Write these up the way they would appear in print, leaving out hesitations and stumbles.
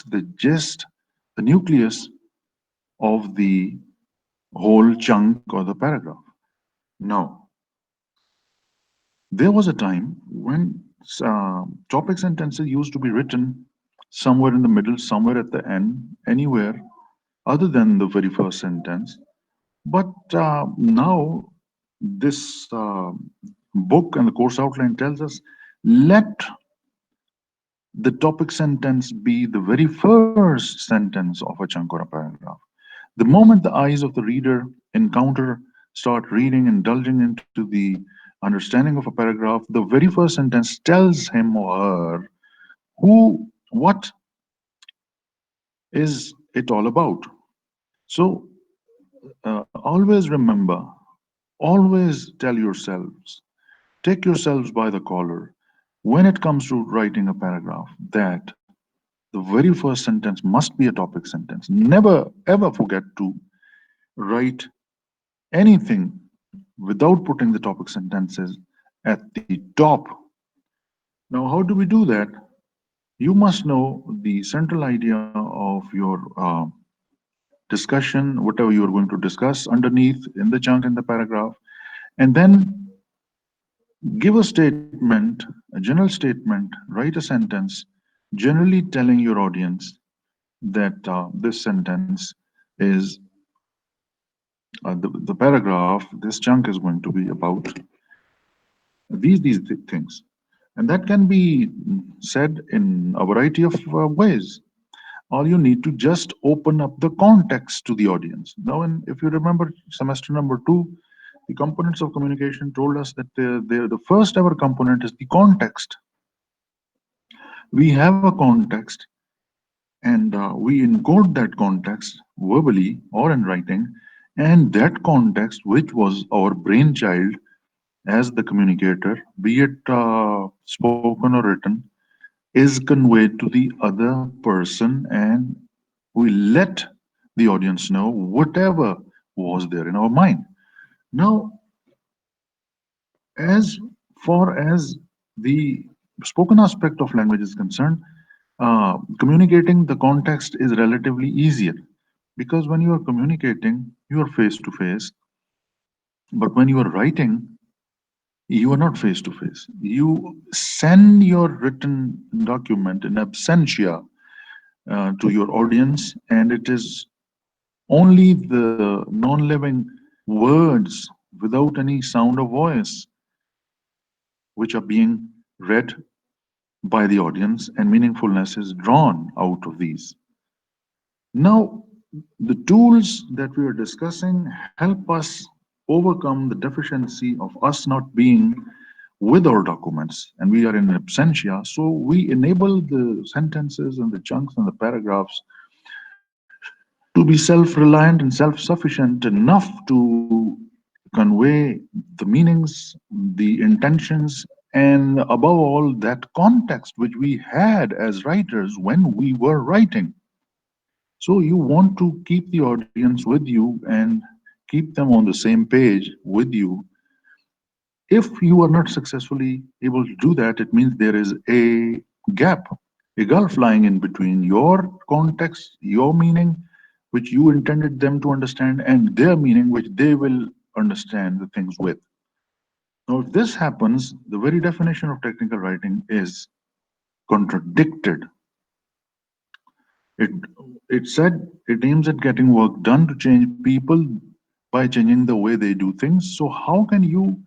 the gist, the nucleus of the whole chunk or the paragraph. Now, there was a time when topic sentences used to be written somewhere in the middle, somewhere at the end, anywhere other than the very first sentence. But now, this book and the course outline tells us, let the topic sentence be the very first sentence of a chunk or a paragraph. The moment the eyes of the reader encounter, start reading, indulging into the understanding of a paragraph, the very first sentence tells him or her what is it all about. So always remember, always tell yourselves, take yourselves by the collar when it comes to writing a paragraph that the very first sentence must be a topic sentence. Never ever forget to write anything without putting the topic sentences at the top. Now, how do we do that? You must know the central idea of your discussion, whatever you are going to discuss underneath in the chunk in the paragraph, and then give a statement, a general statement, write a sentence, generally telling your audience that this sentence is the paragraph, this chunk is going to be about these things. And that can be said in a variety of ways. All you need to just open up the context to the audience. Now, if you remember semester number 2, the components of communication told us that the first ever component is the context. We have a context, and we encode that context verbally or in writing, and that context, which was our brainchild as the communicator, be it spoken or written, is conveyed to the other person, and we let the audience know whatever was there in our mind. Now, as far as the spoken aspect of language is concerned, communicating the context is relatively easier, because when you are communicating, you are face to face, but when you are writing, you are not face to face. You send your written document in absentia to your audience, and it is only the non living words without any sound of voice which are being read by the audience, and meaningfulness is drawn out of these. Now, the tools that we are discussing help us overcome the deficiency of us not being with our documents and we are in absentia. So we enable the sentences and the chunks and the paragraphs to be self reliant and self sufficient enough to convey the meanings, the intentions, and above all, that context which we had as writers when we were writing. So you want to keep the audience with you and keep them on the same page with you. If you are not successfully able to do that, it means there is a gap, a gulf lying in between your context, your meaning, which you intended them to understand, and their meaning, which they will understand the things with. Now, if this happens, the very definition of technical writing is contradicted. It, it said it aims at getting work done to change people by changing the way they do things. So, how can you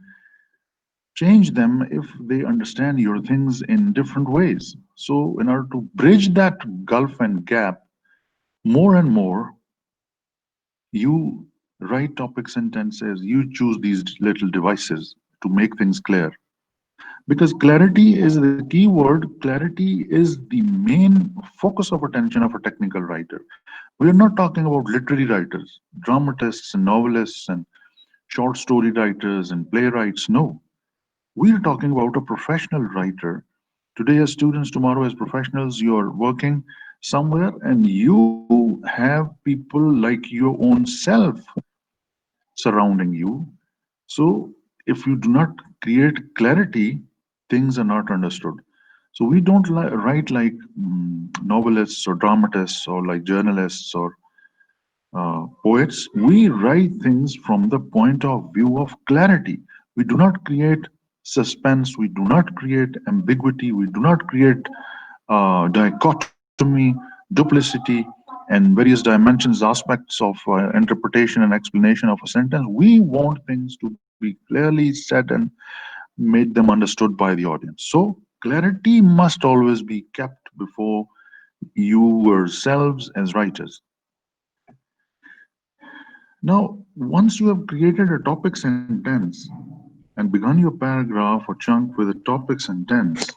change them if they understand your things in different ways? So, in order to bridge that gulf and gap more and more, you write topic sentences, you choose these little devices to make things clear. Because clarity is the key word, clarity is the main focus of attention of a technical writer. We are not talking about literary writers, dramatists, and novelists, and short story writers, and playwrights. No, we are talking about a professional writer. Today, as students, tomorrow, as professionals, you're working somewhere and you have people like your own self surrounding you. So, if you do not create clarity, things are not understood. So we don't write like novelists or dramatists or like journalists or poets. We write things from the point of view of clarity. We do not create suspense. We do not create ambiguity. We do not create dichotomy, duplicity, and various dimensions, aspects of interpretation and explanation of a sentence. We want things to be clearly said and made them understood by the audience. So, clarity must always be kept before yourselves as writers. Now, once you have created a topic sentence and begun your paragraph or chunk with a topic sentence,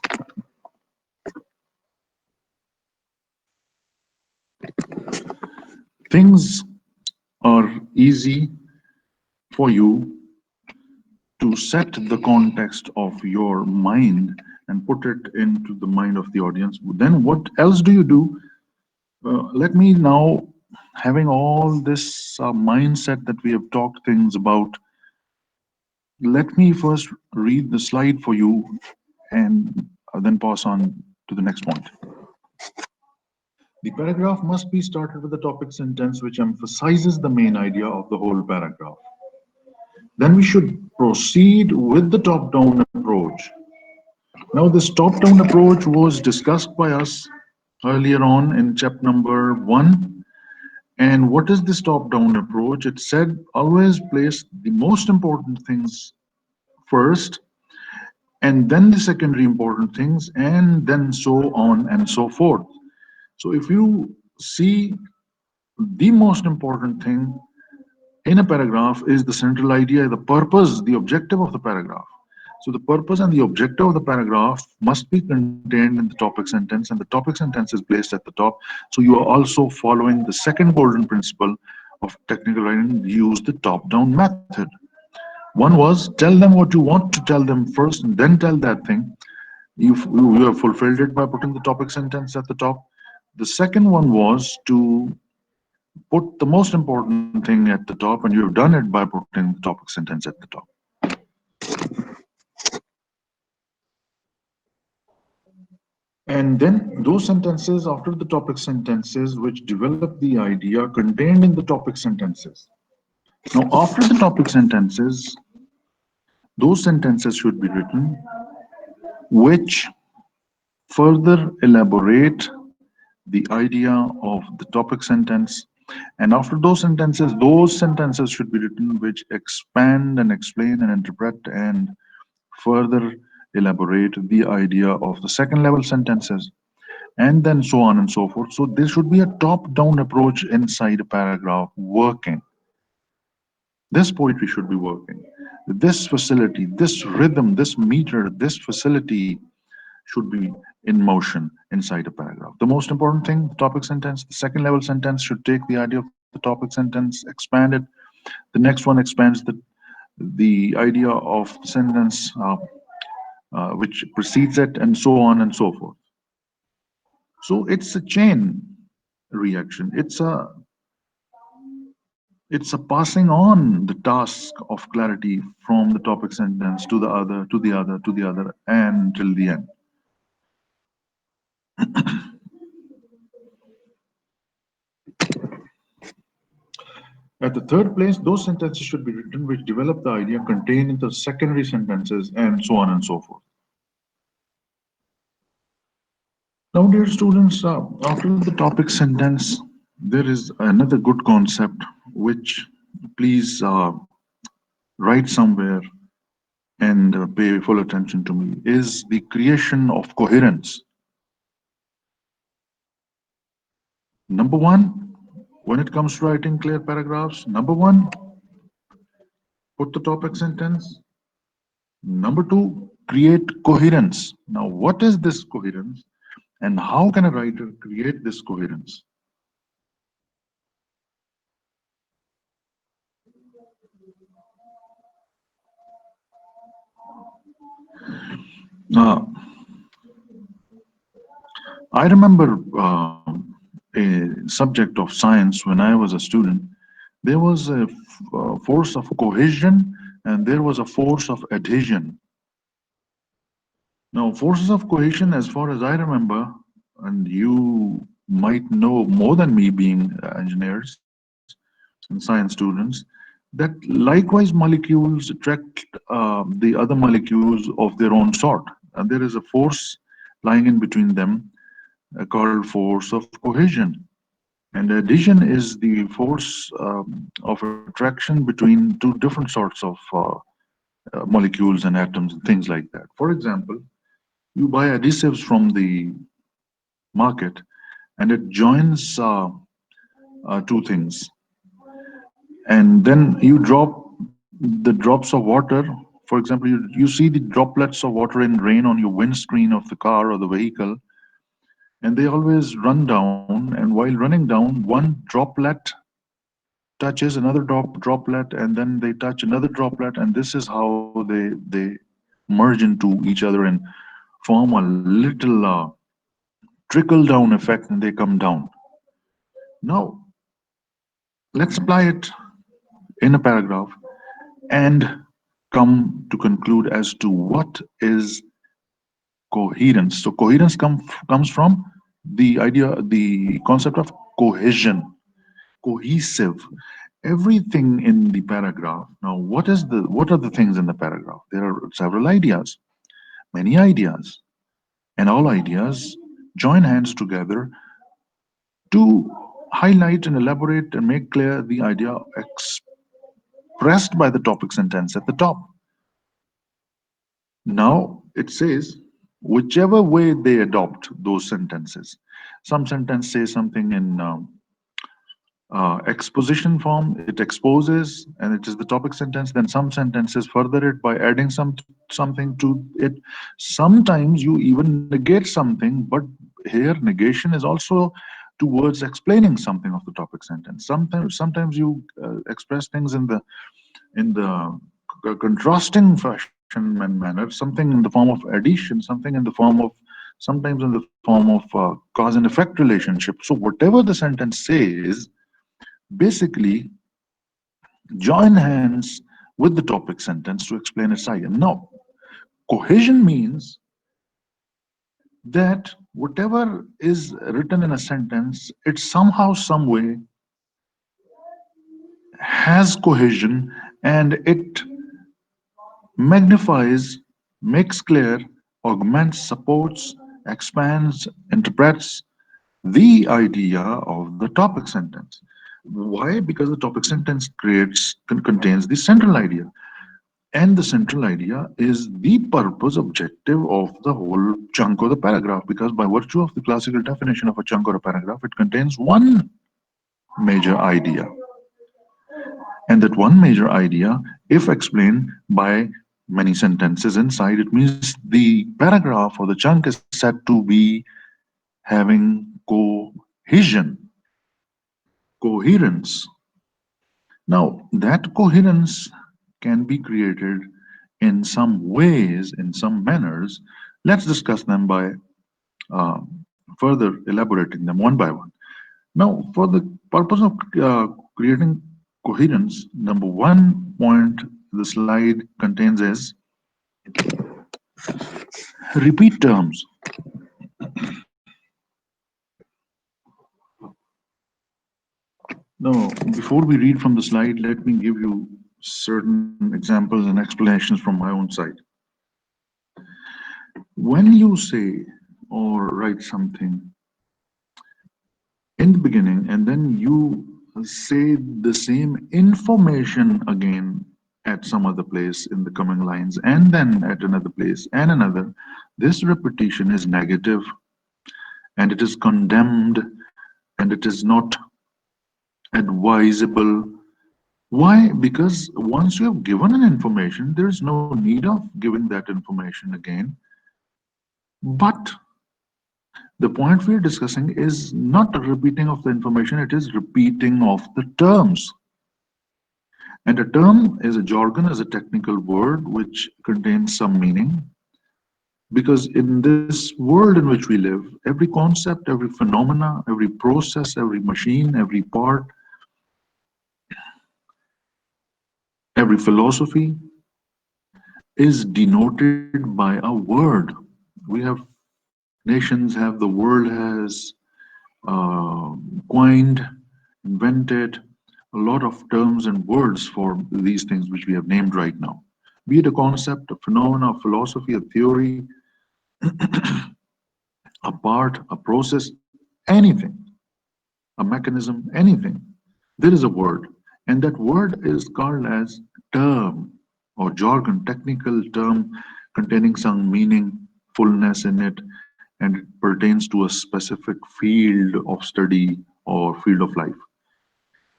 things are easy for you to set the context of your mind and put it into the mind of the audience. Then, what else do you do? Let me now, having all this mindset that we have talked things about, let me first read the slide for you and then pass on to the next point. The paragraph must be started with a topic sentence which emphasizes the main idea of the whole paragraph. Then we should proceed with the top down approach. Now, this top down approach was discussed by us earlier on in chapter number one. And what is this top down approach? It said always place the most important things first, and then the secondary important things, and then so on and so forth. So, if you see, the most important thing in a paragraph is the central idea, the purpose, the objective of the paragraph. So the purpose and the objective of the paragraph must be contained in the topic sentence, and the topic sentence is placed at the top. So you are also following the second golden principle of technical writing, use the top-down method. One was tell them what you want to tell them first and then tell that thing. You have fulfilled it by putting the topic sentence at the top. The second one was to put the most important thing at the top, and you have done it by putting the topic sentence at the top. And then those sentences after the topic sentences which develop the idea contained in the topic sentences. Now, after the topic sentences, those sentences should be written which further elaborate the idea of the topic sentence. And after those sentences should be written which expand and explain and interpret and further elaborate the idea of the second level sentences, and then so on and so forth. So there should be a top down approach inside a paragraph working. This poetry should be working. This facility, this rhythm, this meter, this facility should be in motion inside a paragraph. The most important thing, the topic sentence, the second level sentence should take the idea of the topic sentence, expand it. The next one expands the idea of the sentence which precedes it, and so on and so forth. So it's a chain reaction. It's a passing on the task of clarity from the topic sentence to the other, to the other, to the other, and till the end. At the third place, those sentences should be written which develop the idea contained in the secondary sentences, and so on and so forth. Now, dear students, after the topic sentence, there is another good concept which please write somewhere and pay full attention to me, is the creation of coherence. Number one, when it comes to writing clear paragraphs, number one, put the topic sentence. Number two, create coherence. Now, what is this coherence and how can a writer create this coherence? Uh, I remember a subject of science when I was a student. There was a force of cohesion and there was a force of adhesion. Now, forces of cohesion, as far as I remember, and you might know more than me being engineers and science students, that likewise molecules attract the other molecules of their own sort. And there is a force lying in between them called force of cohesion. And addition is the force of attraction between two different sorts of molecules and atoms and things like that. For example, you buy adhesives from the market and it joins two things, and then you drop the drops of water. For example, you see the droplets of water in rain on your windscreen of the car or the vehicle, and they always run down, and while running down, one droplet touches another droplet, and then they touch another droplet, and this is how they merge into each other and form a little trickle down effect, and they come down. Now let's apply it in a paragraph and come to conclude as to what is coherence. So coherence comes from the idea, the concept of cohesion, cohesive. Everything in the paragraph. Now, what are the things in the paragraph? There are several ideas, many ideas, and all ideas join hands together to highlight and elaborate and make clear the idea expressed by the topic sentence at the top. Now it says, whichever way they adopt those sentences. Some sentence say something in exposition form, it exposes, and it is the topic sentence. Then some sentences further it by adding something to it. Sometimes you even negate something, but here negation is also towards explaining something of the topic sentence. Sometimes you express things in the contrasting fashion and manner, something in the form of addition, something in the form of sometimes in the form of cause and effect relationship. So whatever the sentence says, basically join hands with the topic sentence to explain its idea. Now, cohesion means that whatever is written in a sentence, it somehow, some way has cohesion, and it magnifies, makes clear, augments, supports, expands, interprets the idea of the topic sentence. Why? Because the topic sentence contains the central idea. And the central idea is the purpose objective of the whole chunk of the paragraph, because by virtue of the classical definition of a chunk or a paragraph, it contains one major idea. And that one major idea, if explained by many sentences inside, it means the paragraph or the chunk is said to be having cohesion, coherence. Now, that coherence can be created in some ways, in some manners. Let's discuss them by uh, further elaborating them one by one. Now, for the purpose of creating coherence, number one point the slide contains is repeat terms. Now, before we read from the slide, let me give you certain examples and explanations from my own side. When you say or write something in the beginning and then you say the same information again at some other place in the coming lines and then at another place and another, this repetition is negative and it is condemned and it is not advisable. Why? Because once you have given an information, there is no need of giving that information again. But the point we are discussing is not a repeating of the information, it is repeating of the terms. And a term is a jargon, is a technical word which contains some meaning. Because in this world in which we live, every concept, every phenomena, every process, every machine, every part, every philosophy is denoted by a word. We have nations have the world has coined, invented a lot of terms and words for these things which we have named right now. Be it a concept, a phenomena, a philosophy, a theory, a part, a process, anything, a mechanism, anything. There is a word, and that word is called as term or jargon, technical term containing some meaningfulness in it, and it pertains to a specific field of study or field of life.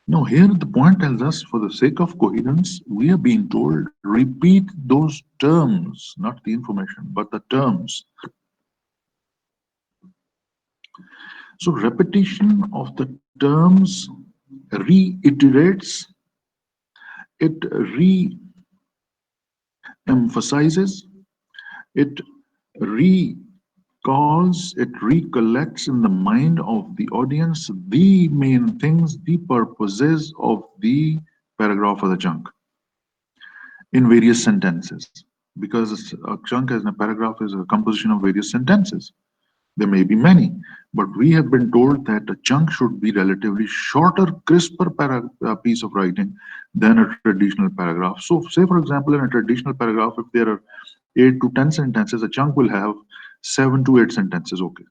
Now, here the point tells us for the sake of coherence, we are being told repeat those terms, not the information, but the terms. So, repetition of the terms reiterates, it re emphasizes, it recalls, it recollects in the mind of the audience the main things, the purposes of the paragraph or the chunk in various sentences. Because a chunk as a paragraph is a composition of various sentences. There may be many, but we have been told that a chunk should be relatively shorter, crisper piece of writing than a traditional paragraph. So, say for example, in a traditional paragraph, if there are 8 to 10 sentences, a chunk will have 7 to 8 sentences. Okay,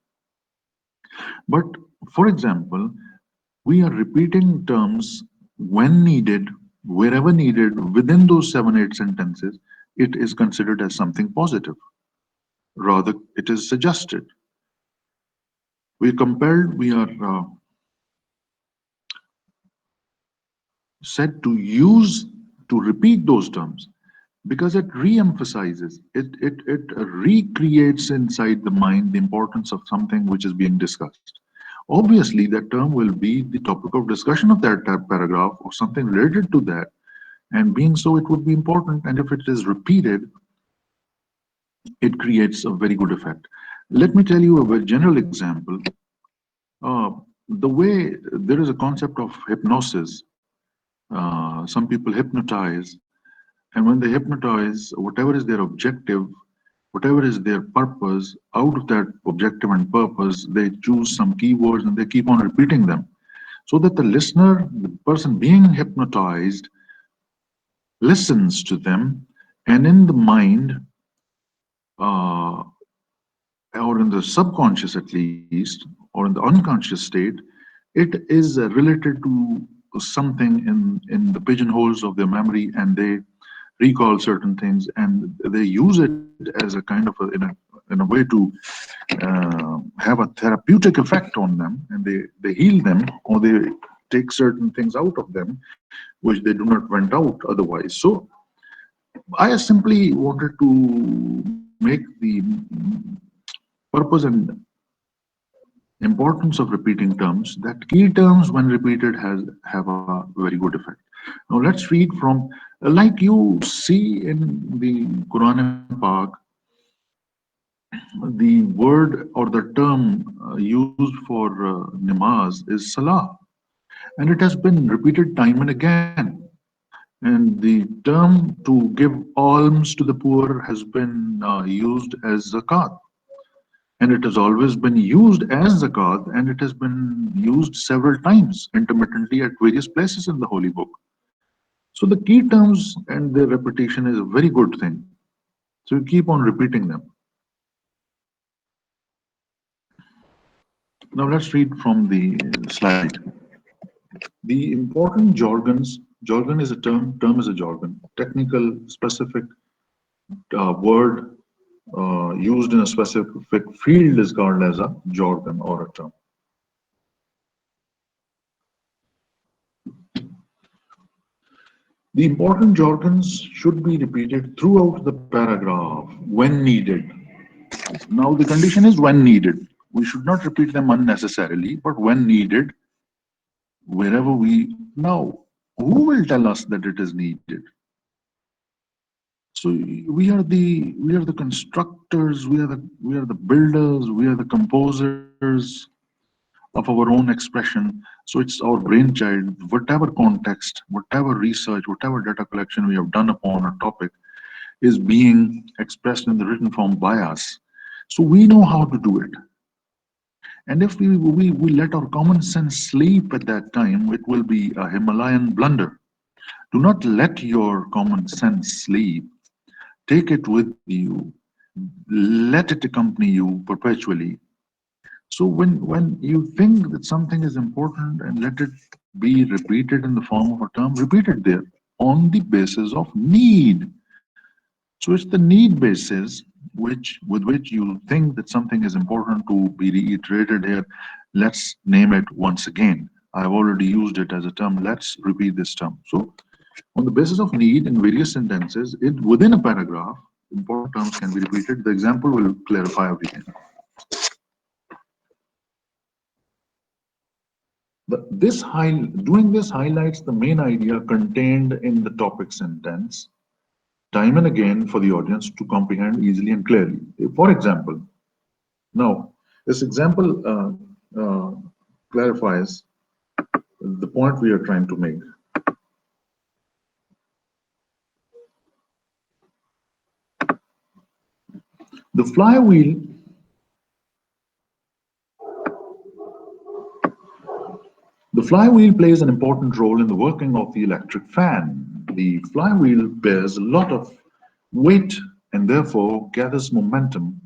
but for example, we are repeating terms when needed, wherever needed, within those 7 8 sentences. It is considered as something positive. Rather, it is suggested. We are compelled, we are said to use, to repeat those terms because it re-emphasizes, it recreates inside the mind the importance of something which is being discussed. Obviously, that term will be the topic of discussion of that paragraph or something related to that, and being so, it would be important. And if it is repeated, it creates a very good effect. Let me tell you a very general example. Uh, the way there is a concept of hypnosis, some people hypnotize, and when they hypnotize, whatever is their objective, whatever is their purpose, out of that objective and purpose, they choose some keywords and they keep on repeating them so that the listener, the person being hypnotized, listens to them, and in the mind, uh, or in the subconscious at least, or in the unconscious state, it is related to something in the pigeonholes of their memory, and they recall certain things, and they use it as a kind of in a way to have a therapeutic effect on them, and they heal them, or they take certain things out of them which they do not went out otherwise. So I simply wanted to make the purpose and importance of repeating terms, that key terms when repeated has have a very good effect. Now let's read from, like you see in the Quran and Pak, the word or the term used for namaz is salah, and it has been repeated time and again. And the term to give alms to the poor has been used as zakat, and it has always been used as zakat, and it has been used several times intermittently at various places in the holy book. So the key terms and their repetition is a very good thing. So you keep on repeating them. Now let's read from the slide. The important jargons, jargon is a term is a jargon, technical, specific word used in a specific field is called as a jargon or a term. The important jargons should be repeated throughout the paragraph when needed. Now, the condition is when needed. We should not repeat them unnecessarily, but when needed, wherever we. Now, who will tell us that it is needed? So we are the constructors, we are the builders, we are the composers of our own expression. So it's our brainchild. Whatever context, whatever research, whatever data collection we have done upon a topic is being expressed in the written form by us. So we know how to do it. And if we let our common sense sleep at that time, it will be a Himalayan blunder. Do not let your common sense sleep. Take it with you. Let it accompany you perpetually. So when you think that something is important and let it be repeated in the form of a term, repeat it there on the basis of need. So it's the need basis which with which you think that something is important to be reiterated here. Let's name it once again. I've already used it as a term. Let's repeat this term. So on the basis of need in various sentences, it within a paragraph, important terms can be repeated. The example will clarify everything. Doing this highlights the main idea contained in the topic sentence time and again for the audience to comprehend easily and clearly. For example, now this example clarifies the point we are trying to make. The flywheel, the flywheel plays an important role in the working of the electric fan. The flywheel bears a lot of weight and therefore gathers momentum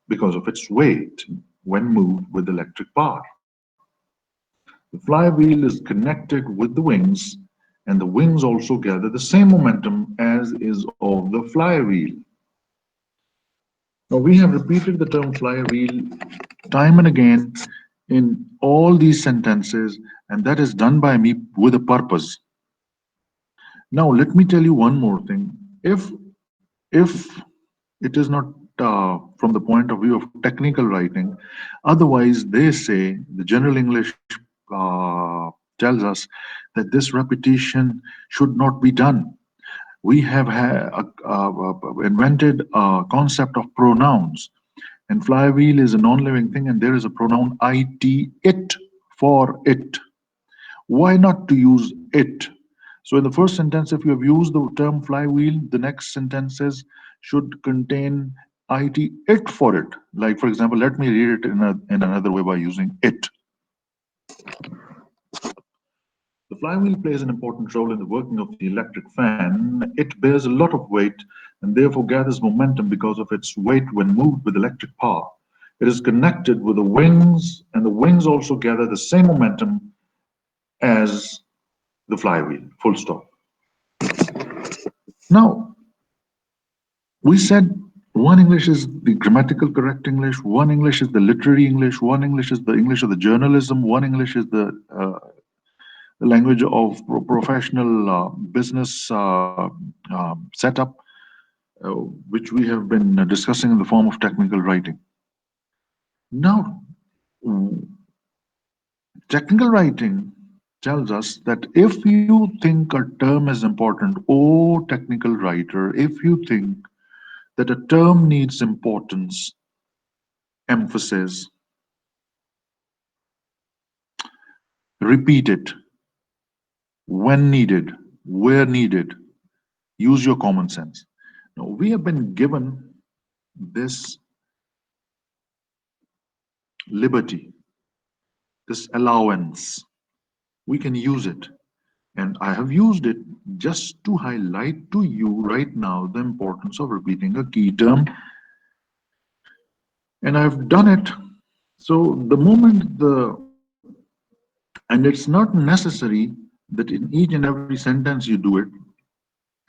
because of its weight when moved with electric power. The flywheel is connected with the wings, and the wings also gather the same momentum as is of the flywheel. Now, we have repeated the term flywheel time and again in all these sentences, and that is done by me with a purpose. Now, let me tell you one more thing. If it is not from the point of view of technical writing, otherwise they say the general English tells us that this repetition should not be done. We have invented a concept of pronouns, and flywheel is a non-living thing, and there is a pronoun it for it. Why not to use it? So in the first sentence, if you have used the term flywheel, the next sentences should contain it for it. Like for example, let me read it in another way by using it. The flywheel plays an important role in the working of the electric fan. It bears a lot of weight and therefore gathers momentum because of its weight when moved with electric power. It is connected with the wings, and the wings also gather the same momentum as the flywheel. Full stop. Now, we said one English is the grammatical correct English, one English is the literary English, one English is the English of the journalism, one English is the language of professional business setup, which we have been discussing in the form of technical writing. Now, technical writing tells us that if you think a term is important, oh, technical writer, if you think that a term needs importance, emphasis, repeat it when needed, where needed, use your common sense. Now, we have been given this liberty, this allowance. We can use it. And I have used it just to highlight to you right now the importance of repeating a key term. And I've done it. So the moment and it's not necessary that in each and every sentence you do it,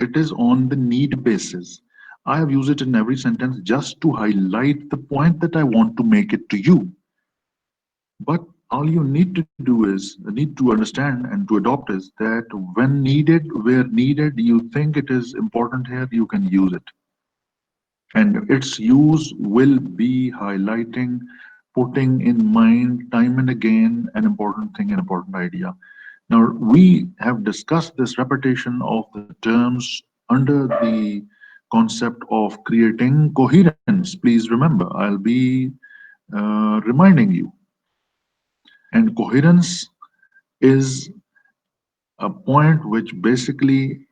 it is on the need basis. I have used it in every sentence just to highlight the point that I want to make it to you. But all you need to do is need to understand and to adopt is that when needed, where needed, you think it is important here, you can use it. And its use will be highlighting, putting in mind time and again an important thing, an important idea. Now, we have discussed this repetition of the terms under the concept of creating coherence. Please remember, I'll be reminding you. And coherence is a point which basically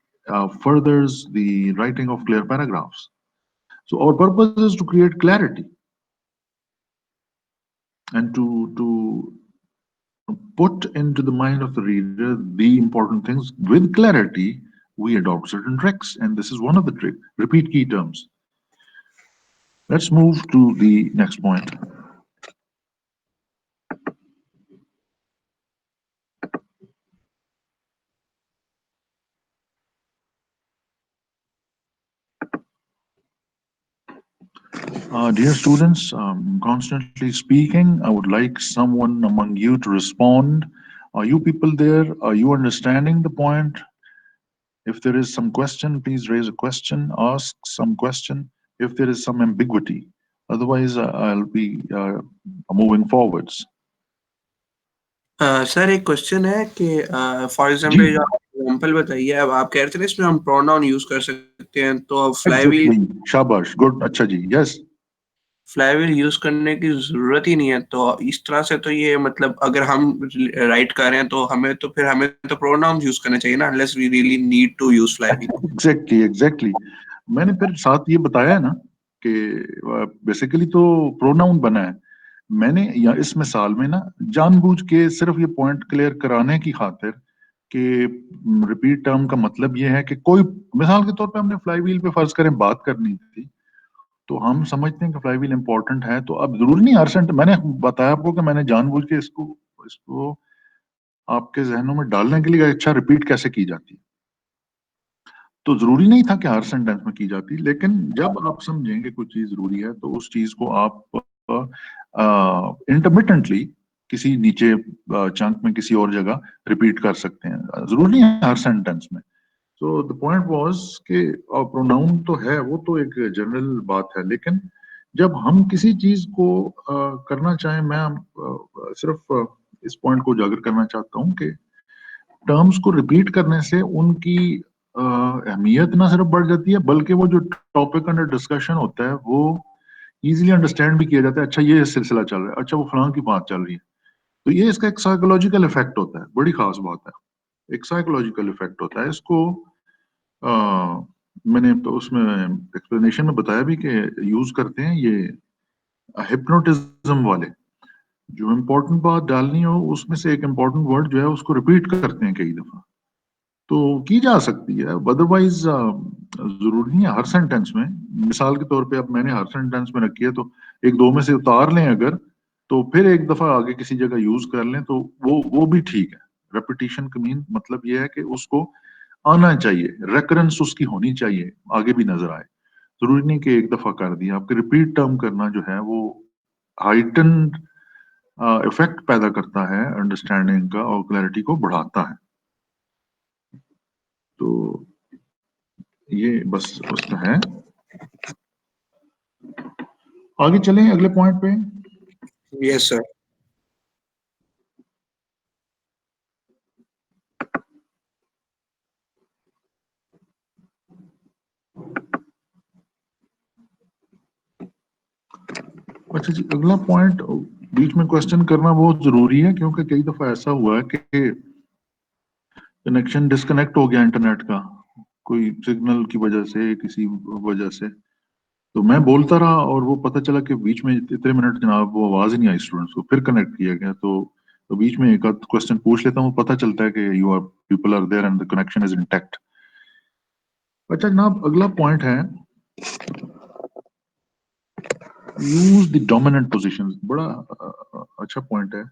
furthers the writing of clear paragraphs. So, our purpose is to create clarity. and to put into the mind of the reader the important things with clarity, we adopt certain tricks, and this is one of the trick. Repeat key terms. Let's move to the next point. Dear students, constantly speaking, I would like someone among you to respond. Are you people there? Are you understanding the point? If there is some question, please raise a question, ask some question if there is some ambiguity. Otherwise, I'll be moving forwards. Sir एक question है कि for ji, example जो आप example बताइए, अब आप कह रहे थे ना इसमें हम प्रोनाउन यूज कर सकते हैं, तो फ्लाईव्हील एग्जैक्टली, शाबाश, गुड, अच्छा जी, यस। फ्लाईव्हील यूज करने की जरूरत ही नहीं है, तो इस तरह से तो ये मतलब अगर हम राइट कर रहे हैं तो हमें तो प्रोनाउन यूज करने चाहिए ना, unless we really need to use flywheel. Exactly, exactly. मैंने फिर साथ ये बताया है ना कि बेसिकली तो प्रोनाउन बना है। मैंने या इस मिसाल में ना जानबूझ के सिर्फ ये पॉइंट क्लियर कराने की खातिर कि रिपीट टर्म का मतलब ये है कि कोई, मिसाल के तौर पे हमने फ्लाई व्हील पे फर्ज करें बात करनी थी, तो हम समझते हैं कि फ्लाई व्हील इंपॉर्टेंट है, तो अब जरूरी नहीं हर सेंटेंस। मैंने बताया आपको कि मैंने जानबूझ के इसको इसको आपके जहनों में डालने के लिए अच्छा रिपीट कैसे की जाती है। तो जरूरी नहीं था कि हर सेंटेंस में की जाती, लेकिन जब आप समझेंगे कोई चीज जरूरी है तो उस चीज को आप इंटरमिटेंटली किसी नीचे चंक में किसी और जगह रिपीट कर सकते हैं, जरूरी नहीं है हर सेंटेंस में। सो द पॉइंट वाज कि प्रोनाउन तो है, वो तो एक जनरल बात है, लेकिन जब हम किसी चीज को करना चाहें, मैं सिर्फ इस पॉइंट को उजागर करना चाहता हूँ कि टर्म्स को रिपीट करने से उनकी अहमियत ना सिर्फ बढ़ जाती है, बल्कि वो जो टॉपिक अंडर डिस्कशन होता है वो इजीली अंडरस्टैंड भी किया जाता है। अच्छा, ये सिलसिला चल रहा है, अच्छा वो फलां की बात चल रही है। तो ये इसका एक साइकोलॉजिकल इफेक्ट होता है, बड़ी खास बात है। एक साइकोलॉजिकल इफेक्ट होता है इसको। अ, मैंने तो उसमें एक्सप्लेनेशन में बताया भी कि यूज करते हैं ये हिप्नोटिज्म वाले। जो इम्पोर्टेंट बात डालनी हो उसमें से एक इम्पोर्टेंट वर्ड जो है उसको रिपीट करते हैं कई दफा, तो की जा सकती है। अदरवाइज जरूरी नहीं है हर सेंटेंस में। मिसाल के तौर पे अब मैंने हर सेंटेंस में रखी है, तो एक दो में से उतार लें अगर, तो फिर एक दफा आगे किसी जगह यूज कर लें, तो वो भी ठीक है। रेपिटेशन का मीन मतलब ये है कि उसको आना चाहिए, रेकरेंस उसकी होनी चाहिए, आगे भी नजर आए। जरूरी नहीं कि एक दफा कर दिया। आपके रिपीट टर्म करना जो है वो हाइटन्ड इफेक्ट पैदा करता है अंडरस्टैंडिंग का, और क्लैरिटी को बढ़ाता है। तो ये बस उसका है। आगे चलें अगले पॉइंट पे। Yes sir. अच्छा जी, अगला पॉइंट, बीच में क्वेश्चन करना बहुत जरूरी है, क्योंकि कई दफा ऐसा हुआ है कि कनेक्शन डिस्कनेक्ट हो गया इंटरनेट का, कोई सिग्नल की वजह से, किसी वजह से। तो मैं बोलता रहा और वो पता चला कि बीच में इतने मिनट जनाब वो आवाज ही नहीं आई स्टूडेंट्स को, फिर कनेक्ट किया गया। तो बीच में एक आध क्वेश्चन पूछ लेता हूँ, पता चलता है कि you are people are there and the connection is intact. अच्छा जनाब, अगला पॉइंट है यूज द डोमिनेंट पोजीशन। बड़ा अच्छा पॉइंट है।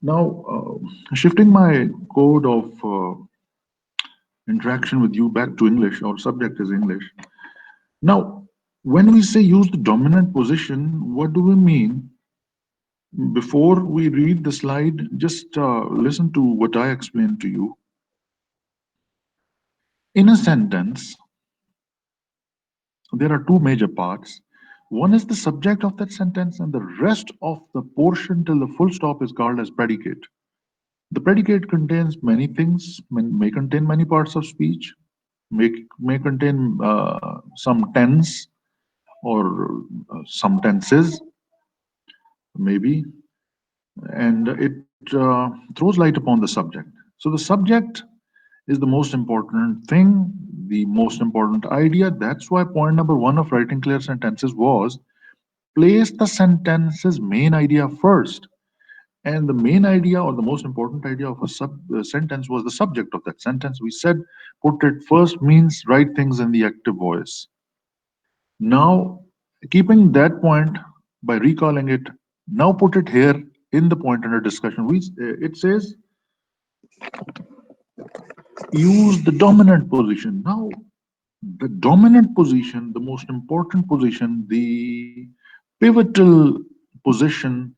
Now shifting my code of interaction with you back to English, our subject is English. Now, when we say use the dominant position, what do we mean? Before we read the slide, just listen to what I explained to you. In a sentence, there are two major parts. One is the subject of that sentence, and the rest of the portion till the full stop is called as predicate. The predicate contains many things, may contain many parts of speech, may contain some tense or some tenses, maybe, and it throws light upon the subject. So the subject is the most important thing, the most important idea. That's why point number one of writing clear sentences was place the sentence's main idea first. And the main idea or the most important idea of a sentence was the subject of that sentence. We said put it first means write things in the active voice. Now, keeping that point by recalling it, now put it here in the point under discussion. It says use the dominant position. Now, the dominant position, the most important position, the pivotal position,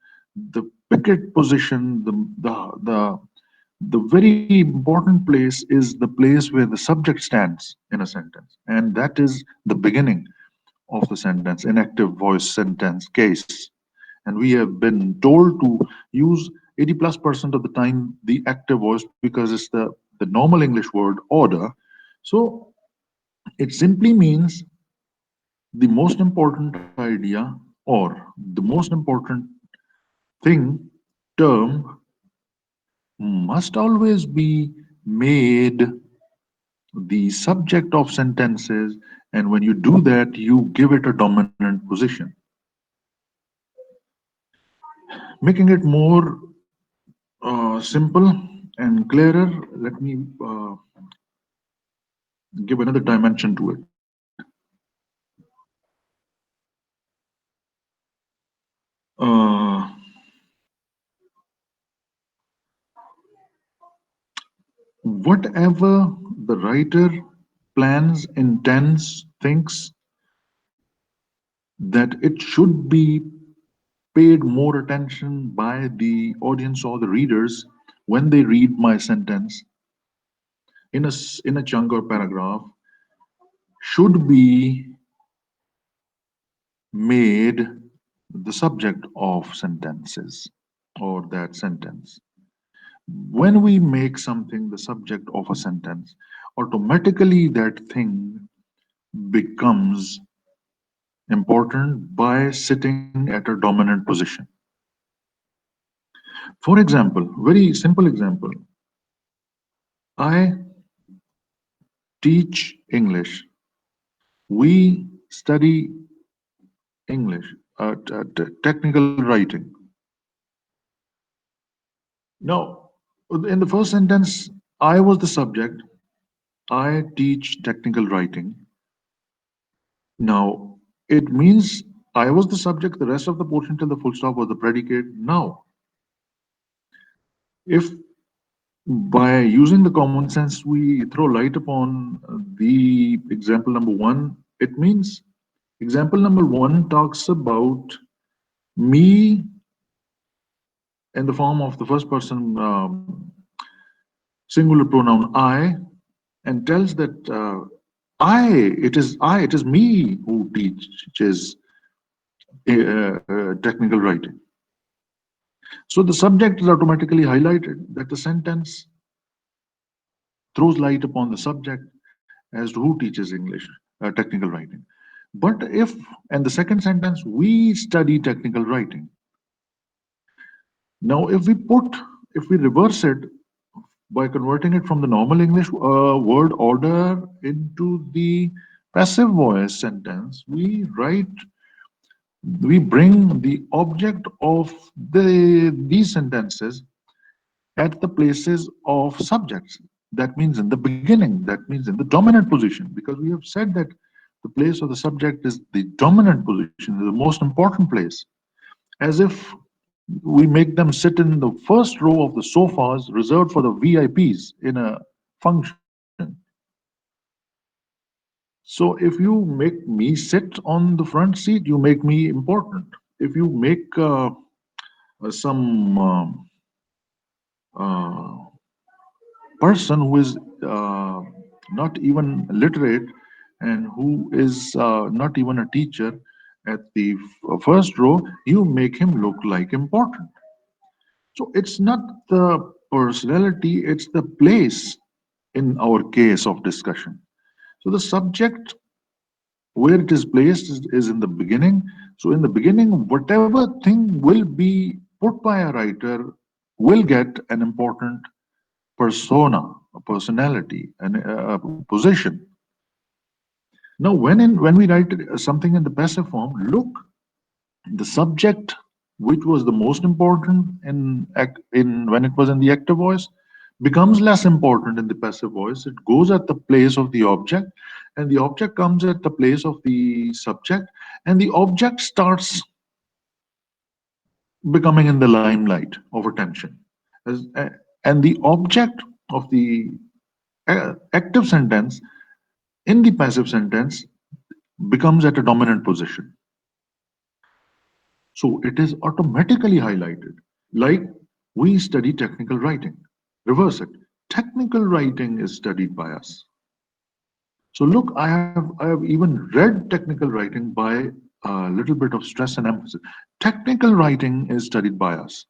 the picket position, the very important place is the place where the subject stands in a sentence, and that is the beginning of the sentence in active voice sentence case. And we have been told to use 80 plus percent of the time the active voice because it's the normal English word order. So it simply means the most important idea or the most important thing, term, must always be made the subject of sentences. And when you do that, you give it a dominant position, making it more simple and clearer. Let me give another dimension to it. Uh, Whatever the writer plans, intends, thinks that it should be paid more attention by the audience or the readers when they read my sentence in a chunk or paragraph should be made the subject of sentences or that sentence. When we make something the subject of a sentence, automatically that thing becomes important by sitting at a dominant position. For example, very simple example, I teach English. We study English, technical writing. Now, in the first sentence, I was the subject. I teach technical writing. Now, it means I was the subject. The rest of the portion till the full stop was the predicate. Now, if by using the common sense we throw light upon the example number one, it means example number one talks about me in the form of the first person singular pronoun I, and tells that it is me who teaches technical writing. So the subject is automatically highlighted that the sentence throws light upon the subject as to who teaches English, technical writing. But if, and the second sentence, we study technical writing. Now, if we reverse it by converting it from the normal English word order into the passive voice sentence, we bring the object of these sentences at the places of subjects. That means in the beginning, that means in the dominant position, because we have said that the place of the subject is the dominant position, the most important place, as if we make them sit in the first row of the sofas reserved for the VIPs in a function. So if you make me sit on the front seat, you make me important. If you make some uh, person who is not even literate and who is not even a teacher at the first row, you make him look like important. So it's not the personality, it's the place in our case of discussion. So the subject where it is placed is in the beginning. So in the beginning, whatever thing will be put by a writer will get an important persona, a personality, and a position. Now, when we write something in the passive form, look the subject, which was the most important in when it was in the active voice, becomes less important in the passive voice. It goes at the place of the object, and the object comes at the place of the subject, and the object starts becoming in the limelight of attention. And the object of the active sentence in the passive sentence becomes at a dominant position. So it is automatically highlighted. Like we study technical writing. Reverse it. Technical writing is studied by us. So look, I have even read technical writing by a little bit of stress and emphasis. Technical writing is studied by us.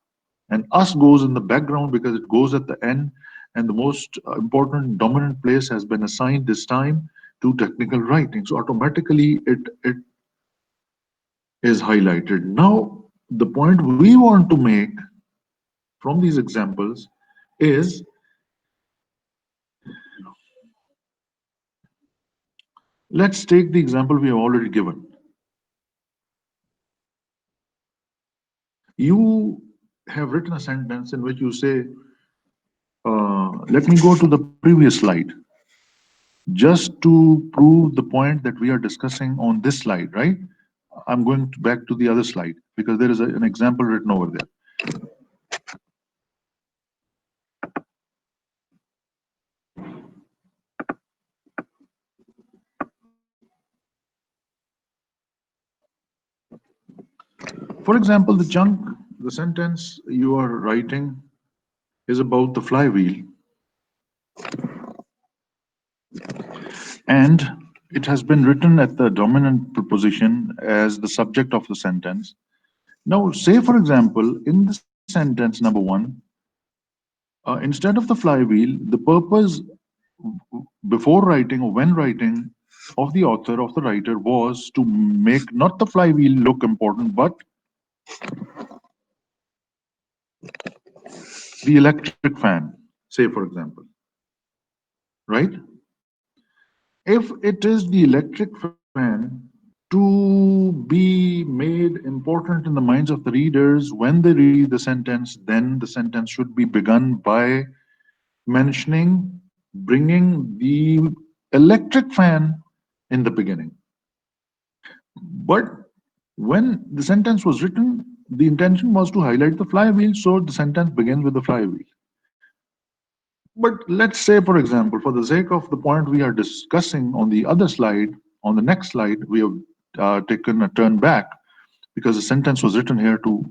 And us goes in the background because it goes at the end, and the most important dominant place has been assigned this time to technical writing. So automatically it is highlighted. Now, the point we want to make from these examples is, let's take the example we have already given. You have written a sentence in which you say, let me go to the previous slide just to prove the point that we are discussing on this slide, right? I'm going back to the other slide because there is an example written over there. For example, the sentence you are writing is about the flywheel, and it has been written at the dominant preposition as the subject of the sentence. Now, say for example, in the sentence number one, instead of the flywheel, the purpose before writing or when writing of the author, of the writer, was to make not the flywheel look important, but the electric fan, say for example, right? If it is the electric fan to be made important in the minds of the readers when they read the sentence, then the sentence should be begun by mentioning, bringing the electric fan in the beginning. But when the sentence was written, the intention was to highlight the flywheel, so the sentence begins with the flywheel. But let's say, for example, for the sake of the point we are discussing on the other slide, on the next slide, we have taken a turn back because the sentence was written here to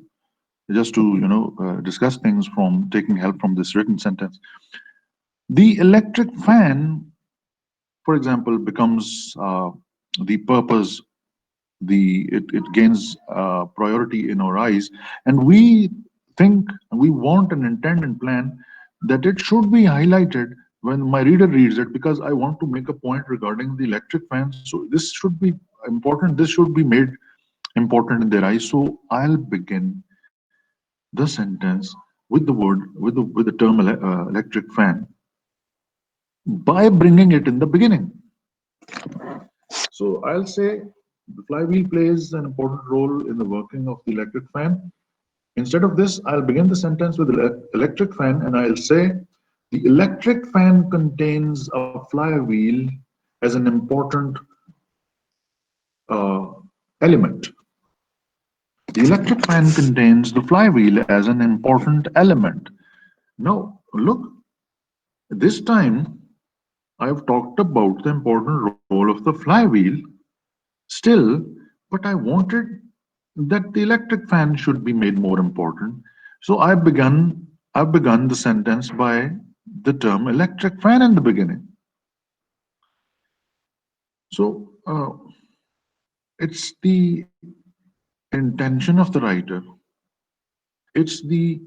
just to discuss things from taking help from this written sentence. The electric fan, for example, becomes the purpose. It gains priority in our eyes, and we think, we want and intend and plan that it should be highlighted when my reader reads it, because I want to make a point regarding the electric fan. So this should be important, this should be made important in their eyes. So I'll begin the sentence with the word, with the term electric fan, by bringing it in the beginning. So I'll say the flywheel plays an important role in the working of the electric fan. Instead of this, I'll begin the sentence with electric fan, and I'll say the electric fan contains a flywheel as an important uh, element. The electric fan contains the flywheel as an important element. Now, look, this time I've talked about the important role of the flywheel still, but I wanted that the electric fan should be made more important. So I've begun the sentence by the term electric fan in the beginning. So it's the intention of the writer. It's the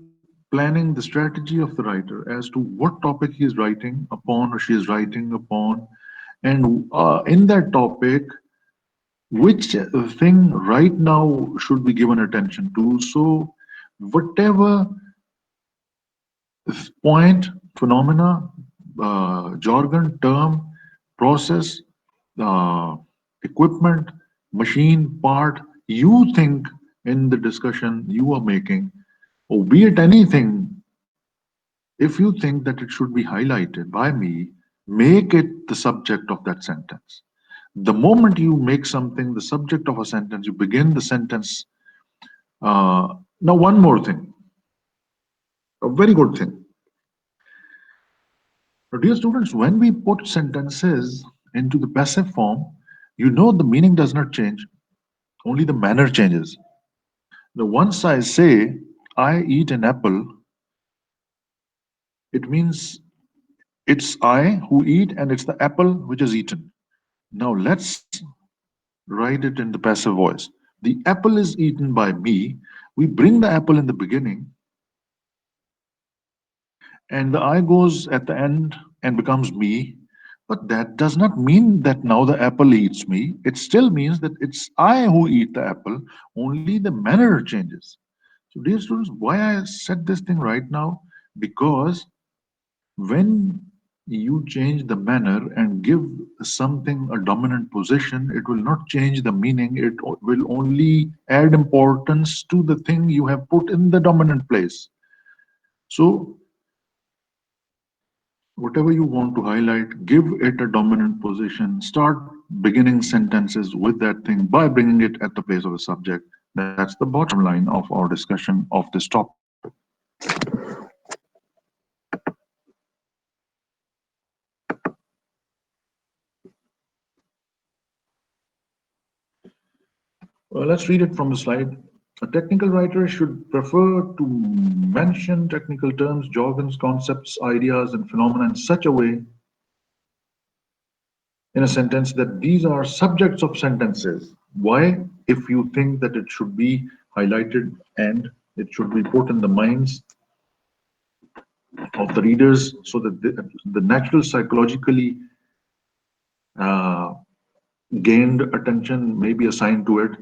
planning, the strategy of the writer as to what topic he is writing upon or she is writing upon, and in that topic, which thing right now should be given attention to. So whatever point, phenomena, jargon, term, process, uh, equipment, machine, part you think in the discussion you are making, or be it anything, if you think that it should be highlighted by me, make it the subject of that sentence. The moment you make something the subject of a sentence, you begin the sentence. Now, one more thing, a very good thing. Dear students, when we put sentences into the passive form, you know the meaning does not change, only the manner changes. Now, once I say, I eat an apple, it means it's I who eat and it's the apple which is eaten. Now, let's write it in the passive voice. The apple is eaten by me. We bring the apple in the beginning, and the I goes at the end and becomes me. But that does not mean that now the apple eats me. It still means that it's I who eat the apple, only the manner changes. So, dear students, why I said this thing right now? Because when you change the manner and give something a dominant position, it will not change the meaning. It will only add importance to the thing you have put in the dominant place. So, whatever you want to highlight, give it a dominant position. Start beginning sentences with that thing by bringing it at the place of the subject. That's the bottom line of our discussion of this topic. Let's read it from the slide. A technical writer should prefer to mention technical terms, jargons, concepts, ideas, and phenomena in such a way in a sentence that these are subjects of sentences. Why? If you think that it should be highlighted and it should be put in the minds of the readers so that the natural psychologically uh, gained attention may be assigned to it,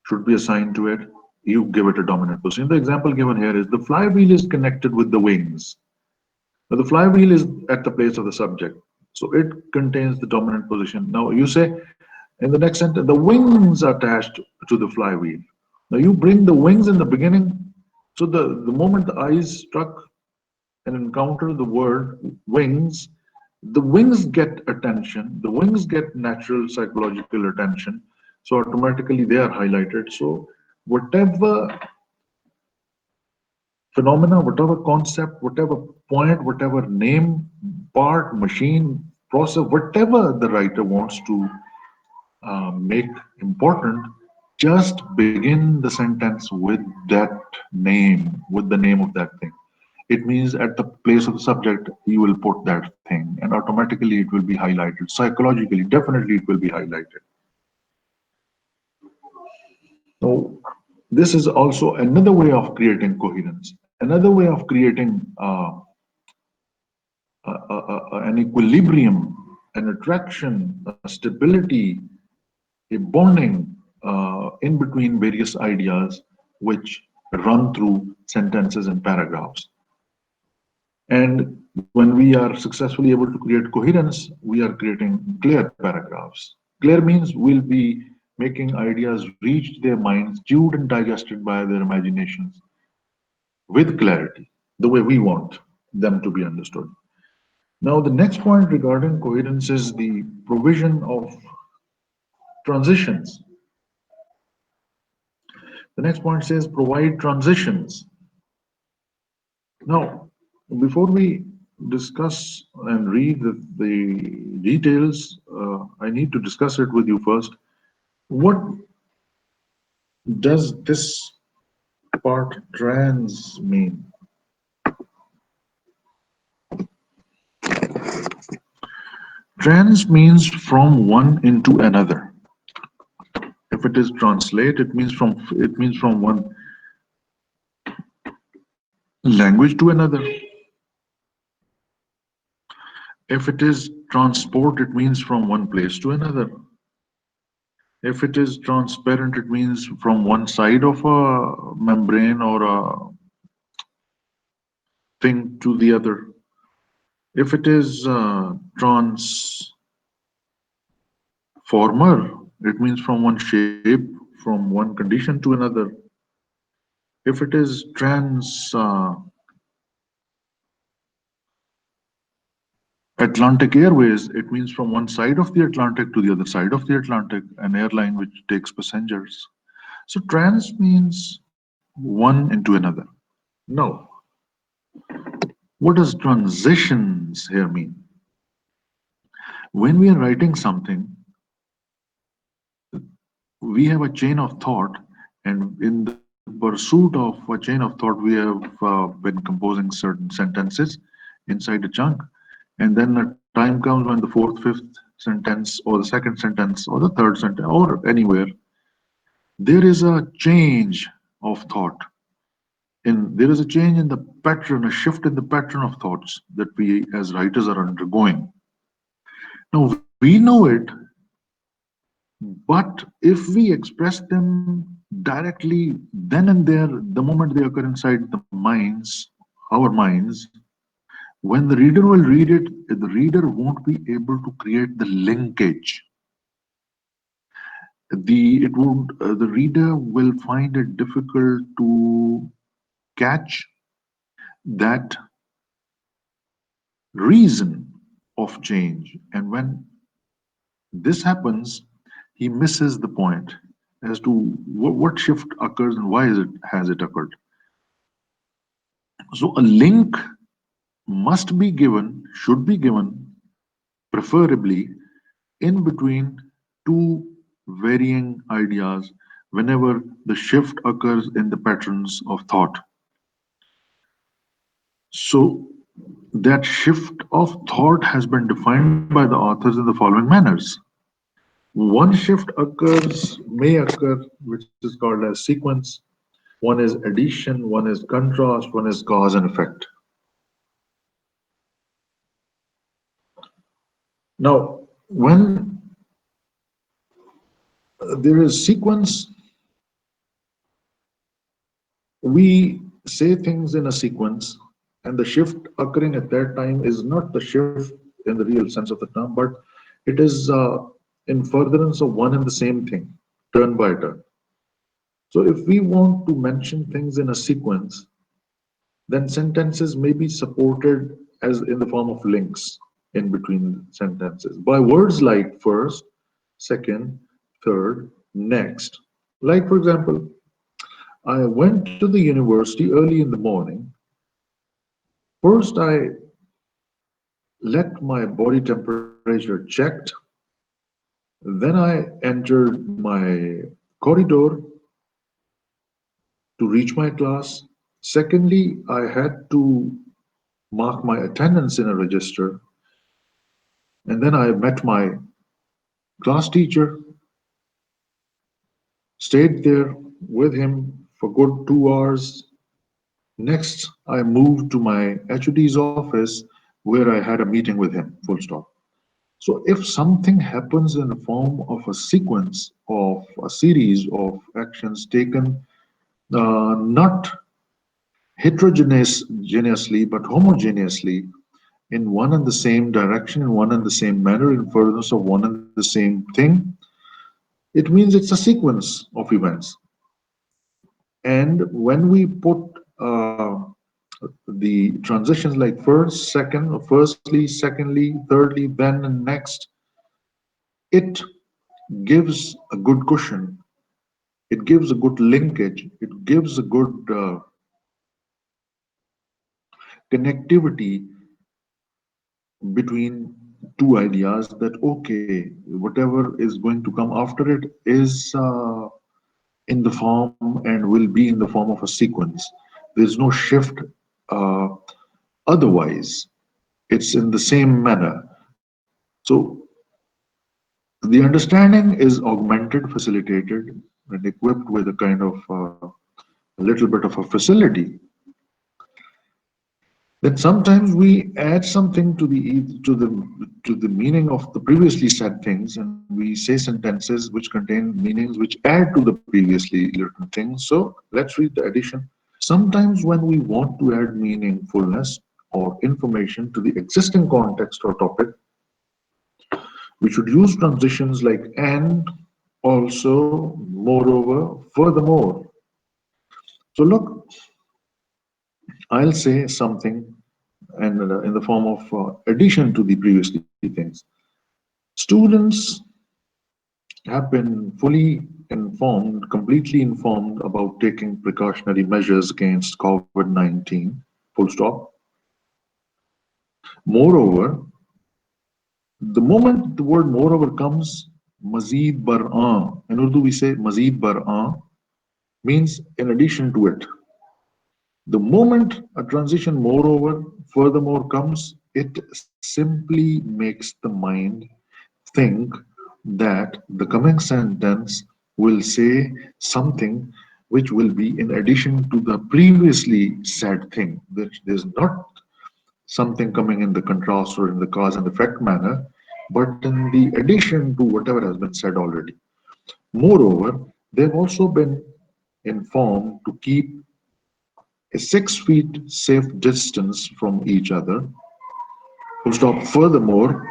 should be assigned to it, you give it a dominant position. The example given here is the flywheel is connected with the wings. Now, the flywheel is at the place of the subject, so it contains the dominant position. Now, you say in the next sentence, the wings are attached to the flywheel. Now, you bring the wings in the beginning, so the moment the eyes struck and encounter the word wings, the wings get attention, the wings get natural psychological attention, so automatically they are highlighted. So, whatever phenomena, whatever concept, whatever point, whatever name, part, machine, process, whatever the writer wants to make important, just begin the sentence with that name, with the name of that thing. It means at the place of the subject, you will put that thing, and automatically it will be highlighted. Psychologically, definitely it will be highlighted. So, this is also another way of creating coherence, another way of creating an equilibrium, an attraction, a stability, a bonding in between various ideas which run through sentences and paragraphs. And when we are successfully able to create coherence, we are creating clear paragraphs. Clear means we'll be making ideas reach their minds, chewed and digested by their imaginations with clarity, the way we want them to be understood. Now, the next point regarding coherence is the provision of transitions. The next point says provide transitions. Now, before we discuss and read the details, I need to discuss it with you first. What does this part trans mean? Trans means from one into another. If it is translate, it means from one language to another. If it is transport, it means from one place to another. If it is transparent, it means from one side of a membrane or a thing to the other. If it is transformer, it means from one shape, from one condition to another. If it is Atlantic Airways, it means from one side of the Atlantic to the other side of the Atlantic, an airline which takes passengers. So trans means one into another. Now, what does transitions here mean? When we are writing something, we have a chain of thought, and in the pursuit of a chain of thought, we have been composing certain sentences inside a chunk, and then a time comes when the fourth, fifth sentence, or the second sentence, or the third sentence, or anywhere, there is a change of thought. There is a change in the pattern, a shift in the pattern of thoughts that we as writers are undergoing. Now we know it, but if we express them directly then and there, the moment they occur inside the minds, our minds, when the reader will read it, the reader won't be able to create the linkage. It won't. The reader will find it difficult to catch that reason of change, and when this happens, he misses the point as to what shift occurs and why has it occurred. So a link must be given, should be given, preferably in between two varying ideas whenever the shift occurs in the patterns of thought. So that shift of thought has been defined by the authors in the following manners. One shift may occur, which is called as sequence. One is addition, one is contrast, one is cause and effect. Now, when there is sequence, we say things in a sequence, and the shift occurring at that time is not the shift in the real sense of the term, but it is in furtherance of one and the same thing, turn by turn. So, if we want to mention things in a sequence, then sentences may be supported as in the form of links in between sentences by words like first, second, third, next. Like, for example, I went to the university early in the morning. First, I let my body temperature checked. Then I entered my corridor to reach my class. Secondly, I had to mark my attendance in a register. And then I met my class teacher, stayed there with him for good 2 hours. Next, I moved to my HOD's office where I had a meeting with him, full stop. So if something happens in the form of a sequence of a series of actions taken not heterogeneously but homogeneously in one and the same direction, in one and the same manner, in furtherance of one and the same thing, it means it's a sequence of events. And when we put the transitions like first, second, or firstly, secondly, thirdly, then, and next, it gives a good cushion, it gives a good linkage, it gives a good connectivity between two ideas that, okay, whatever is going to come after it is in the form and will be in the form of a sequence. There's no shift uh, otherwise, it's in the same manner. So the understanding is augmented, facilitated, and equipped with a kind of a little bit of a facility. Then sometimes we add something to the meaning of the previously said things, and we say sentences which contain meanings which add to the previously written things. So let's read the addition. Sometimes when we want to add meaningfulness or information to the existing context or topic, we should use transitions like and, also, moreover, furthermore. So look, I'll say something and in the form of addition to the previously things. Students have been fully informed, completely informed about taking precautionary measures against COVID 19, full stop. Moreover, the moment the word moreover comes, mazid bar in Urdu we say mazid bar means in addition to it. The moment a transition moreover, furthermore comes, it simply makes the mind think that the coming sentence will say something which will be in addition to the previously said thing. That there's not something coming in the contrast or in the cause and effect manner, but in the addition to whatever has been said already. Moreover, they've also been informed to keep a 6 feet safe distance from each other. Full stop. Furthermore,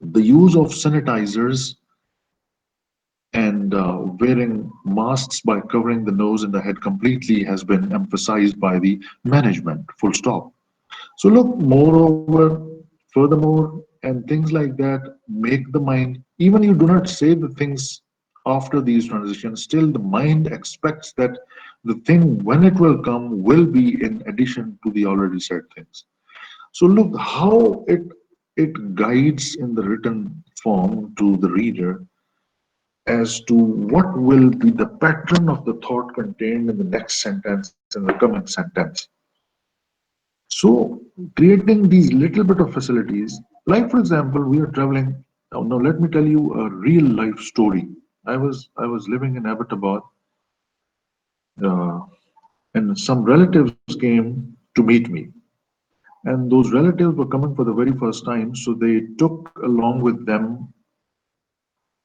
the use of sanitizers and wearing masks by covering the nose and the head completely has been emphasized by the management. Full stop. So, look, moreover, furthermore, and things like that make the mind, even you do not say the things after these transitions, still the mind expects that the thing, when it will come, will be in addition to the already said things. So, look how it guides in the written form to the reader as to what will be the pattern of the thought contained in the next sentence and the coming sentence. So, creating these little bit of facilities, like for example, we are traveling. Now let me tell you a real life story. I was living in Abbottabad, uh, and some relatives came to meet me, and those relatives were coming for the very first time. So they took along with them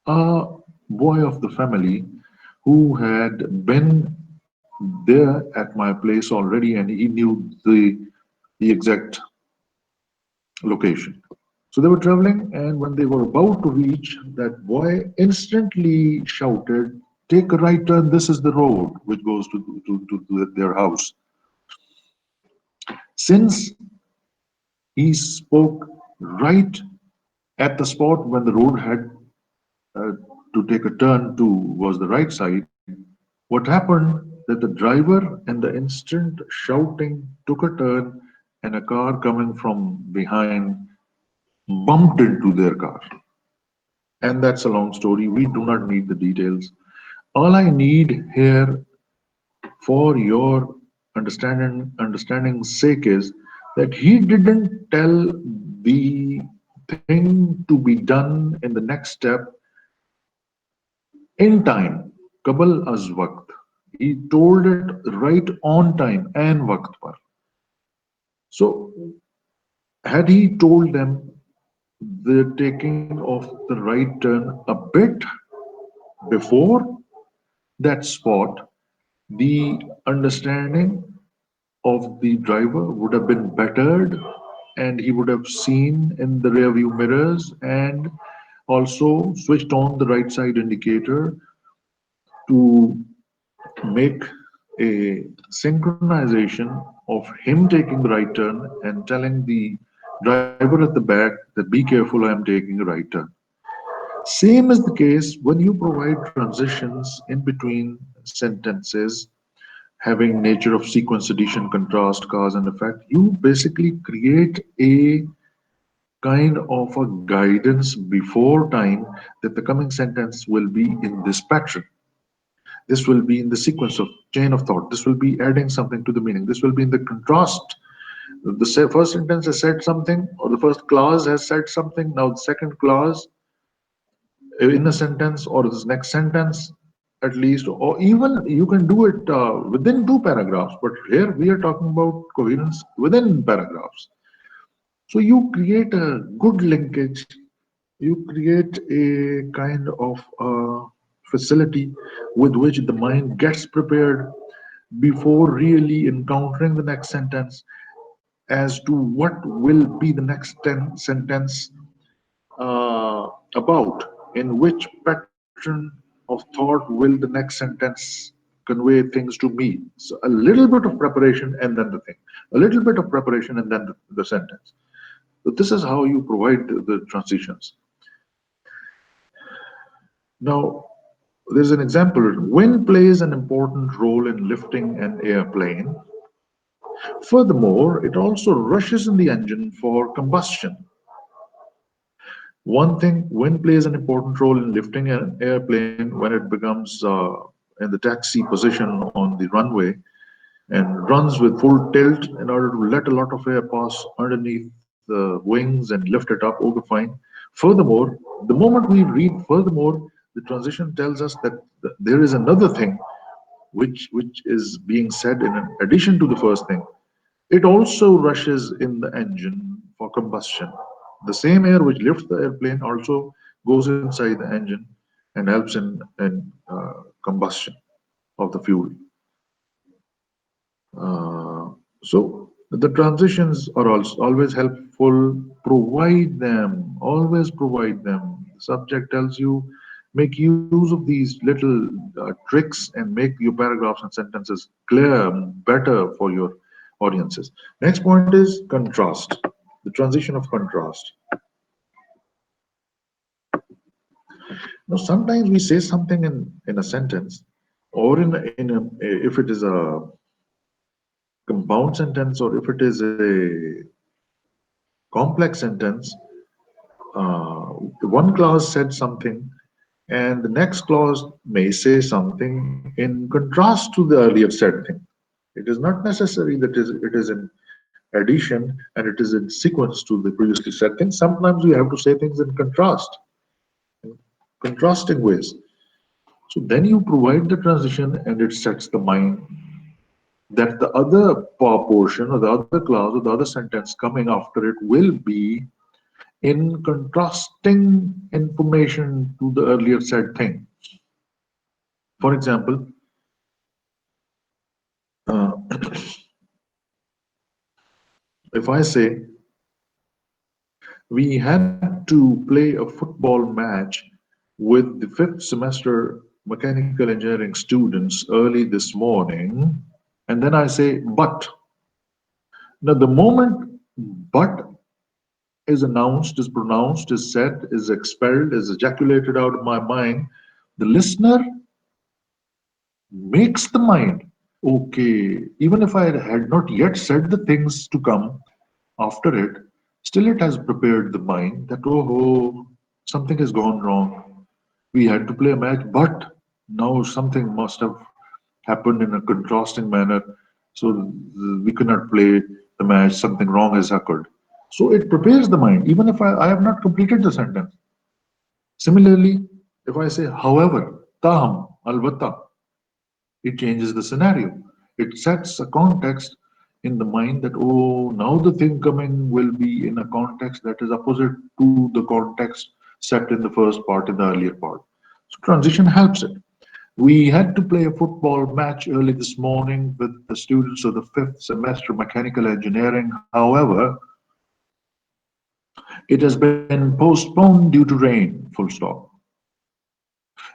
a boy of the family who had been there at my place already, and he knew the exact location. So they were traveling, and when they were about to reach, that boy instantly shouted, "Take a right turn, this is the road which goes to their house." Since he spoke right at the spot when the road had uh, to take a turn to was the right side, what happened that the driver in the instant shouting took a turn and a car coming from behind bumped into their car. And that's a long story. We do not need the details. All I need here for your understanding's sake is that he didn't tell the thing to be done in the next step in time. Kabal az waqt. He told it right on time and waqt par. So had he told them the taking of the right turn a bit before that spot, the understanding of the driver would have been bettered, and he would have seen in the rear view mirrors and also switched on the right side indicator to make a synchronization of him taking the right turn and telling the driver at the back that be careful, I am taking a right turn. Same is the case when you provide transitions in between sentences having nature of sequence, addition, contrast, cause, and effect. You basically create a kind of a guidance before time that the coming sentence will be in this pattern. This will be in the sequence of chain of thought. This will be adding something to the meaning. This will be in the contrast. The first sentence has said something, or the first clause has said something. Now the second clause in a sentence or this next sentence at least, or even you can do it within two paragraphs, but here we are talking about coherence within paragraphs. So you create a good linkage, you create a kind of facility with which the mind gets prepared before really encountering the next sentence as to what will be the next sentence about, in which pattern of thought will the next sentence convey things to me. So a little bit of preparation and then the thing, a little bit of preparation and then the sentence. So this is how you provide the transitions. Now, there's an example. Wind plays an important role in lifting an airplane. Furthermore, it also rushes in the engine for combustion. One thing, wind plays an important role in lifting an airplane when it becomes in the taxi position on the runway and runs with full tilt in order to let a lot of air pass underneath the wings and lift it up. Okay, fine. Furthermore, the moment we read furthermore, the transition tells us that there is another thing which is being said in addition to the first thing. It also rushes in the engine for combustion. The same air which lifts the airplane also goes inside the engine and helps in combustion of the fuel. So the transitions are also always helpful. Provide them, always provide them. The subject tells you, make use of these little tricks and make your paragraphs and sentences clear, better for your audiences. Next point is contrast, the transition of contrast. Now, sometimes we say something in a sentence, or in a if it is a compound sentence or if it is a complex sentence, one clause said something and the next clause may say something in contrast to the earlier said thing. It is not necessary that it is in addition and it is in sequence to the previously said thing. Sometimes we have to say things in contrast, in contrasting ways. So then you provide the transition and it sets the mind that the other portion or the other clause or the other sentence coming after it will be in contrasting information to the earlier said thing. For example, uh, if I say we had to play a football match with the fifth semester mechanical engineering students early this morning, and then I say but. Now, the moment but is announced, is pronounced, is said, is expelled, is ejaculated out of my mind, the listener makes the mind. Okay, even if I had not yet said the things to come after it, still it has prepared the mind that, oh, something has gone wrong. We had to play a match, but now something must have happened in a contrasting manner. So we cannot play the match, something wrong has occurred. So it prepares the mind, even if I have not completed the sentence. Similarly, if I say, however, taham, albatta, it changes the scenario. It sets a context in the mind that, oh, now the thing coming will be in a context that is opposite to the context set in the first part, in the earlier part. So transition helps it. We had to play a football match early this morning with the students of the fifth semester mechanical engineering. However, it has been postponed due to rain, full stop.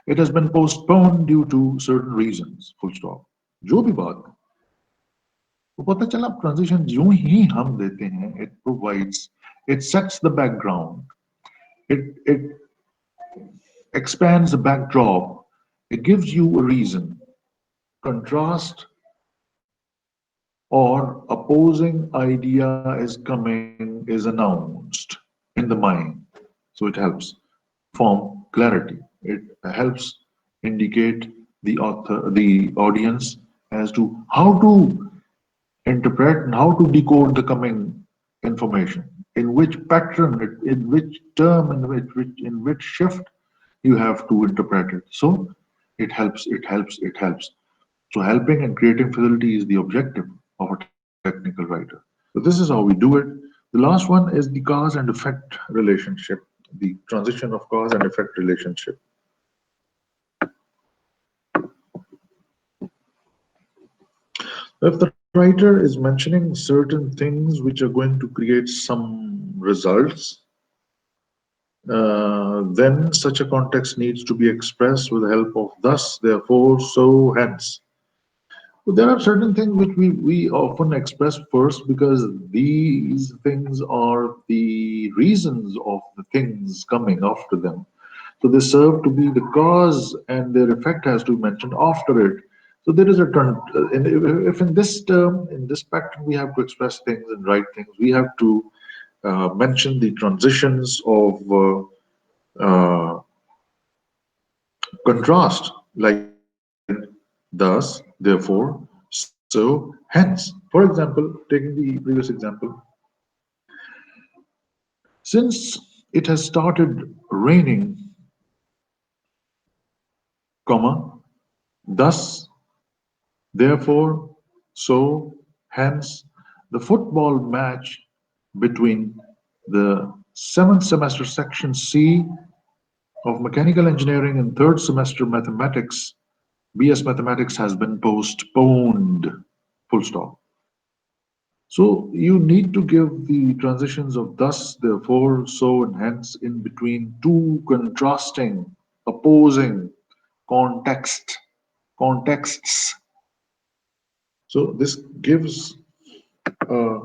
It has been postponed due to certain reasons, full stop. जो भी बात हो, तो पता चला transition जो ही हम देते हैं it provides, it sets the background, it expands the backdrop, it gives you a reason. Contrast or opposing idea is coming, is announced in the mind. So it helps form clarity. It helps indicate the author, the audience as to how to interpret and how to decode the coming information, in which pattern, in which term, in which shift you have to interpret it. So it helps, it helps, it helps. So helping and creating facility is the objective of a technical writer. So this is how we do it. The last one is the cause and effect relationship, the transition of cause and effect relationship. If the writer is mentioning certain things which are going to create some results, then such a context needs to be expressed with the help of thus, therefore, so, hence. Well, there are certain things which we often express first because these things are the reasons of the things coming after them. So they serve to be the cause and their effect has to be mentioned after it. So there is a turn. If in this term, in this spectrum, we have to express things and write things, we have to mention the transitions of contrast, like thus, therefore, so, hence. For example, taking the previous example, since it has started raining, comma, thus, therefore, so, hence, the football match between the seventh semester section C of mechanical engineering and third semester mathematics, BS mathematics has been postponed. Full stop. So you need to give the transitions of thus, therefore, so, and hence in between two contrasting, opposing context, contexts. So this gives a,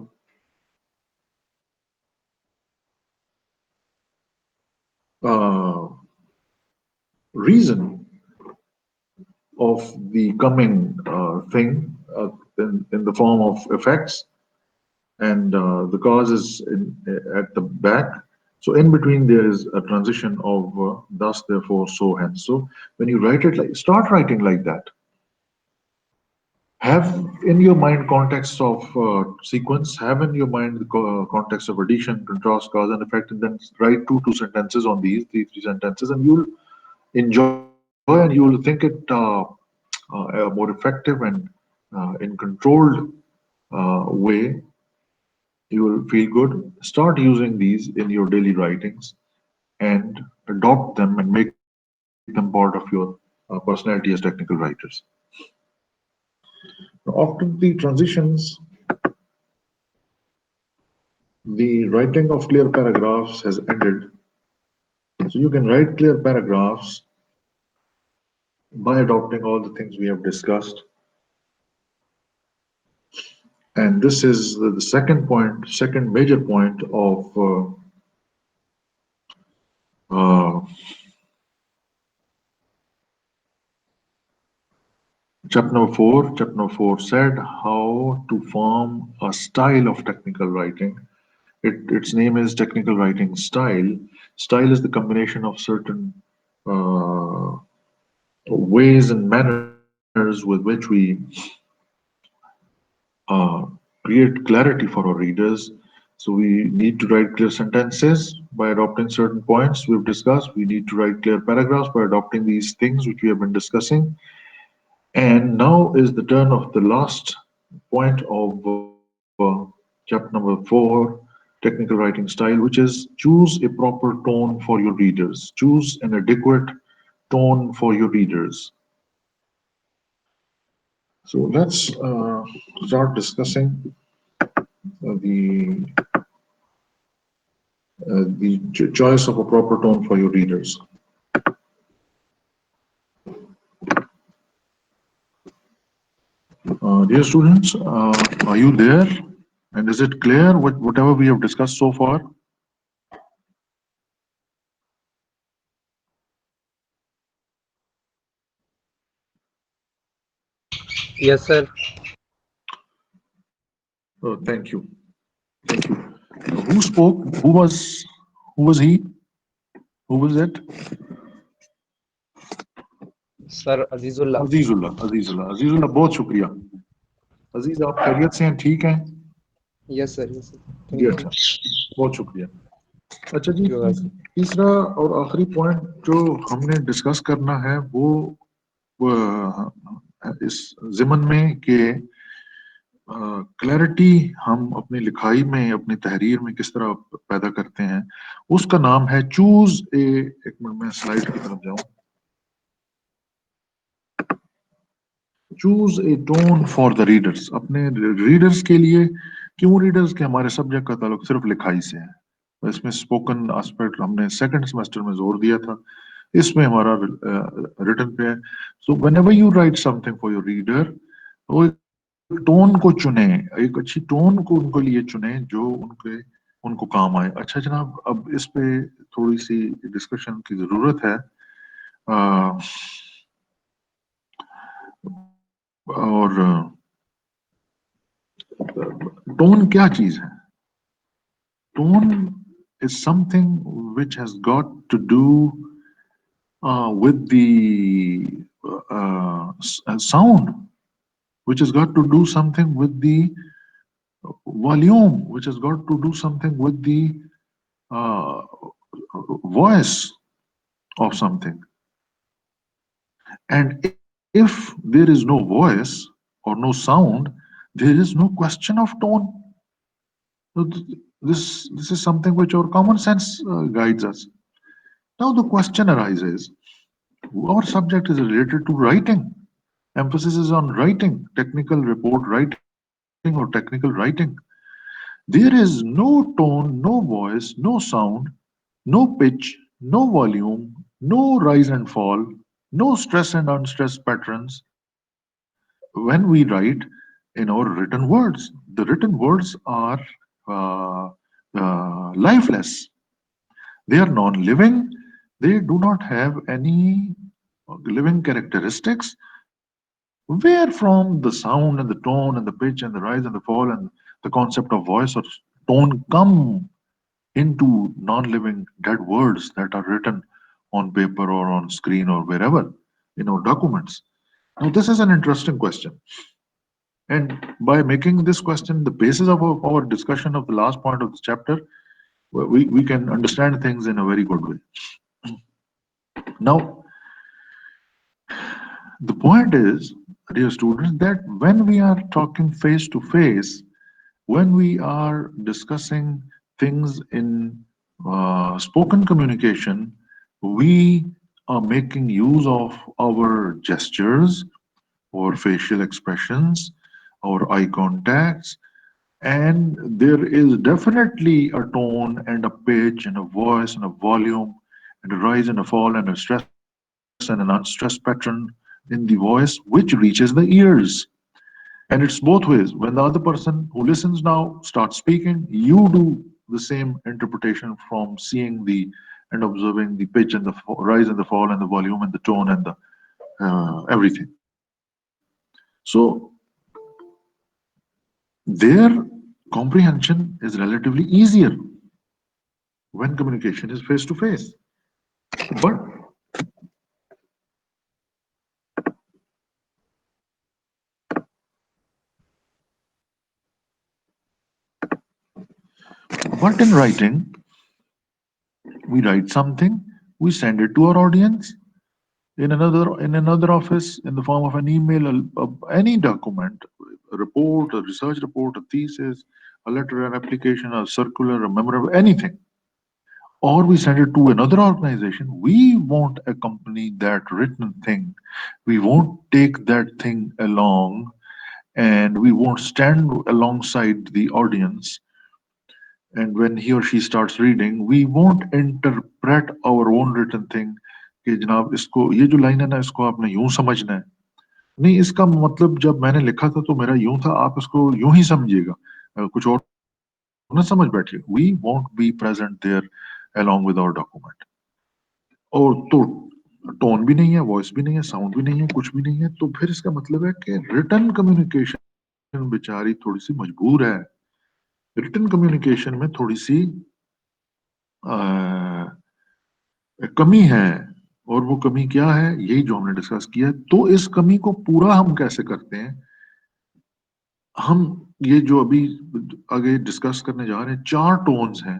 a reason of the coming thing in the form of effects, and the cause is at the back. So in between there is a transition of thus, therefore, so, hence. So when you write it like, start writing like that. Have in your mind context of sequence, have in your mind the context of addition, contrast, cause, and effect, and then write two sentences on these, three sentences, and you'll enjoy and you will think it more effective and in controlled way. You will feel good. Start using these in your daily writings and adopt them and make them part of your personality as technical writers. After the transitions, the writing of clear paragraphs has ended. So you can write clear paragraphs by adopting all the things we have discussed. And this is the second point, second major point of uh, chapter number four. Chapter number four said how to form a style of technical writing. Its name is technical writing style. Style is the combination of certain uh, ways and manners with which we uh, create clarity for our readers. So we need to write clear sentences by adopting certain points we've discussed. We need to write clear paragraphs by adopting these things which we have been discussing. And now is the turn of the last point of chapter number four, technical writing style, which is choose a proper tone for your readers. Choose an adequate tone for your readers. So let's start discussing the choice of a proper tone for your readers. Dear students, are you there? And is it clear whatever we have discussed so far? Yes, sir. Thank you. Thank you. Who spoke? Who was he? Who was it? Sir Azizullah. Azizullah Azizullah Azizullah बहुत शुक्रिया अजीज आप खैरियत से हैं ठीक हैं Yes, sir. Yes, sir. Ji Thank you. अच्छा बहुत शुक्रिया अच्छा जी You're welcome. तीसरा और आखिरी पॉइंट जो हमने डिस्कस करना है वो इस जिमन में कि क्लैरिटी हम अपनी लिखाई में अपनी तहरीर में किस तरह पैदा करते हैं उसका नाम है चूज ए एक मिनट में स्लाइड की तरफ जाऊं choose a tone for the readers अपने रीडर्स के लिए क्यों रीडर्स के हमारे सब्जेक्ट का ताल्लुक सिर्फ लिखाई से है तो इसमें स्पोकन एस्पेक्ट हमने सेकंड सेमेस्टर में जोर दिया था इसमें हमारा रिटर्न पे है so whenever you right something for your reader वो एक टोन को चुने, एक अच्छी टोन को उनके लिए चुने जो उनको काम आए। अच्छा जनाब, अब इस पे थोड़ी सी डिस्कशन की जरूरत है। आ, और टोन क्या चीज है? Tone is something which has got to do with the sound, which has got to do something with the volume, which has got to do something with the uh, voice of something. And if there is no voice or no sound, there is no question of tone. So this is something which our common sense guides us. Now the question arises: our subject is related to writing. Emphasis is on writing, technical report writing or technical writing. There is no tone, no voice, no sound, no pitch, no volume, no rise and fall, no stress and unstressed patterns when we write in our written words. The written words are uh, lifeless. They are non living. They do not have any living characteristics. Where from the sound and the tone and the pitch and the rise and the fall and the concept of voice or tone come into non-living dead words that are written on paper or on screen or wherever in our documents? Now, this is an interesting question. And by making this question the basis of our discussion of the last point of this chapter, we can understand things in a very good way. Now, the point is, dear students, that when we are talking face to face, when we are discussing things in spoken communication, we are making use of our gestures, our facial expressions, our eye contacts, and there is definitely a tone and a pitch and a voice and a volume and a rise and a fall and a stress and an unstressed pattern in the voice which reaches the ears. And it's both ways. When the other person who listens now starts speaking, you do the same interpretation from seeing the and observing the pitch and the rise and the fall and the volume and the tone and the everything. So their comprehension is relatively easier when communication is face to face. But but in writing, we write something, we send it to our audience in another office in the form of an email, any document, a report, a research report, a thesis, a letter, an application, a circular, a memorandum, anything, or we send it to another organization. We won't accompany that written thing. We won't take that thing along, and we won't stand alongside the audience. And when he or she starts reading, we won't interpret our own written thing कि जनाब इसको ये जो line है ना इसको आपने यूं समझना है। नहीं, इसका मतलब जब मैंने लिखा था तो मेरा यूं था, आप इसको यूं ही समझिएगा, कुछ और ना समझ बैठिए। We won't be present there along with our document. और तो टोन भी नहीं है, वॉइस भी नहीं है, साउंड भी नहीं है, कुछ भी नहीं है, तो फिर इसका मतलब है कि रिटर्न कम्युनिकेशन बेचारी थोड़ी सी मजबूर है। रिटर्न कम्युनिकेशन में थोड़ी सी कमी है। और वो कमी क्या है, यही जो हमने डिस्कस किया है। तो इस कमी को पूरा हम कैसे करते हैं? हम ये जो अभी आगे डिस्कस करने जा रहे हैं, 4 टोन्स हैं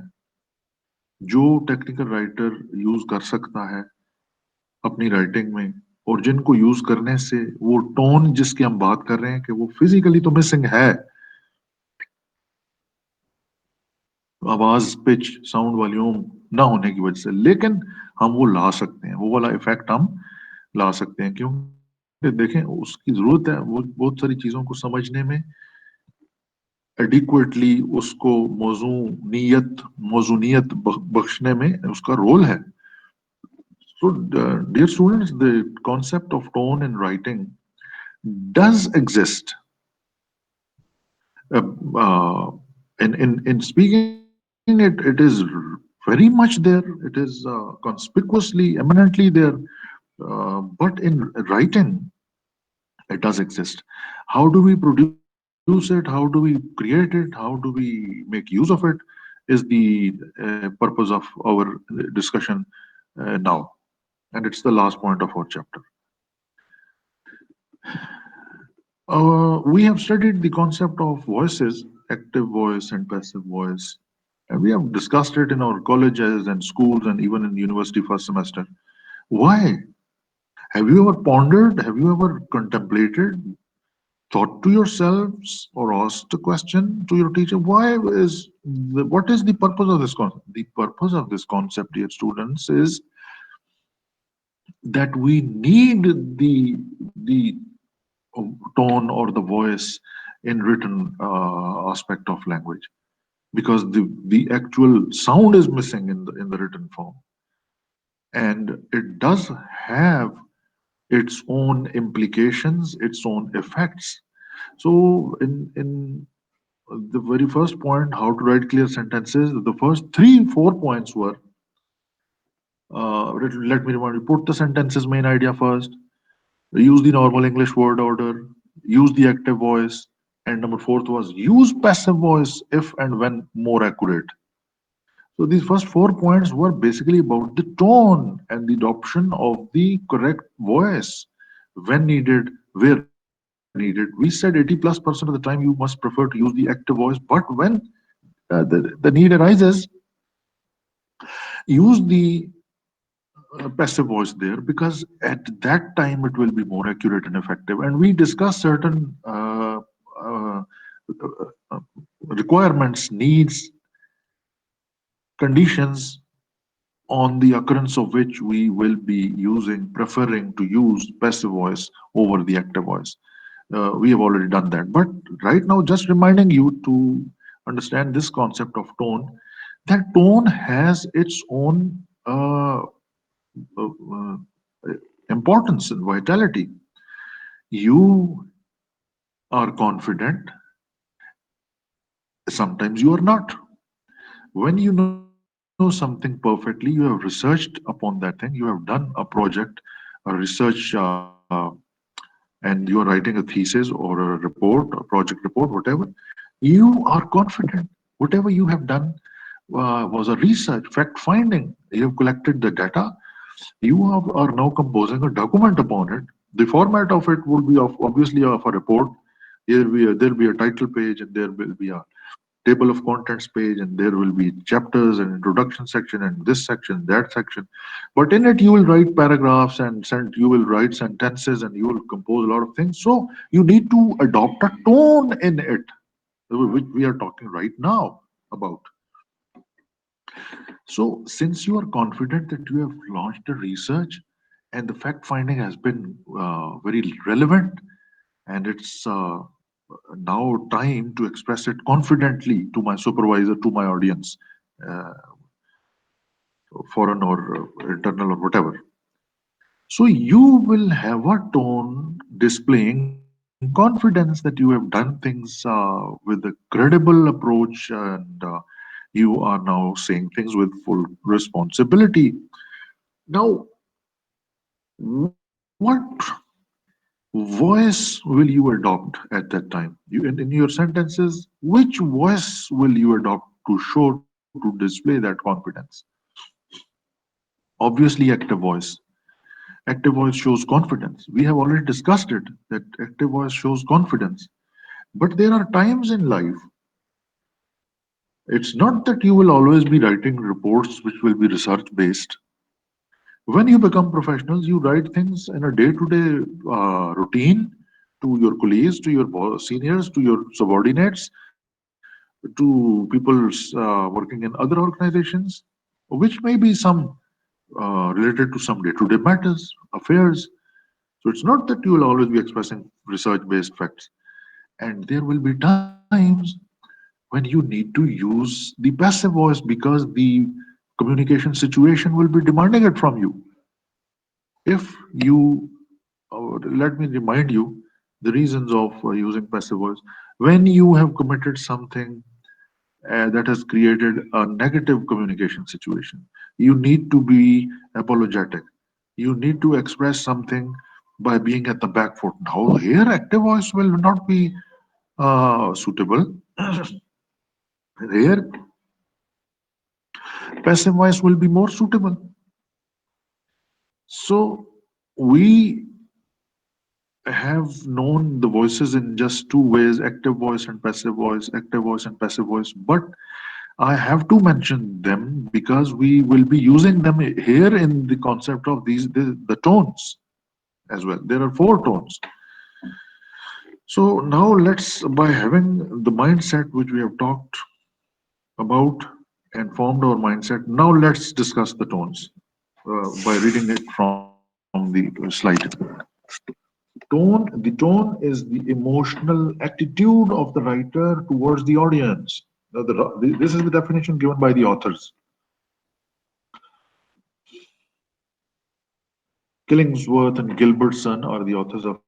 जो टेक्निकल राइटर यूज कर सकता है अपनी राइटिंग में, और जिनको यूज करने से वो टोन जिसकी हम बात कर रहे हैं कि वो फिजिकली तो मिसिंग है, आवाज, पिच, साउंड, वॉल्यूम ना होने की वजह से, लेकिन हम वो ला सकते हैं, वो वाला इफेक्ट हम ला सकते हैं। क्योंकि देखें, उसकी जरूरत है वो बहुत सारी चीजों को समझने में, एडिक्वेटली उसको मौजूनियत बख्शने में उसका रोल है। So, dear students, the concept of tone in writing does exist. Uh, uh, in speaking it is very much there. It is conspicuously, eminently there. But in writing, it does exist. How do we produce it? How do we create it? How do we make use of it? Is the purpose of our discussion now. And it's the last point of our chapter. We have studied the concept of voices, active voice and passive voice. And we have discussed it in our colleges and schools and even in university first semester. Why? Have you ever pondered? Have you ever contemplated, thought to yourselves, or asked a question to your teacher? What is the purpose of this concept? The purpose of this concept, dear students, is that we need the tone or the voice in written aspect of language, because the actual sound is missing in the written form, and it does have its own implications, its own effects. So in the very first point, how to write clear sentences, the first three four points were, let me remind you, put the sentence's main idea first, use the normal English word order, use the active voice, and number fourth was use passive voice if and when more accurate. So these first 4 points were basically about the tone and the adoption of the correct voice when needed, where needed. We said 80+% of the time you must prefer to use the active voice, but when the need arises, use the passive voice there, because at that time it will be more accurate and effective. And we discuss certain uh, uh, requirements, needs, conditions on the occurrence of which we will be preferring to use passive voice over the active voice. We have already done that. But right now, just reminding you to understand this concept of tone, that tone has its own uh, importance and vitality. You are confident, sometimes you are not. When you know something perfectly, you have researched upon that thing, you have done a project, a research, and you are writing a thesis or a report, a project report, whatever, you are confident. Whatever you have done was a research, fact finding. You have collected the data. Are now composing a document upon it. The format of it will be of obviously of a report. There'll be a title page, and there will be a table of contents page, and there will be chapters and introduction section and this section, that section. But in it, you will write paragraphs and you will write sentences and you will compose a lot of things. So you need to adopt a tone in it, which we are talking right now about. So since you are confident that you have launched a research and the fact finding has been very relevant, and it's now time to express it confidently to my supervisor, to my audience, uh, foreign or internal or whatever. So you will have a tone displaying confidence that you have done things with a credible approach, and you are now saying things with full responsibility. Now, what voice will you adopt at that time? In your sentences, which voice will you adopt to show, to display that confidence? Obviously, active voice. Active voice shows confidence. We have already discussed it, that active voice shows confidence. But there are times in life, it's not that you will always be writing reports which will be research based. When you become professionals, you write things in a day to day routine to your colleagues, to your seniors, to your subordinates, to people working in other organizations, which may be some related to some day to day matters, affairs. So it's not that you will always be expressing research based facts. And there will be times when you need to use the passive voice because the communication situation will be demanding it from you. If you, let me remind you, the reasons of using passive voice. When you have committed something that has created a negative communication situation, you need to be apologetic. You need to express something by being at the back foot. Now, here, active voice will not be suitable. Here, passive voice will be more suitable. So, we have known the voices in just two ways: active voice and passive voice, active voice and passive voice. But I have to mention them because we will be using them here in the concept of the tones as well. There are four tones. So now let's, by having the mindset which we have talked about and formed our mindset, now let's discuss the tones by reading it from the slide. The tone is the emotional attitude of the writer towards the audience. Now, this is the definition given by the authors. Killingsworth and Gilbertson are the authors of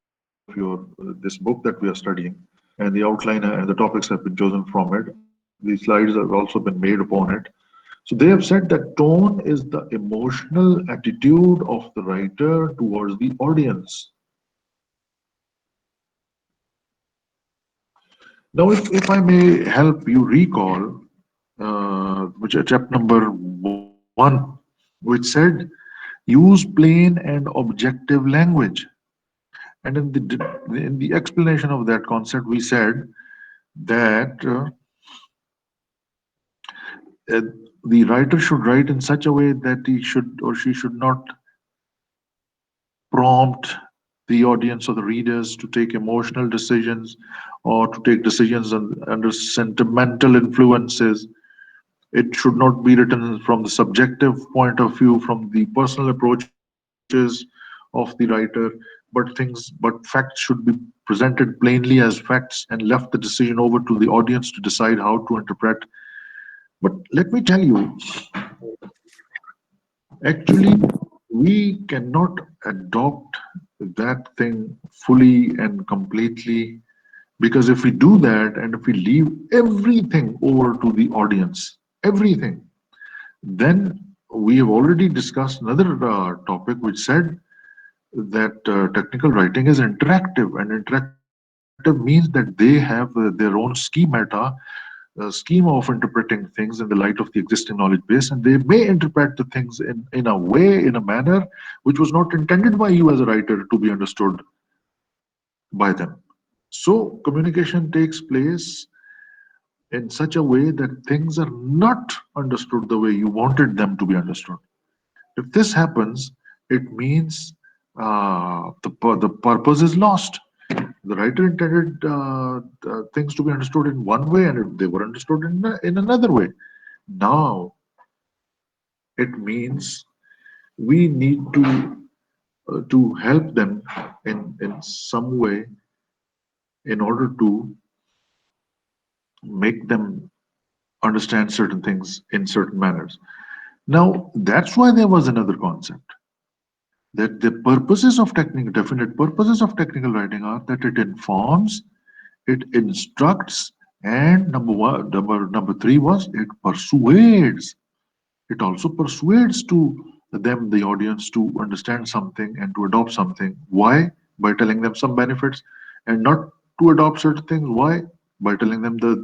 this book that we are studying, and the outline and the topics have been chosen from it. The slides have also been made upon it. So they have said that tone is the emotional attitude of the writer towards the audience. Now, if I may help you recall, which chapter number one, which said, use plain and objective language. And in the explanation of that concept, we said that uh, the writer should write in such a way that he should or she should not prompt the audience or the readers to take emotional decisions or to take decisions under sentimental influences. It should not be written from the subjective point of view, from the personal approaches of the writer, but facts should be presented plainly as facts and left the decision over to the audience to decide how to interpret. But let me tell you, actually, we cannot adopt that thing fully and completely, because if we do that and if we leave everything over to the audience, everything, then we have already discussed another topic which said that technical writing is interactive, and interactive means that they have their own schemata, scheme of interpreting things in the light of the existing knowledge base, and they may interpret the things in a way, in a manner which was not intended by you as a writer to be understood by them. So communication takes place in such a way that things are not understood the way you wanted them to be understood. If this happens, it means the purpose is lost. The writer intended things to be understood in one way, and they were understood in another way. Now it means we need to help them in some way in order to make them understand certain things in certain manners. Now that's why there was another concept that the purposes of technical definite purposes of technical writing are that it informs, it instructs, and number three was it persuades. It also persuades to them, the audience, to understand something and to adopt something. Why? By telling them some benefits, and not to adopt certain things. Why? By telling them the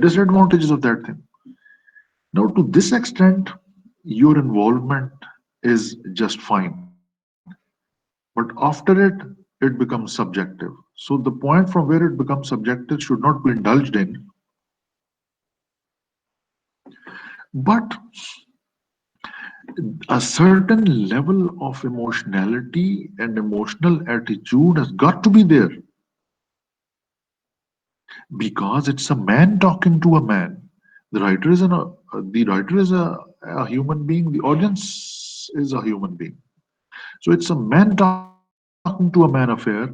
disadvantages of that thing. Now, to this extent, your involvement is just fine. But after it becomes subjective. So the point from where it becomes subjective should not be indulged in. But a certain level of emotionality and emotional attitude has got to be there, because it's a man talking to a man. The writer is a human being. The audience is a human being. So it's a man talking to a man affair.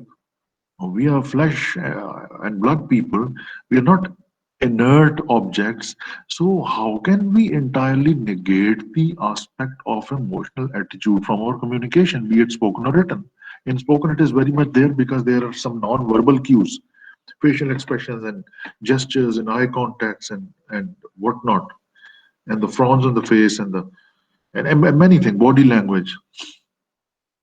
We are flesh and blood people. We are not inert objects. So how can we entirely negate the aspect of emotional attitude from our communication, be it spoken or written? In spoken, it is very much there because there are some non-verbal cues, facial expressions and gestures and eye contacts and whatnot, and the frowns on the face and many things, body language.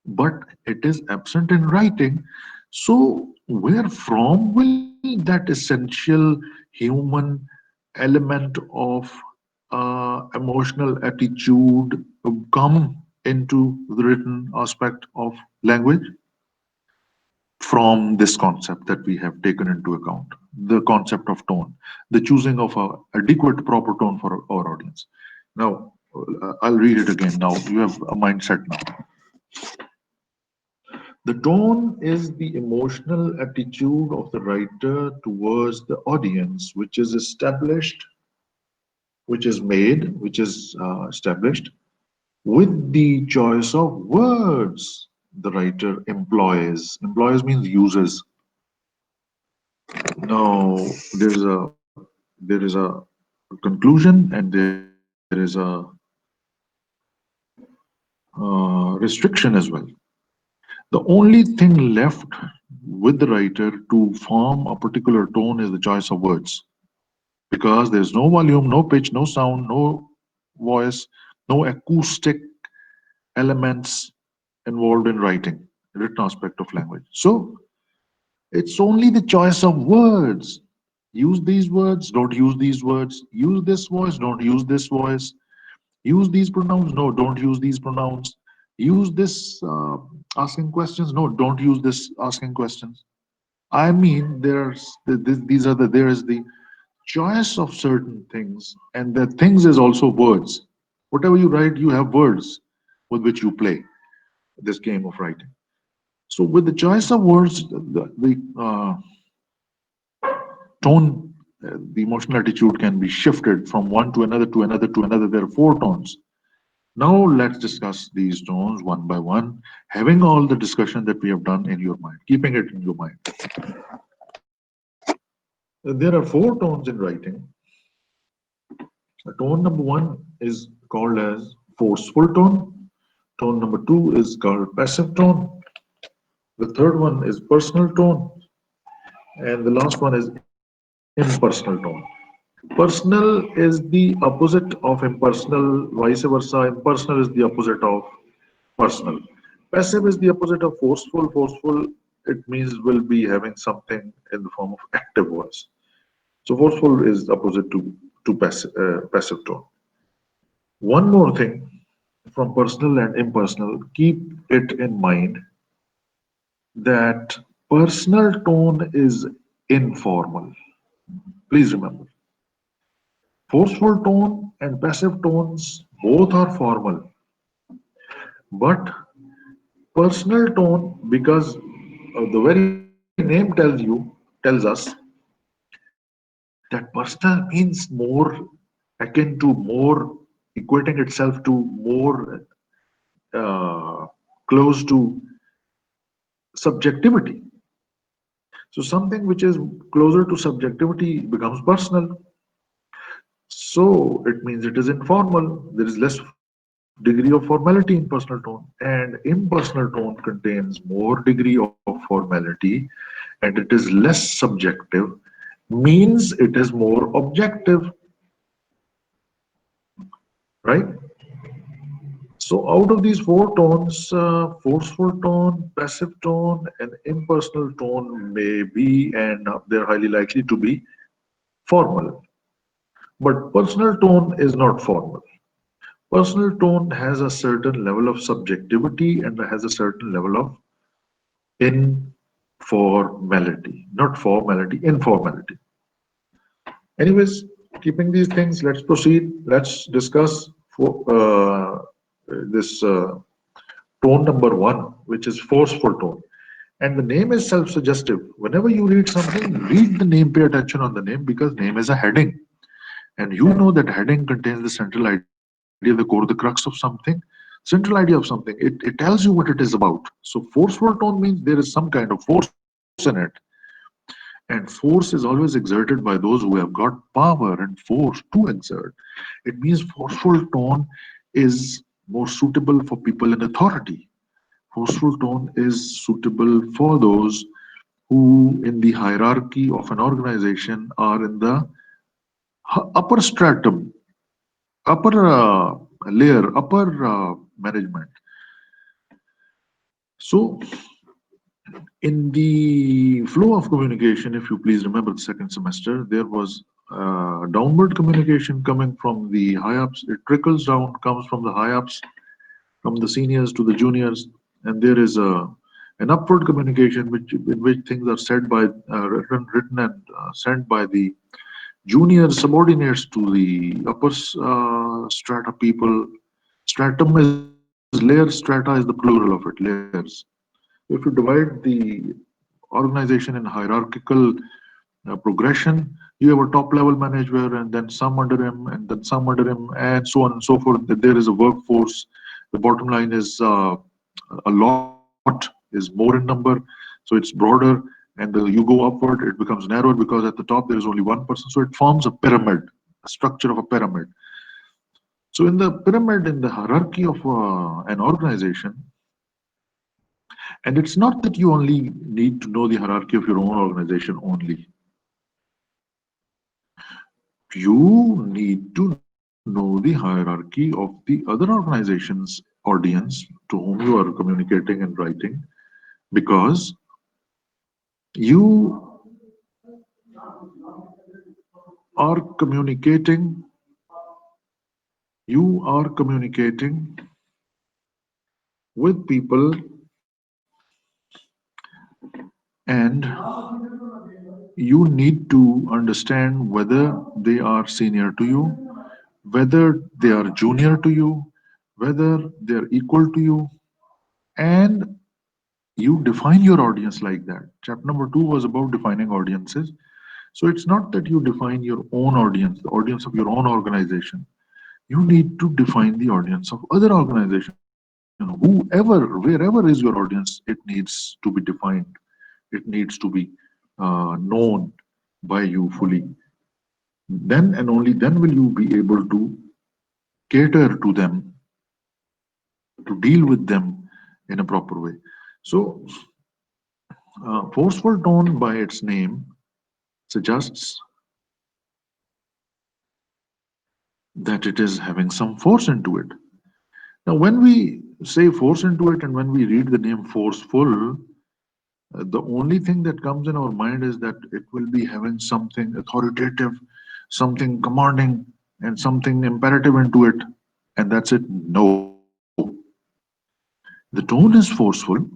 But it is absent in writing. So where from will that essential human element of emotional attitude come into the written aspect of language? From this concept that we have taken into account, the concept of tone, the choosing of a adequate proper tone for our audience. Now, I'll read it again. Now you have a mindset now. The tone is the emotional attitude of the writer towards the audience, which is established, which is made, which is established with the choice of words the writer employs. Employs means uses. Now, there is a conclusion and there is a restriction as well. The only thing left with the writer to form a particular tone is the choice of words, because there's no volume, no pitch, no sound, no voice, no acoustic elements involved in writing, written aspect of language. So it's only the choice of words. Use these words, don't use these words. Use this voice, don't use this voice. Use these pronouns, no, don't use these pronouns. Use this asking questions, no, don't use this asking questions. I mean, these are there is the choice of certain things, and the things is also words. Whatever you write, you have words with which you play this game of writing. So, with the choice of words, the tone, the emotional attitude can be shifted from one to another to another to another. There are four tones. Now, let's discuss these tones one by one, having all the discussion that we have done in your mind, keeping it in your mind. There are four tones in writing. Tone number one is called as forceful tone. Tone number two is called passive tone. The third one is personal tone. And the last one is impersonal tone. Personal is the opposite of impersonal, vice versa. Impersonal is the opposite of personal. Passive is the opposite of forceful. Forceful, it means will be having something in the form of active voice. So forceful is opposite to passive tone. One more thing from personal and impersonal, keep it in mind that personal tone is informal. Please remember, forceful tone and passive tones both are formal, but personal tone, because the very name tells us that personal means more akin to more equating itself to more close to subjectivity. So something which is closer to subjectivity becomes personal. So it means it is informal. There is less degree of formality in personal tone, and impersonal tone contains more degree of formality, and it is less subjective, means it is more objective, right? So out of these four tones, forceful tone, passive tone, and impersonal tone may be, and they're highly likely to be formal. But personal tone is not formal. Personal tone has a certain level of subjectivity and has a certain level of informality, not formality, informality. Anyways, keeping these things, let's proceed. Let's discuss this tone number one, which is forceful tone. And the name is self-suggestive. Whenever you read something, read the name, pay attention on the name, because name is a heading. And you know that heading contains the central idea, the core, the crux of something, central idea of something. It tells you what it is about. So forceful tone means there is some kind of force in it. And force is always exerted by those who have got power and force to exert. It means forceful tone is more suitable for people in authority Forceful tone is suitable for those who, in the hierarchy of an organization, are in the upper stratum, upper layer, upper management. So, in the flow of communication, if you please remember the second semester, there was downward communication coming from the high ups. It trickles down, comes from the high ups, from the seniors to the juniors, and there is an upward communication in which things are said by written and sent by the junior subordinates to the upper strata people. Stratum is layer, strata is the plural of it, layers. If you divide the organization in hierarchical progression, you have a top level manager and then some under him and then some under him and so on and so forth. There is a workforce. The bottom line is a lot is more in number, so it's broader, and you go upward, it becomes narrower because at the top there is only one person. So it forms a pyramid, a structure of a pyramid. So in the pyramid, in the hierarchy of an organization, and it's not that you only need to know the hierarchy of your own organization only. You need to know the hierarchy of the other organization's audience to whom you are communicating and writing, because you are communicating, with people, and you need to understand whether they are senior to you, whether they are junior to you, whether they are equal to you, and you define your audience like that. Chapter number 2 was about defining audiences. So it's not that you define your own audience, the audience of your own organization. You need to define the audience of other organizations. Whoever, wherever is your audience, it needs to be defined. It needs to be known by you fully. Then and only then will you be able to cater to them, to deal with them in a proper way. So, forceful tone by its name suggests that it is having some force into it. Now, when we say force into it and when we read the name forceful, the only thing that comes in our mind is that it will be having something authoritative, something commanding, and something imperative into it, and that's it. No. The tone is forceful,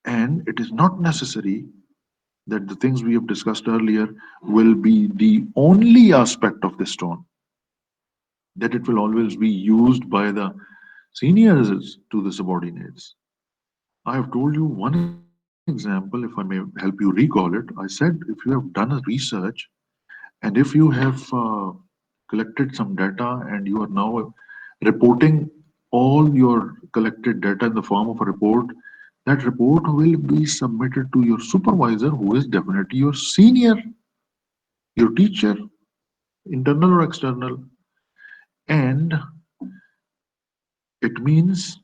and it is not necessary that the things we have discussed earlier will be the only aspect of this tone, that it will always be used by the seniors to the subordinates. I have told you one example, if I may help you recall it. I said if you have done a research and if you have collected some data and you are now reporting all your collected data in the form of a report, that report will be submitted to your supervisor, who is definitely your senior, your teacher, internal or external. And it means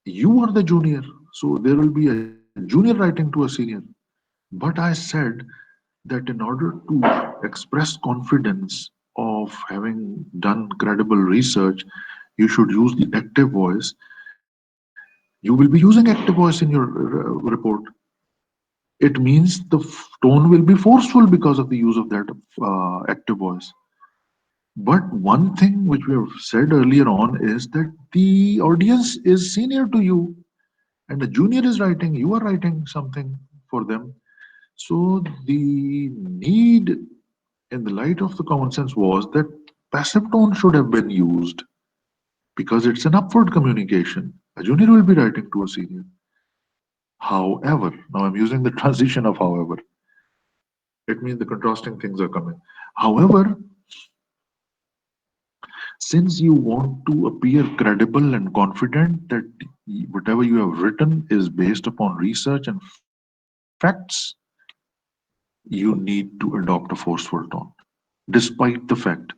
you are the junior. So there will be a junior writing to a senior. But I said that in order to express confidence of having done credible research, you should use the active voice. You will be using active voice in your report. It means the tone will be forceful because of the use of that active voice. But one thing which we have said earlier on is that the audience is senior to you, and the junior is writing, you are writing something for them. So the need in the light of the common sense was that passive tone should have been used because it's an upward communication. A junior will be writing to a senior. However, now I'm using the transition of however. It means the contrasting things are coming. However, since you want to appear credible and confident that whatever you have written is based upon research and facts, you need to adopt a forceful tone, despite the fact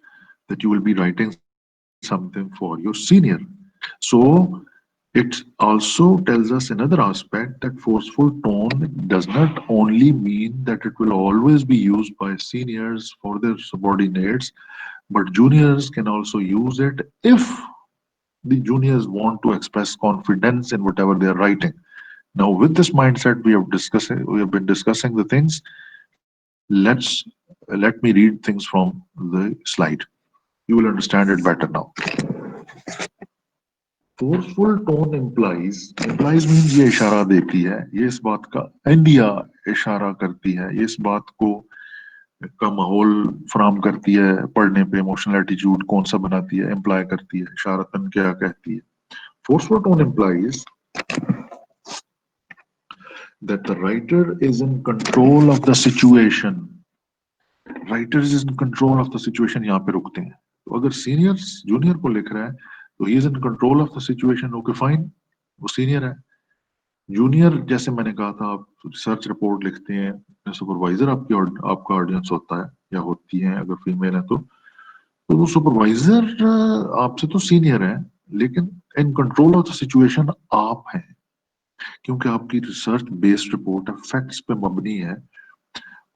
that you will be writing something for your senior. So It also tells us another aspect that forceful tone does not only mean that it will always be used by seniors for their subordinates, but juniors can also use it if the juniors want to express confidence in whatever they are writing. Now, with this mindset, we have been discussing the things. Let me read things from the slide. You will understand it better now. Forceful tone implies means ये इशारा देती है, ये इस बात का India इशारा करती है, ये इस बात को का माहौल फराम करती है, पढ़ने पे इमोशनल एटीट्यूड कौन सा बनाती है, इम्प्लाई करती है, इशारतन क्या कहती है. Forceful tone implies that the writer is in control of the situation. Writer is in control of the situation. यहाँ पे रुकते हैं. तो अगर सीनियर जूनियर को लिख रहा है तो he is in control of the situation. Okay fine, वो सीनियर है. जूनियर जैसे मैंने कहा था, आप रिसर्च रिपोर्ट लिखते हैं, सुपरवाइजर आपका ऑडियंस होता है या होती है अगर फीमेल है तो वो सुपरवाइजर आपसे तो सीनियर है, लेकिन इन कंट्रोल ऑफ द सिचुएशन आप हैं, क्योंकि आपकी रिसर्च बेस्ड रिपोर्ट है, फैक्ट्स पे मबनी है.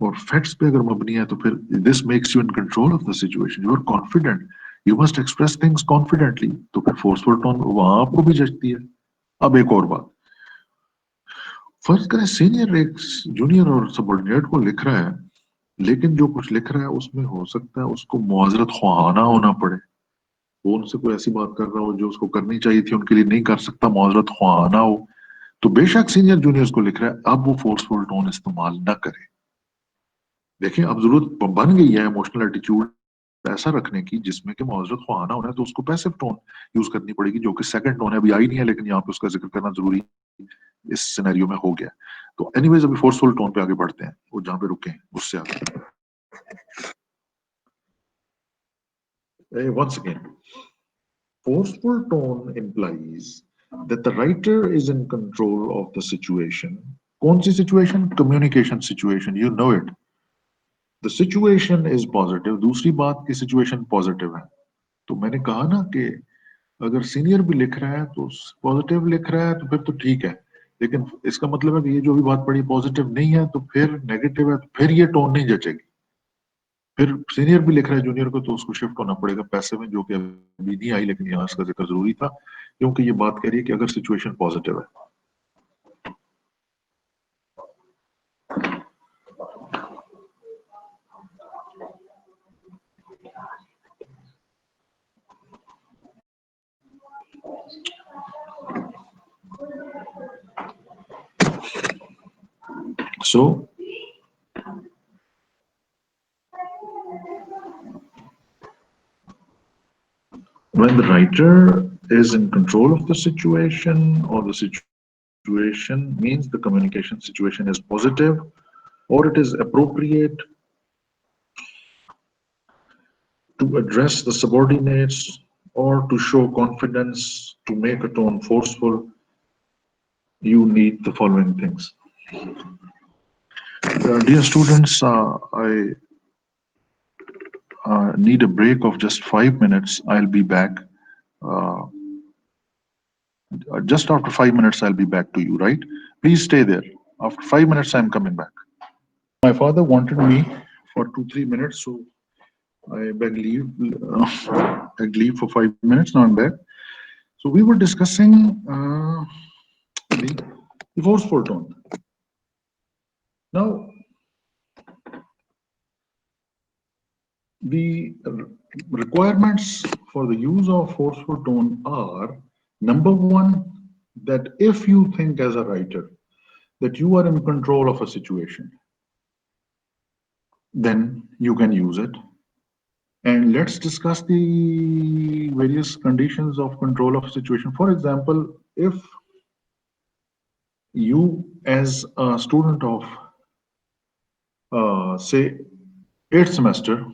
और फैक्ट्स पे अगर मबनी है तो फिर this makes you in control of the situation. You are confident, you must express things confidently. तो फिर फोर्सफुल टोन वहां आपको भी जचती है. अब एक और बात, फर्ज करें सीनियर एक जूनियर और सबऑर्डिनेट को लिख रहा है, लेकिन जो कुछ लिख रहा है उसमें हो सकता है उसको मुआजरत ख्वाहाना होना पड़े. वो उनसे कोई ऐसी बात कर रहा हो जो उसको करनी चाहिए थी उनके लिए नहीं कर सकता, मुआजरत ख्वाहाना हो. तो बेशक सीनियर जूनियर्स को लिख रहा है, अब वो फोर्सफुल टोन इस्तेमाल ना करे. देखिए, अब जरूरत बन गई है इमोशनल एटीट्यूड ऐसा रखने की जिसमें कि मुआवजत ख्वाहाना होना है, तो उसको पैसिव टोन यूज करनी पड़ेगी, जो कि सेकंड टोन है. अभी आई नहीं है, लेकिन यहाँ पे उसका जिक्र करना जरूरी इस सिनेरियो में हो गया. तो एनीवेज अभी फोर्सफुल टोन पे आगे बढ़ते हैं, वो जहां पे रुके हैं उससे आगे. Once again, forceful tone implies that the writer is in control of the situation. कौन सी situation? Communication situation. You know it. The situation is positive. दूसरी बात की situation positive है. तो मैंने कहा ना कि अगर सीनियर भी लिख रहा है तो पॉजिटिव लिख रहा है तो फिर तो ठीक है, लेकिन इसका मतलब है कि ये जो भी बात पड़ी पॉजिटिव नहीं है तो फिर नेगेटिव है, तो फिर ये टोन नहीं जचेगी. फिर सीनियर भी लिख रहा है जूनियर को तो उसको शिफ्ट होना पड़ेगा पैसे में, जो कि अभी नहीं आई, लेकिन यहाँ इसका जिक्र जरूरी था क्योंकि ये बात कह रही है कि अगर सिचुएशन पॉजिटिव है. So when the writer is in control of the situation, or the situation means the communication situation is positive, or it is appropriate to address the subordinates or to show confidence, to make a tone forceful, you need the following things. Dear students, I need a break of just 5 minutes. I'll be back. Uh, just after 5 minutes, I'll be back to you, right? Please stay there. After 5 minutes, I'm coming back. My father wanted me for 2, 3 minutes, so I begged leave for 5 minutes. Now I'm back. So we were discussing the forceful tone. Now, the requirements for the use of forceful tone are, number one, that if you think as a writer that you are in control of a situation, then you can use it. And let's discuss the various conditions of control of a situation. For example, if you as a student of say 8th semester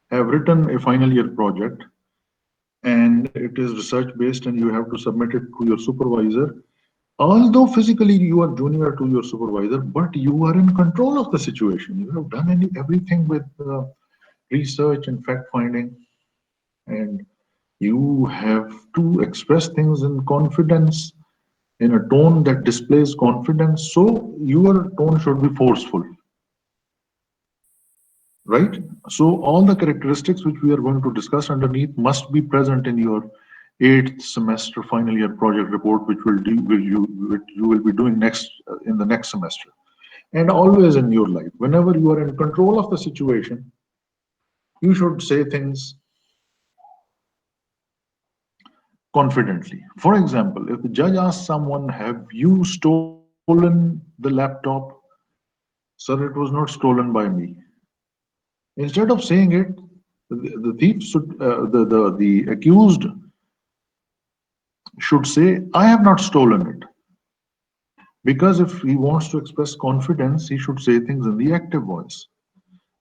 have written a final year project and it is research based and you have to submit it to your supervisor, although physically you are junior to your supervisor, but you are in control of the situation. You have done everything with research and fact finding, and You have to express things in confidence, in a tone that displays confidence. So your tone should be forceful, right? So all the characteristics which we are going to discuss underneath must be present in your eighth semester final year project report, which you will be doing next in the next semester, and always in your life. Whenever you are in control of the situation, you should say things confidently. For example, if the judge asks someone, "Have you stolen the laptop?" Sir, it was not stolen by me. Instead of saying it, the thief should, the accused should say, "I have not stolen it." Because if he wants to express confidence, he should say things in the active voice.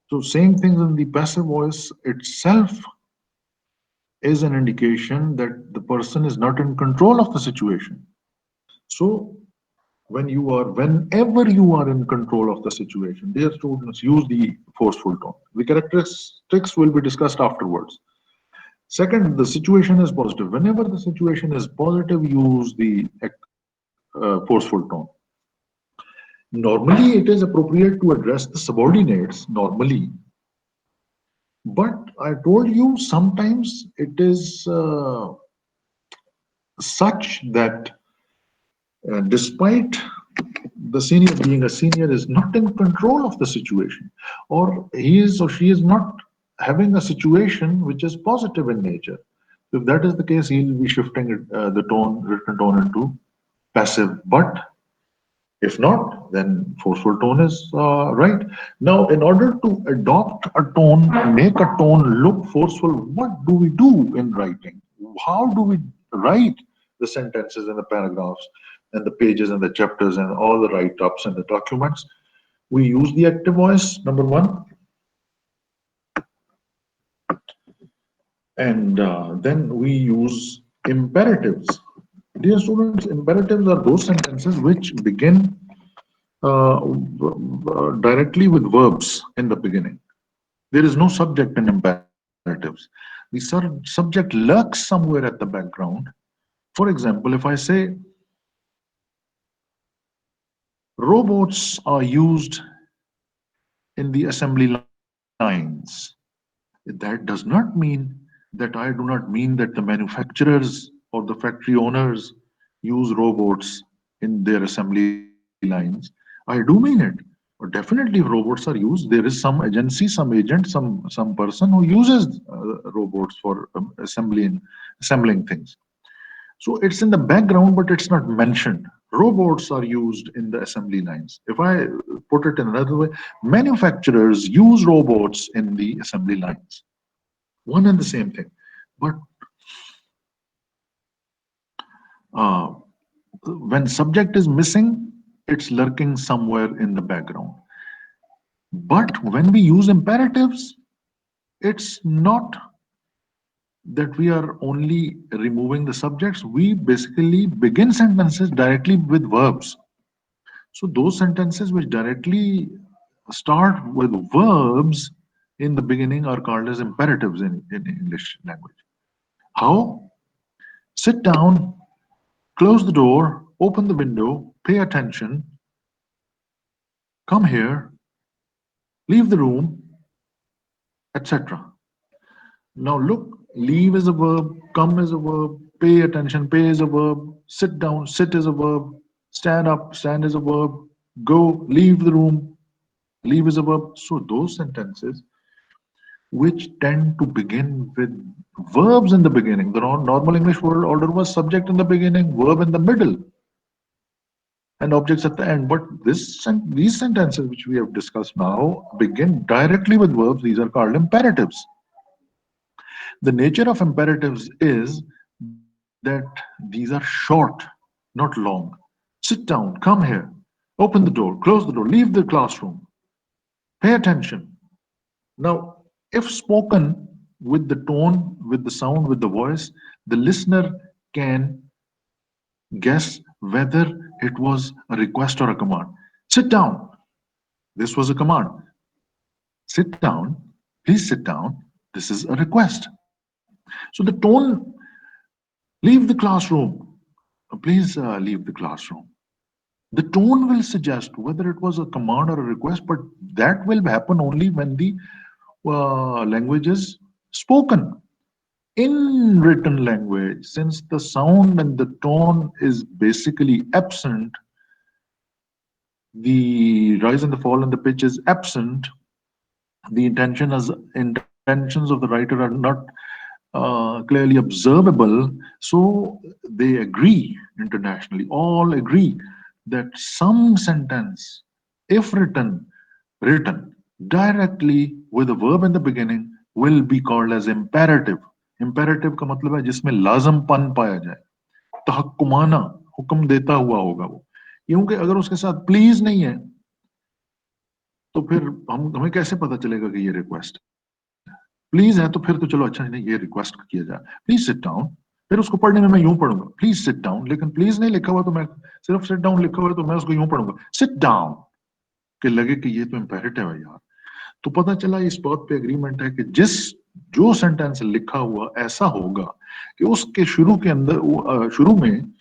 So saying things in the passive voice itself is an indication that the person is not in control of the situation. So whenever you are in control of the situation, dear students, use the forceful tone. The characteristics will be discussed afterwards. Second, the situation is positive. Whenever the situation is positive, use the forceful tone. Normally, it is appropriate to address the subordinates normally, but I told you sometimes it is such that despite the senior being a senior is not in control of the situation, or he is or she is not having a situation which is positive in nature. If that is the case, he'll be shifting the tone, written tone into passive. But if not, then forceful tone is right. Now, in order to adopt a tone, make a tone look forceful, what do we do in writing? How do we write the sentences and the paragraphs and the pages and the chapters and all the write ups and the documents? We use the active voice, number one, and then we use imperatives. Dear students, imperatives are those sentences which begin directly with verbs in the beginning. There is no subject in imperatives. The subject lurks somewhere at the background. For example, if I say robots are used in the assembly lines, that does not mean that I do not mean that the manufacturers or the factory owners use robots in their assembly lines. I do mean it. But definitely, if robots are used, there is some agency, some agent, some person who uses robots for assembling things. So it's in the background, but it's not mentioned. Robots are used in the assembly lines. If I put it in another way, manufacturers use robots in the assembly lines. One and the same thing. But uh, when subject is missing, it's lurking somewhere in the background. But when we use imperatives, it's not that we are only removing the subjects. We basically begin sentences directly with verbs. So those sentences which directly start with verbs in the beginning are called as imperatives in English language. How? Sit down, close the door, open the window, pay attention, come here, leave the room, etc. Now look, leave is a verb, come is a verb, pay attention, pay is a verb, sit down, sit is a verb, stand up, stand is a verb, go, leave the room, leave is a verb. So those sentences which tend to begin with verbs in the beginning. The normal English word order was subject in the beginning, verb in the middle, and objects at the end. But these sentences which we have discussed now begin directly with verbs. These are called imperatives. The nature of imperatives is that these are short, not long. Sit down, come here, open the door, close the door, leave the classroom, pay attention. Now, if spoken with the tone, with the sound, with the voice, the listener can guess whether it was a request or a command. Sit down. This was a command. Sit down. Please sit down. This is a request. So So the tone, leave the classroom. Please leave the classroom. The tone will suggest whether it was a command or a request, but that will happen only when the language is spoken. In written language, since the sound and the tone is basically absent, the rise and the fall and the pitch is absent, the intentions of the writer are not clearly observable. So they agree internationally, all agree that some sentence, if written directly with a verb in the beginning, will be called as imperative. Imperative का मतलब है जिसमें लाजमपन पाया जाए, तहक्कुमाना, हुक्म देता हुआ होगा वो। क्योंकि अगर उसके साथ प्लीज नहीं है तो फिर हम हमें कैसे पता चलेगा कि ये रिक्वेस्ट है? प्लीज है तो फिर तो चलो अच्छा नहीं, ये रिक्वेस्ट किया जाए, प्लीज सिट डाउन। फिर उसको पढ़ने में मैं यूं पढ़ूंगा, प्लीज सिट डाउन, लेकिन प्लीज नहीं लिखा हुआ तो मैं, सिर्फ सिट डाउन लिखा हुआ है तो मैं उसको यूं पढ़ूंगा, सिट डाउन, कि लगे कि ये तो इम्पेरेटिव है यार। तो पता चला इस बात पे एग्रीमेंट है कि जो सेंटेंस लिखा हुआ ऐसा होगा कि उसके शुरू के अंदर शुरू में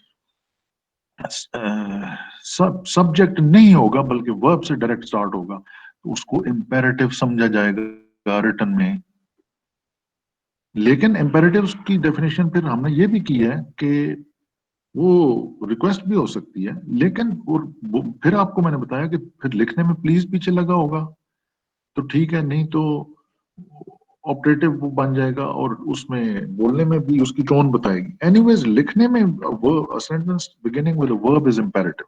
सब्जेक्ट नहीं होगा बल्कि वर्ब से डायरेक्ट स्टार्ट होगा, तो उसको इम्पेरेटिव समझा जाएगा रिटर्न में। लेकिन इम्पेरेटिव्स की डेफिनेशन फिर हमने ये भी की है कि वो रिक्वेस्ट भी हो सकती है, लेकिन फिर आपको मैंने बताया कि फिर लिखने में प्लीज पीछे लगा होगा तो ठीक है, नहीं तो ऑपरेटिव वो बन जाएगा और उसमें बोलने में भी उसकी टोन बताएगी। एनीवेज लिखने में वो sentence beginning with verb is imperative,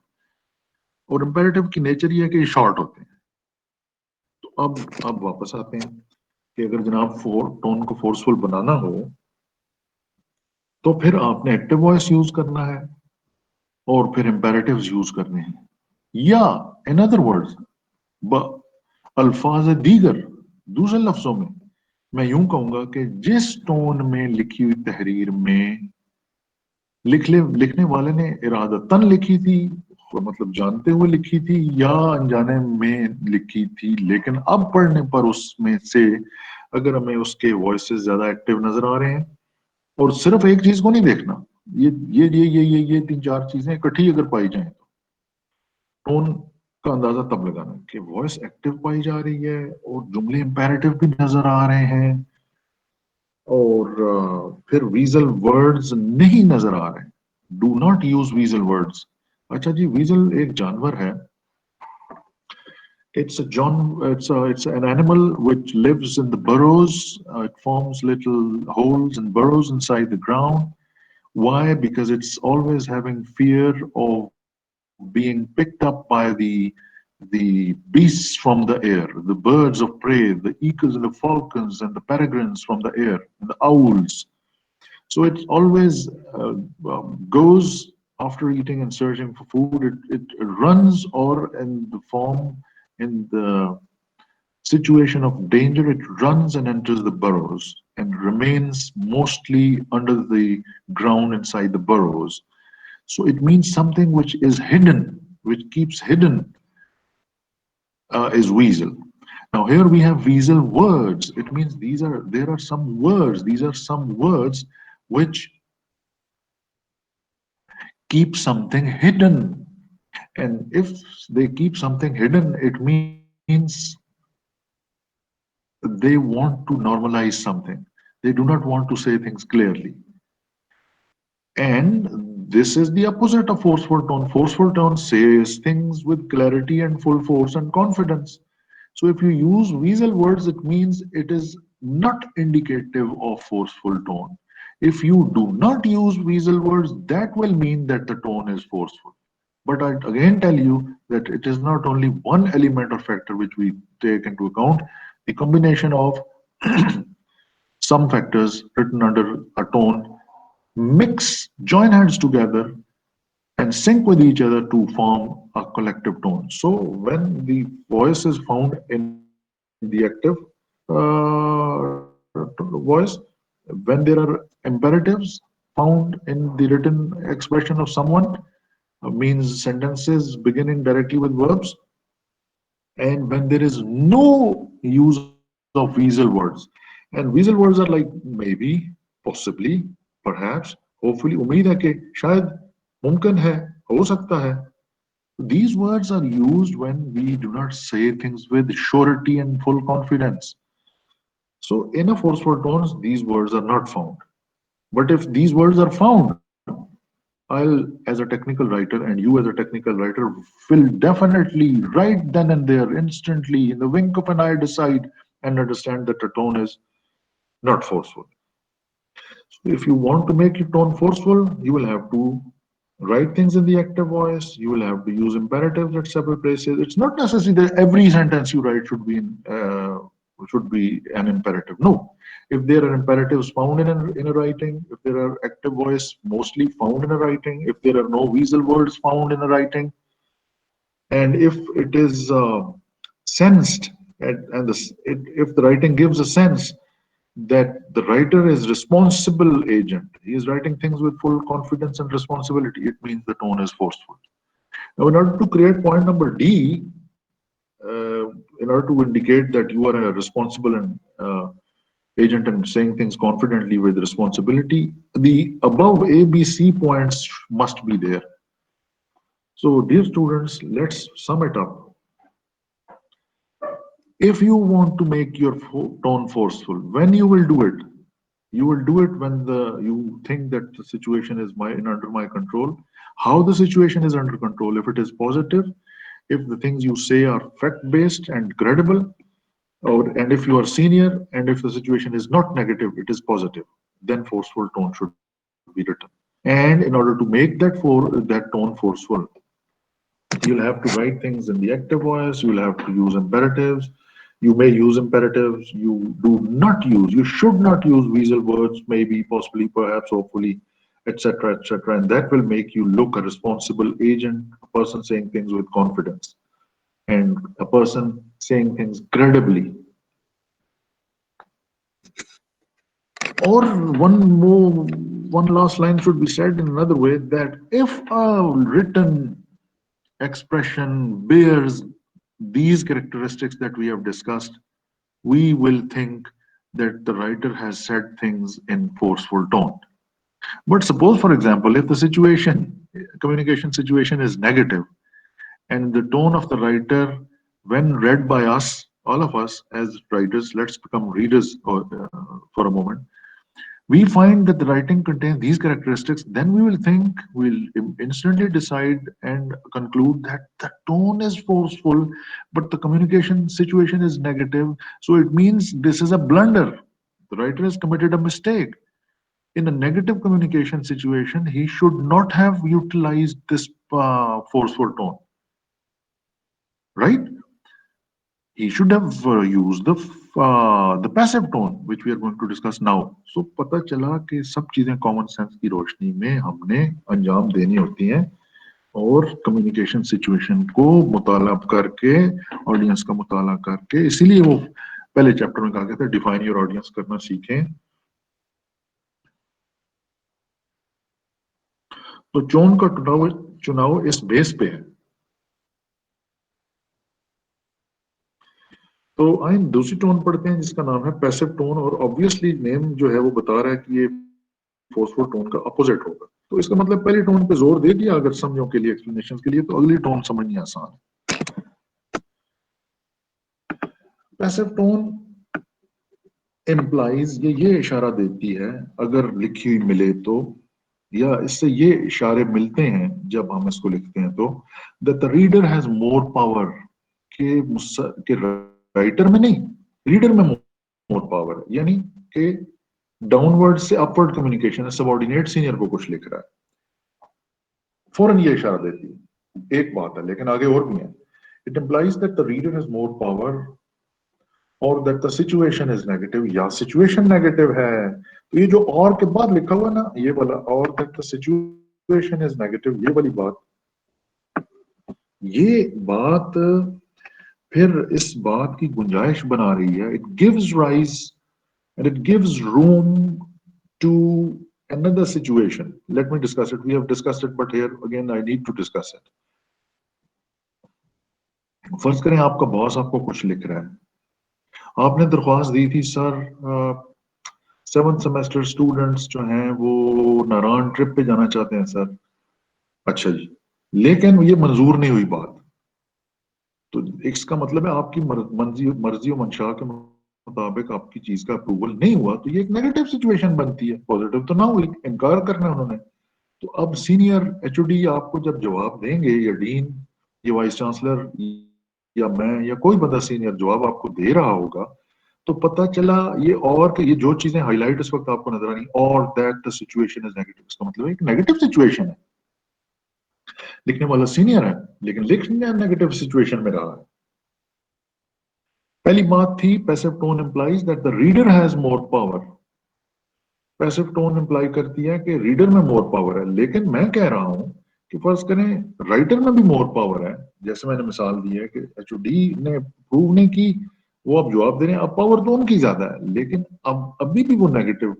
और इम्पेरेटिव की नेचर ये है कि शॉर्ट होते हैं। तो अब वापस आते हैं कि अगर जनाब टोन को फोर्सफुल बनाना हो तो फिर आपने एक्टिव वॉइस यूज करना है और फिर इम्पेरेटिव्स यूज करने हैं, या इन अदर वर्ड्स अल्फाज दीगर, दूसरे लफ्जों में मैं यूं कहूंगा कि जिस टोन में लिखी हुई तहरीर में लिखने वाले ने इरादतन लिखी थी, मतलब जानते हुए लिखी थी या अनजाने में लिखी थी, लेकिन अब पढ़ने पर उसमें से अगर हमें उसके वॉइसेस ज्यादा एक्टिव नजर आ रहे हैं, और सिर्फ एक चीज को नहीं देखना, ये तीन चार चीजें इकट्ठी अगर पाई जाए तो टोन का अंदाजा तब लगाना है कि वॉइस एक्टिव पाई जा रही है और जुमले इंपेरेटिव भी नजर आ रहे हैं, और फिर वीजल वर्ड्स नहीं नजर आ रहे हैं। Do not use weasel words. अच्छा जी, वीजल एक जानवर है। It's an animal which lives in the burrows. It forms little holes and burrows inside the ground. Why? Because it's always having fear of being picked up by the beasts from the air, the birds of prey, the eagles and the falcons and the peregrines from the air, and the owls. So it always goes after eating and searching for food. It runs, or in the form, in the situation of danger, it runs and enters the burrows and remains mostly under the ground inside the burrows. So it means something which is hidden, which keeps hidden, is weasel. Now here we have weasel words. It means there are some words. These are some words which keep something hidden. And if they keep something hidden, it means they want to normalize something. They do not want to say things clearly. And this is the opposite of forceful tone. Forceful tone says things with clarity and full force and confidence. So if you use weasel words, it means it is not indicative of forceful tone. If you do not use weasel words, that will mean that the tone is forceful. But I again tell you that it is not only one element or factor which we take into account. The combination of some factors written under a tone join hands together and sync with each other to form a collective tone. So when the voice is found in the active voice, when there are imperatives found in the written expression of someone, means sentences beginning directly with verbs, and when there is no use of weasel words, and weasel words are like maybe, possibly, perhaps, hopefully, उम्मीद है कि शायद, मुमकिन है, हो सकता है. These words are used when we do not say things with surety and full confidence. So in a forceful tones, these words are not found. But if these words are found, I'll, as a technical writer, and you as a technical writer, will definitely right then and there, instantly, in the wink of an eye, decide and understand that the tone is not forceful. So if you want to make your tone forceful, you will have to write things in the active voice. You will have to use imperatives at several places. It's not necessary that every sentence you write should be an imperative. No, if there are imperatives found in a writing, if there are active voice mostly found in a writing, if there are no weasel words found in a writing, and if it is sensed, if the writing gives a sense that the writer is responsible agent. He is writing things with full confidence and responsibility. It means the tone is forceful. Now, in order to create point number D, in order to indicate that you are a responsible and agent and saying things confidently with responsibility, the above A, B, C points must be there. So, dear students, let's sum it up. If you want to make your tone forceful, when you will do it? You will do it when you think that the situation is under my control. How the situation is under control? If it is positive, if the things you say are fact based and credible, and if you are senior, and if the situation is not negative, it is positive, then forceful tone should be written. And in order to make that tone forceful, you'll have to write things in the active voice. You'll have to use imperatives. You may use imperatives. You should not use weasel words, maybe, possibly, perhaps, hopefully, etc., etc. And that will make you look a responsible agent, a person saying things with confidence, and a person saying things credibly. Or one last line should be said in another way, that if a written expression bears these characteristics that we have discussed, we will think that the writer has said things in forceful tone. But suppose, for example, if the communication situation is negative, and the tone of the writer, when read by us, all of us as writers, let's become readers for a moment, we find that the writing contains these characteristics, then we'll instantly decide and conclude that the tone is forceful, but the communication situation is negative. So it means this is a blunder. The writer has committed a mistake. In a negative communication situation, he should not have utilized this forceful tone, right? He should have used the passive tone, which we are going to discuss now. So पता चला कि सब चीजें common sense की रोशनी में हमने अंजाम देनी होती हैं, और कम्युनिकेशन सिचुएशन को मुताला करके, ऑडियंस का मुताला करके, इसीलिए वो पहले चैप्टर में कहा गया था डिफाइन योर ऑडियंस करना सीखें. तो टोन का चुनाव इस बेस पे है. तो आइए दूसरी टोन पढ़ते हैं जिसका नाम है पैसिव टोन, और ऑब्वियसली नेम जो है वो बता रहा है कि ये फोर्सफुल टोन का अपोजिट होगा. तो इसका मतलब पहली टोन पे जोर दे दिया अगर समझो के लिए, एक्सप्लेनेशन के लिए, तो अगली टोन समझनी आसान है. पैसिव टोन इम्प्लाइज, ये इशारा देती है, अगर लिखी हुई मिले तो, या इससे ये इशारे मिलते हैं जब हम इसको लिखते हैं, तो that the reader has more power, के राइटर में नहीं, रीडर में मोर पावर, यानी कि डाउनवर्ड से अपवर्ड कम्युनिकेशन है, सबऑर्डिनेट सीनियर को कुछ लिख रहा है, फौरन ये इशारा देती है. एक बात है, लेकिन आगे और भी है. It implies that the reader has more power, और that the situation is negative, या सिचुएशन नेगेटिव है. तो ये जो और के बाद लिखा हुआ ना, ये वाला, और that the situation is negative, ये वाली बात, ये बात फिर इस बात की गुंजाइश बना रही है. It gives rise and it gives room to another situation. Let me discuss it. We have discussed it, but here again I need to discuss it. फर्ज करें आपका बॉस आपको कुछ लिख रहा है. आपने दरख्वास्त दी थी, सर 7th सेमेस्टर स्टूडेंट्स जो हैं वो नारायण ट्रिप पे जाना चाहते हैं सर। अच्छा जी, लेकिन ये मंजूर नहीं हुई बात, तो इसका मतलब है आपकी मर्जी मर्जी और मंशा के मुताबिक आपकी चीज का अप्रूवल नहीं हुआ, तो ये एक नेगेटिव सिचुएशन बनती है। पॉजिटिव तो ना हुई, इनकार करना है उन्होंने। तो अब सीनियर एचओडी आपको जब जवाब देंगे, या डीन या वाइस चांसलर या मैं या कोई बंदा सीनियर जवाब आपको दे रहा होगा, तो पता चला ये, और कि ये जो चीजें हाईलाइट इस वक्त आपको नजर आ रही, और that the situation is negative, इसका मतलब एक नेगेटिव सिचुएशन है। लिखने वाला सीनियर है लेकिन लिखने नेगेटिव सिचुएशन में रहा है। पहली बात थी passive tone implies that the reader has more power. Passive tone imply करती है कि रीडर में मोर पावर है, लेकिन मैं कह रहा हूं कि फर्ज करें राइटर में भी मोर पावर है। जैसे मैंने मिसाल दी है कि एचओडी ने प्रूव नहीं की, वो अब जवाब दे रहे हैं, अब पावर तो उनकी ज्यादा है, लेकिन अब अभी भी वो नेगेटिव,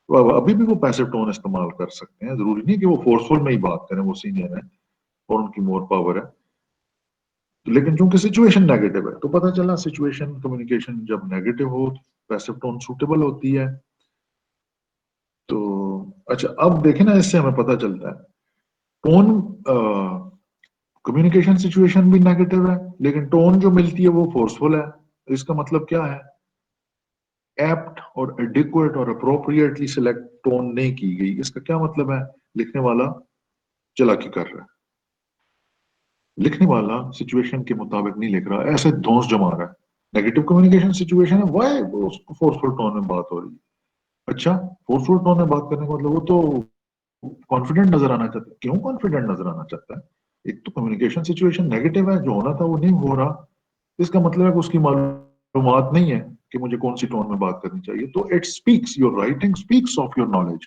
अभी भी वो पैसिव टोन इस्तेमाल कर सकते हैं। जरूरी नहीं कि वो फोर्सफुल में ही बात करें, वो सीनियर है और उनकी मोर पावर है। लेकिन चूंकि सिचुएशन नेगेटिव है, तो पता चला सिचुएशन कम्युनिकेशन जब नेगेटिव हो तो पैसिव टोन सूटेबल होती है। तो अच्छा, अब देखें ना, इससे हमें पता चलता है टोन, कम्युनिकेशन सिचुएशन भी नेगेटिव है लेकिन टोन जो मिलती है वो फोर्सफुल है। तो इसका मतलब क्या है? एप्ट और एडिक्वेट और अप्रोप्रिएटली सिलेक्ट टोन नहीं की गई। इसका क्या मतलब है? लिखने वाला चालाकी कर रहा है, लिखने वाला सिचुएशन के मुताबिक नहीं लिख रहा, ऐसे धौंस जमा रहा है। नेगेटिव कम्युनिकेशन सिचुएशन है, वाई उसको फोर्सफुल टोन में बात हो रही है। अच्छा, फोर्सफुल टोन में बात करने का मतलब वो तो कॉन्फिडेंट नजर आना चाहता है। क्यों कॉन्फिडेंट नजर आना चाहता है? एक तो कम्युनिकेशन सिचुएशन नेगेटिव है, जो होना था वो नहीं हो रहा, इसका मतलब है कि उसकी मालूमात नहीं है कि मुझे कौन सी टोन में बात करनी चाहिए। तो it speaks, your writing speaks of your knowledge,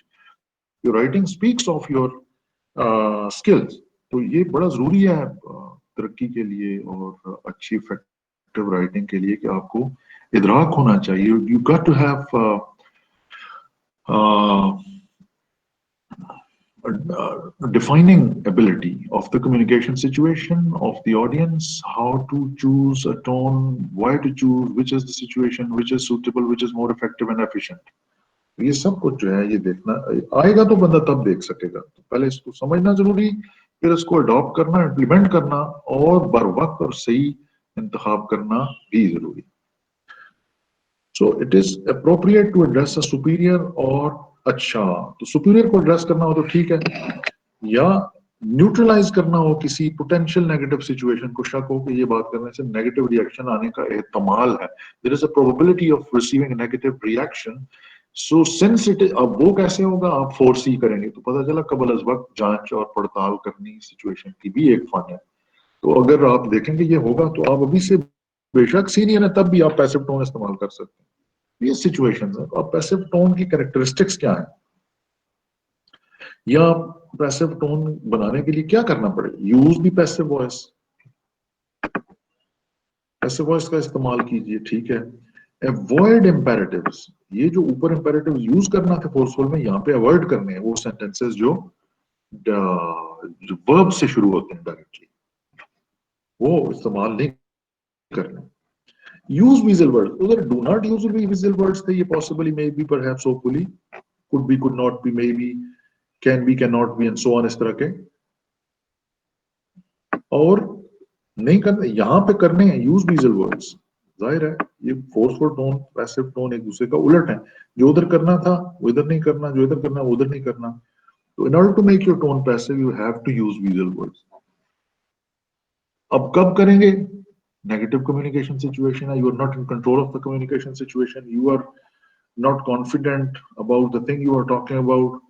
your writing speaks of your skills. तो ये बड़ा जरूरी है तरक्की के लिए और अच्छी इफेक्टिव राइटिंग के लिए कि आपको इदराक होना चाहिए। You got to have defining ability of the communication situation of the audience, how to choose a tone, why to choose, which is the situation, which is suitable, which is more effective and efficient. ये सब कुछ जो है ये देखना आएगा तो बंदा तब देख सकेगा। तो पहले इसको समझना जरूरी, फिर इसको अडॉप्ट करना, इम्प्लीमेंट करना, और बर वक्त और सही इंतखाब करना भी जरूरी। So it is appropriate to address a superior, और अच्छा, तो सुपीरियर को एड्रेस करना हो तो ठीक है, या न्यूट्रलाइज करना हो किसी पोटेंशियल नेगेटिव सिचुएशन को, शक हो कि ये बात करने से नेगेटिव रिएक्शन आने का एहतमाल है, there is a probability of receiving negative reaction. So since it, अब वो कैसे होगा? आप फोर्स ही करेंगे, तो पता चला कबल अज वक्त जांच और पड़ताल करनी सिचुएशन की भी एक फन है। तो अगर आप देखेंगे ये होगा, तो आप अभी से बेशक सीनियर है तब भी आप पैसिव टोन इस्तेमाल कर सकते हैं। ये सिचुएशन है, तो आप पैसिव टोन की कैरेक्टरिस्टिक्स क्या है, या पैसिव टोन बनाने के लिए क्या करना पड़ेगा? यूज भी पैसिव वॉइस, पैसिव वॉइस का इस्तेमाल कीजिए, ठीक है। अवॉइड इंपेरेटिव्स, ये जो ऊपर इंपेरेटिव यूज करना था फोर्सफुल में, यहाँ पे अवॉइड करने हैं वो सेंटेंसेस जो वर्ब से शुरू होते हैं डायरेक्टली, वो इस्तेमाल नहीं करने। यूज वीजल वर्ड्स, उधर do not use weasel words थे, ये possibly, may be, perhaps, hopefully, could be, could not be, may be, can be, can not be, and so on, इस तरह के। और नहीं करने, यहाँ पे करने हैं यूज वीजल वर्ड्स। जाहिर है ये फोर्सफुल टोन पैसिव टोन एक दूसरे का उलट है, जो उधर करना था वो इधर नहीं करना, जो इधर करना वो उधर नहीं करना। तो in order to make your tone passive you have to use weasel words. अब कब करेंगे? नेगेटिव कम्युनिकेशन सिचुएशन है, you are not in control of the communication situation, you are not confident about the thing you are talking about.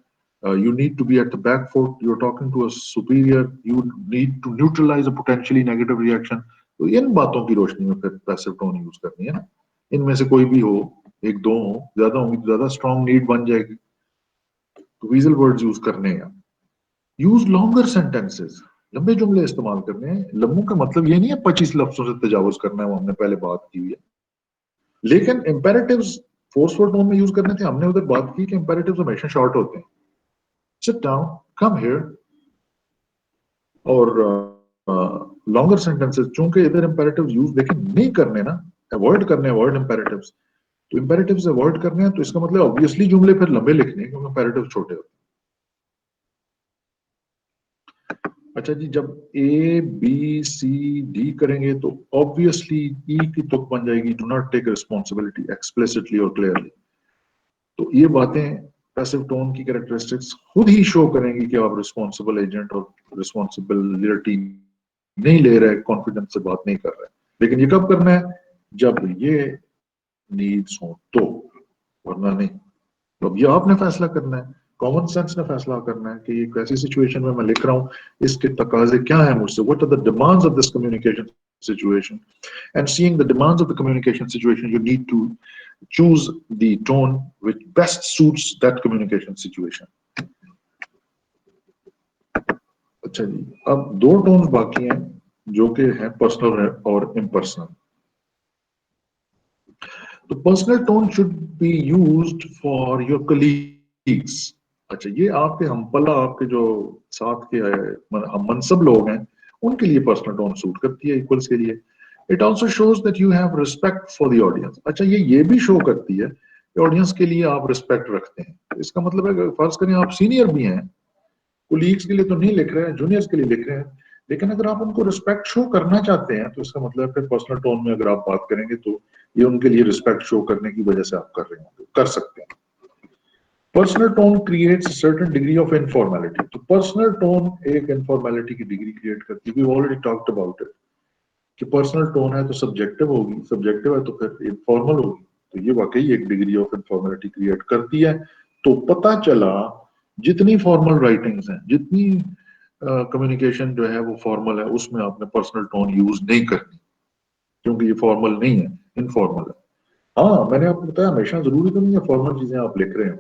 You need to be at the back foot. You're talking to a superior. You need to neutralize a potentially negative reaction. तो इन बातों की रोशनी में फिर passive tone use करनी है ना। इनमें से कोई भी हो, एक दो हो, ज्यादा होंगी तो ज्यादा स्ट्रॉन्ग नीड बन जाएगी, तो वीजल वर्ड्स यूज करने हैं। यूज लॉन्गर सेंटेंसेस, लंबे जुमले इस्तेमाल करने हैं। लंबों का मतलब ये नहीं है 25 लफ्जों से तजावुज करना है, वो हमने पहले बात की हुई है। लेकिन इंपेरेटिव्स फोर्सफुल टोन में यूज करने थे, हमने उधर बात की कि इंपेरेटिव्स हमेशा शॉर्ट होते हैं, सिट डाउन, कम हियर, और लॉन्गर सेंटेंसेस चूंकि इधर इंपेरेटिव्स यूज, लेकिन नहीं करने ना, अवॉइड करने, अवॉइड इंपेरेटिव्स। तो इम्पेरेटिव्स अवॉइड करने हैं, तो इसका मतलब ऑब्वियसली जुमले फिर लंबे लिखने हैं क्योंकि इम्पेरेटिव छोटे होते हैं। अच्छा जी, जब ए बी सी डी करेंगे तो ऑब्वियसली ई की तुक बन जाएगी, do not take responsibility explicitly और क्लियरली। तो ये बातें पैसिव टोन की कैरेक्टरिस्टिक्स खुद ही शो करेंगी कि आप रिस्पॉन्सिबल एजेंट और रिस्पॉन्सिबिलिटी नहीं ले रहे, कॉन्फिडेंस से बात नहीं कर रहे। लेकिन ये कब करना है? जब ये नीड्स हो तो, वरना नहीं। तो अब ये आपने फैसला करना है, कॉमन सेंस ने फैसला करना है कि एक ऐसी सिचुएशन में मैं लिख रहा हूँ, इसके तकाजे क्या है मुझसे, what are the demands of this communication situation, and seeing the demands of the communication situation, you need to choose the tone which best suits that communication situation. अच्छा जी, अब दो टोन्स बाकी हैं जो कि हैं पर्सनल और इम्पर्सनल। तो personal tone should be used for your colleagues. अच्छा, ये आपके हमपला, आपके जो साथ के हम मनसब लोग हैं, उनके लिए पर्सनल टोन सूट करती है, इक्वल्स के लिए। It also shows that you have respect for the audience. अच्छा, ये भी शो करती है कि ऑडियंस के लिए आप रिस्पेक्ट रखते हैं। इसका मतलब है कि फर्ज करें आप सीनियर भी हैं, कोलीग्स के लिए तो नहीं लिख रहे हैं, जूनियर्स के लिए लिख रहे हैं, लेकिन अगर आप उनको रिस्पेक्ट शो करना चाहते हैं तो इसका मतलब फिर पर्सनल टोन में अगर आप बात करेंगे तो ये उनके लिए रिस्पेक्ट शो करने की वजह से आप कर रहे हैं, कर सकते हैं। Personal tone creates certain degree of informality. तो पर्सनल टोन एक इनफॉर्मेलिटी की डिग्री क्रिएट करती है। We already talked about it कि पर्सनल टोन है तो सब्जेक्टिव होगी, सब्जेक्टिव है तो फिर इनफॉर्मल होगी। तो ये वाकई एक डिग्री ऑफ इनफॉर्मेलिटी क्रिएट करती है। तो पता चला जितनी फॉर्मल राइटिंग्स हैं, जितनी कम्युनिकेशन जो है वो फॉर्मल है, उसमें आपने पर्सनल टोन यूज नहीं करनी, क्योंकि ये फॉर्मल नहीं है, इनफॉर्मल है। हाँ, मैंने आपको बताया हमेशा जरूरी तो नहीं है फॉर्मल चीजें आप लिख रहे हो,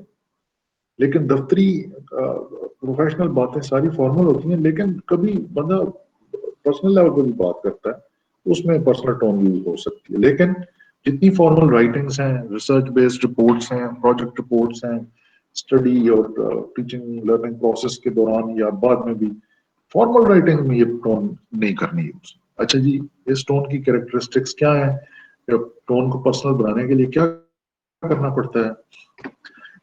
लेकिन दफ्तरी प्रोफेशनल बातें सारी फॉर्मल होती हैं, लेकिन कभी बंदा पर्सनल लेवल पर भी बात करता है, उसमें पर्सनल टोन यूज हो सकती है। लेकिन जितनी फॉर्मल राइटिंग्स हैं, रिसर्च बेस्ड रिपोर्ट्स हैं, प्रोजेक्ट रिपोर्ट्स हैं, स्टडी और टीचिंग लर्निंग प्रोसेस के दौरान या बाद में भी फॉर्मल राइटिंग में ये टोन नहीं करनी यूज। अच्छा जी, इस टोन की कैरेक्टरिस्टिक्स क्या है? टोन को पर्सनल बनाने के लिए क्या करना पड़ता है?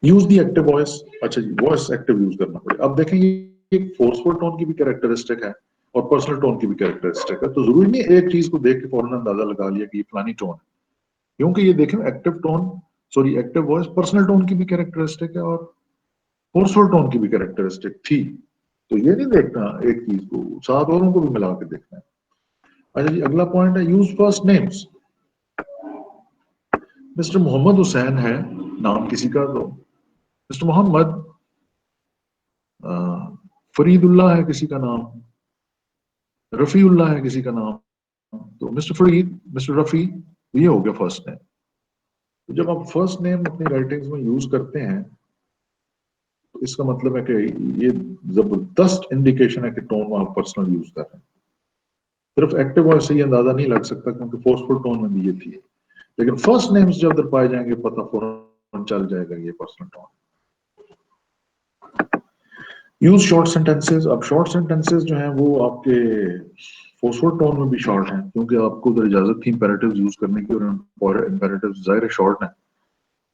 Use the active voice. अच्छा जी, वॉइस एक्टिव यूज करना पड़ेगा। अब देखेंगे एक फोर्सफुल टोन की भी कैरेक्टरिस्टिक है और पर्सनल टोन की भी कैरेक्टरिस्टिक है, तो जरूरी नहीं एक चीज को देख के फौरन अंदाजा लगा लिया कि ये फलानी टोन है, क्योंकि ये देखें active tone, sorry active voice personal tone की भी कैरेक्टरिस्टिक है और फोर्सफुल टोन की भी कैरेक्टरिस्टिक थी। तो ये नहीं देखना एक चीज को, सात औरों को भी मिला के देखना है। अच्छा जी, अगला पॉइंट है use first names. Mister Mohammad Hussain है नाम किसी का, तो मिस्टर मोहम्मद, फरीदुल्लाह है किसी का नाम, रफीउल्लाह है किसी का नाम, तो मिस्टर फरीद, मिस्टर रफी, ये हो गया फर्स्ट नेम। तो जब आप फर्स्ट नेम अपनी राइटिंग्स में यूज करते हैं तो इसका मतलब है कि ये जबरदस्त इंडिकेशन है कि टोन आप पर्सनल यूज कर रहे हैं। सिर्फ एक्टिव वॉइस से ये अंदाजा नहीं लग सकता क्योंकि फोर्सफुल टोन में भी ये थी, लेकिन फर्स्ट नेम्स जब उधर पाए जाएंगे पता फौरन चल जाएगा ये personal tone. Use short sentences. अब शॉर्ट सेंटेंसेस जो हैं वो आपके फोर्सफुल टोन में भी शॉर्ट हैं, क्योंकि आपको उधर इजाजत थी इम्पेरेटिव्स यूज करने की, और इम्पेरेटिव्स जाहिर है शॉर्ट हैं,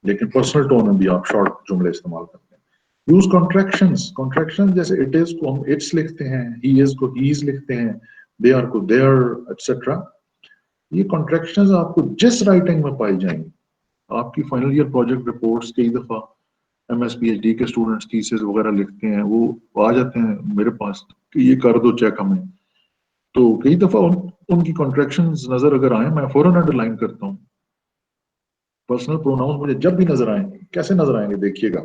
लेकिन पर्सनल टोन में भी आप शॉर्ट जुमले इस्तेमाल करते हैं। Use contractions. कॉन्ट्रैक्शन जैसे इट इज को हम इट्स लिखते हैं, ही इज को हीज लिखते हैं, दे आर को देयर, एटसेट्रा। ये कॉन्ट्रैक्शंस आपको जिस राइटिंग में पाई जाएंगी, आपकी फाइनल ईयर प्रोजेक्ट रिपोर्ट्स कई दफा एमएस पीएचडी के स्टूडेंट्स थीसिस वगैरह लिखते हैं, वो आ जाते हैं मेरे पास कि ये कर दो चेक हमें, तो कई दफा उनकी कॉन्ट्रैक्शंस नजर अगर आए, मैं फौरन अंडरलाइन करता हूँ। पर्सनल प्रोनाउंस मुझे जब भी नजर आएंगे, कैसे नजर आएंगे देखिएगा,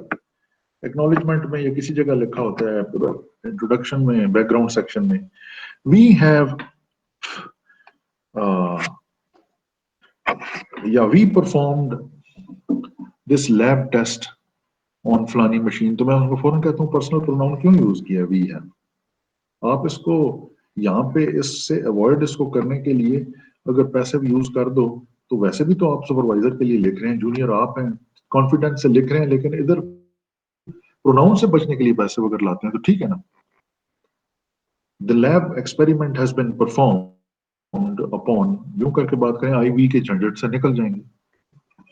एक्नॉलेजमेंट में या किसी जगह लिखा होता है, इंट्रोडक्शन में, बैकग्राउंड सेक्शन में, वी हैव या we performed this lab test on फलानी मशीन, तो मैं उनको फौरन कहता हूँ पर्सनल प्रोनाउन क्यों यूज किया वी है। आप इसको यहाँ पे इससे अवॉइड इसको करने के लिए अगर पैसे भी यूज कर दो, तो वैसे भी तो आप सुपरवाइजर के लिए लिख रहे हैं, जूनियर आप हैं, कॉन्फिडेंस से लिख रहे हैं, लेकिन इधर प्रोनाउन से बचने के लिए पैसे वगैरह लाते हैं, तो ठीक है ना। The lab experiment has been performed upon, यूं करके बात करें आई वी के झंझट से निकल जाएंगे।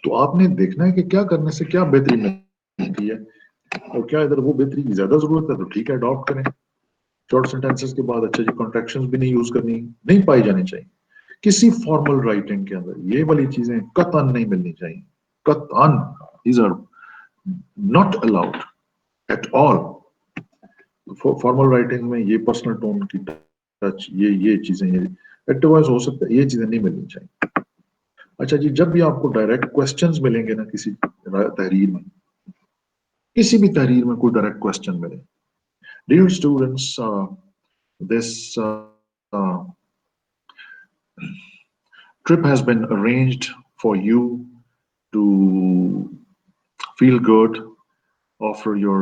तो आपने देखना है कि क्या करने से क्या बेहतरी मिलती है, और क्या इधर वो बेहतरी की ज्यादा जरूरत है तो ठीक है अडॉप्ट करें। शॉर्ट सेंटेंसेस के बाद अच्छा जी कॉन्ट्रैक्शंस भी नहीं यूज करनी, नहीं पाई जानी चाहिए किसी फॉर्मल राइटिंग के अंदर। ये वाली चीजें कतन नहीं मिलनी चाहिए, कतन। These are not allowed at all. Formal writing में ये पर्सनल टोन की टच, ये चीजें, ये एक्टिव वॉइस हो सकता है, ये चीजें नहीं मिलनी चाहिए। अच्छा जी, जब भी आपको डायरेक्ट क्वेश्चंस मिलेंगे ना किसी तहरीर में, किसी भी तहरीर में कोई डायरेक्ट क्वेश्चन मिले, dear students, this trip has been arranged for you to feel good after your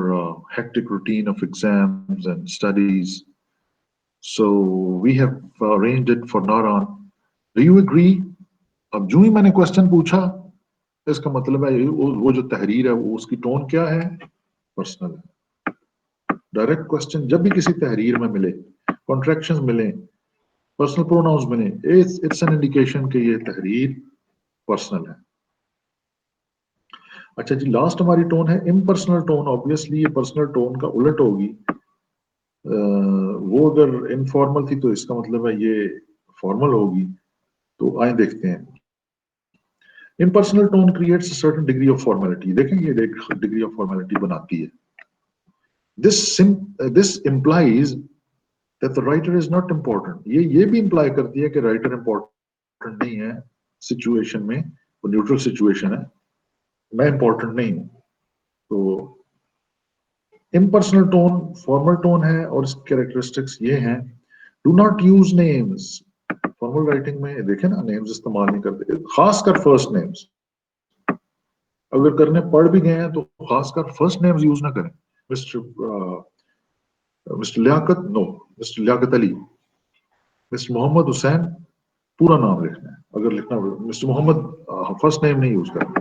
hectic routine of exams and studies. So we have arranged it for Naran. Do you agree? अब जो ही मैंने question पूछा, इसका मतलब है वो जो तहरीर है वो उसकी टोन क्या है, पर्सनल है। डायरेक्ट क्वेश्चन जब भी किसी तहरीर में मिले, कॉन्ट्रैक्शंस मिले, पर्सनल प्रोनाउंस मिले, इट्स एन इंडिकेशन कि ये तहरीर पर्सनल है। अच्छा जी, लास्ट हमारी टोन है इम्पर्सनल टोन। ऑब्वियसली ये पर्सनल टोन का उलट होगी। वो अगर इनफॉर्मल थी तो इसका मतलब है ये फॉर्मल होगी। तो आए देखते हैं। Impersonal tone creates certain degree of formality. देखें ये डिग्री ऑफ फॉर्मेलिटी बनाती है। This implies that the writer is not important। ये भी इंप्लाई करती है कि राइटर इंपॉर्टेंट नहीं है सिचुएशन में, वो न्यूट्रल सिचुएशन है, मैं इंपॉर्टेंट नहीं हूं। तो इम्पर्सनल टोन फॉर्मल टोन है और इसकी कैरेक्टरिस्टिक्स ये हैं। Do not use names. Formal writing में देखें ना, नेम्स इस्तेमाल नहीं करते, खासकर फर्स्ट नेम्स। अगर करने पड़ भी गए हैं तो खासकर फर्स्ट नेम्स यूज ना करें। Mister mister Liaquat, no, mister Liaquat Ali, mister Mohammad Hussain, पूरा नाम लिखना है। अगर लिखना मिस्टर मोहम्मद, फर्स्ट नेम नहीं यूज करना।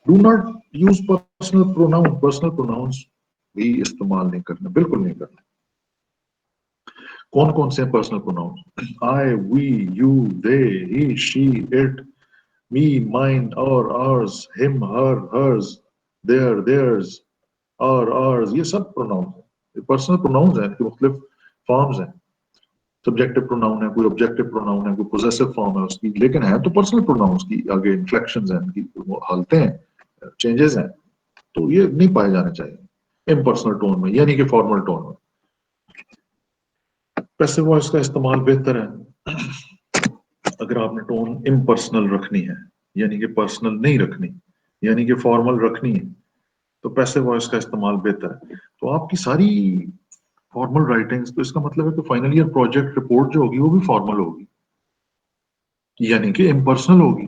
Do not use personal pronouns भी इस्तेमाल नहीं करना, बिल्कुल नहीं करना। कौन कौन से personal pronouns? I, we, you, they, he, she, it, me, mine, ours, him, her, hers, their, theirs, ours, ये सब प्रोनाउंस है, पर्सनल प्रोनाउंस है। इनके मुख्तलिफ फॉर्म्स हैं। सब्जेक्टिव प्रोनाउन है, कोई ऑब्जेक्टिव प्रोनाउन है, कोई पोजेसिव फॉर्म है उसकी, लेकिन है तो पर्सनल प्रोनाउंस की। आगे इन्फ्लेक्शंस हैं, इनकी हालतें हैं, चेंजेस हैं, तो ये नहीं पाए जाने चाहिए इम्पर्सनल टोन में, यानी कि फॉर्मल टोन में। पैसिव वॉइस का इस्तेमाल बेहतर है अगर आपने टोन इम्पर्सनल रखनी है, यानी कि पर्सनल नहीं रखनी, यानी कि फॉर्मल रखनी है, तो पैसिव वॉइस का इस्तेमाल बेहतर है। तो आपकी सारी फॉर्मल राइटिंग्स, तो इसका मतलब है कि फाइनल ईयर प्रोजेक्ट रिपोर्ट जो होगी वो भी फॉर्मल होगी, यानी कि इम्पर्सनल होगी।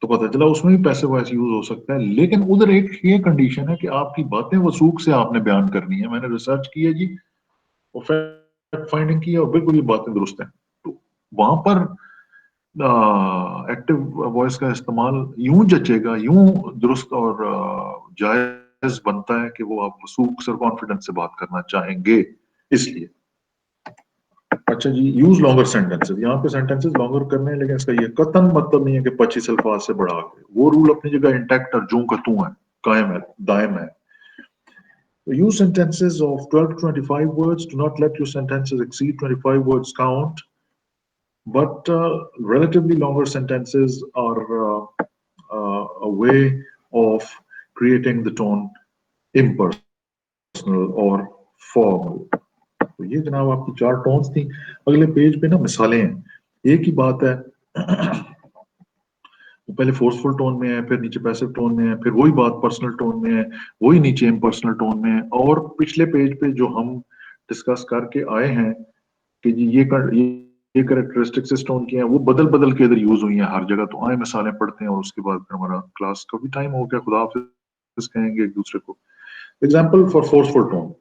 तो पता चला उसमें भी पैसिव वॉइस यूज हो सकता है, लेकिन उधर एक ये कंडीशन है कि आपकी बातें वसूख से आपने बयान करनी है। मैंने रिसर्च की है जी, और फैक्ट फाइंडिंग की है, और बिल्कुल ये बातें दुरुस्त हैं। तो वहां पर एक्टिव वॉइस का इस्तेमाल यूं जचेगा, यूं दुरुस्त और जायज बनता है कि वो आप वसूख से, कॉन्फिडेंस से बात करना चाहेंगे, इसलिए। अच्छा जी, यूज लॉन्गर सेंटेंसेस। यहाँ पे सेंटेंसेस लॉन्गर करने हैं, लेकिन इसका ये कतन मतलब नहीं है कि 25 अल्फाज से बढ़ा के। वो रूल अपनी जगह इंटैक्ट और जूं का तू है, कायम है, दायम है। Use sentences of 12 to 25 words. Do not let your sentences exceed 25 words count. But relatively longer sentences are a way of creating the tone impersonal or formal. तो ये जनाब आपकी 4 टोन्स थी। अगले पेज पे ना मिसालें हैं। एक ही बात है, पहले फोर्सफुल टोन में है, फिर नीचे पैसिव टोन में है, फिर वही बात पर्सनल टोन में है, वही नीचे इम्पर्सनल टोन में है। और पिछले पेज पे जो हम डिस्कस करके आए हैं कि जी ये कैरेक्टरिस्टिक्स इस टोन की हैं, वो बदल बदल के इधर यूज हुई हैं हर जगह। तो आए मिसालें पढ़ते हैं और उसके बाद फिर हमारा क्लास का भी टाइम हो गया। खुदा हाफिज कहेंगे एक दूसरे को। Example for forceful tone.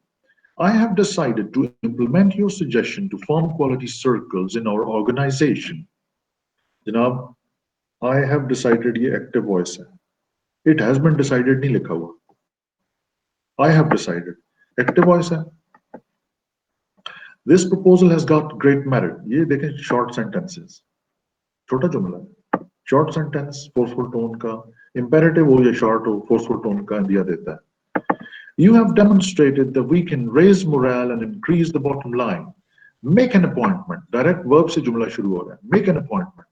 I have decided to implement your suggestion to form quality circles in our organization. जनाब, I have decided ये एक्टिव वॉइस है। It has been decided नहीं लिखा हुआ। I have decided active voice है। This proposal has got great merit। ये देखें short sentences, छोटा जुमला, शॉर्ट सेंटेंस फोर्सफुल टोन का, Imperative हो या short हो, forceful tone का दिया देता है. You have demonstrated that we can raise morale and increase the bottom line. Make an appointment. Direct verb से जुमला शुरू हो रहा है. Make an appointment.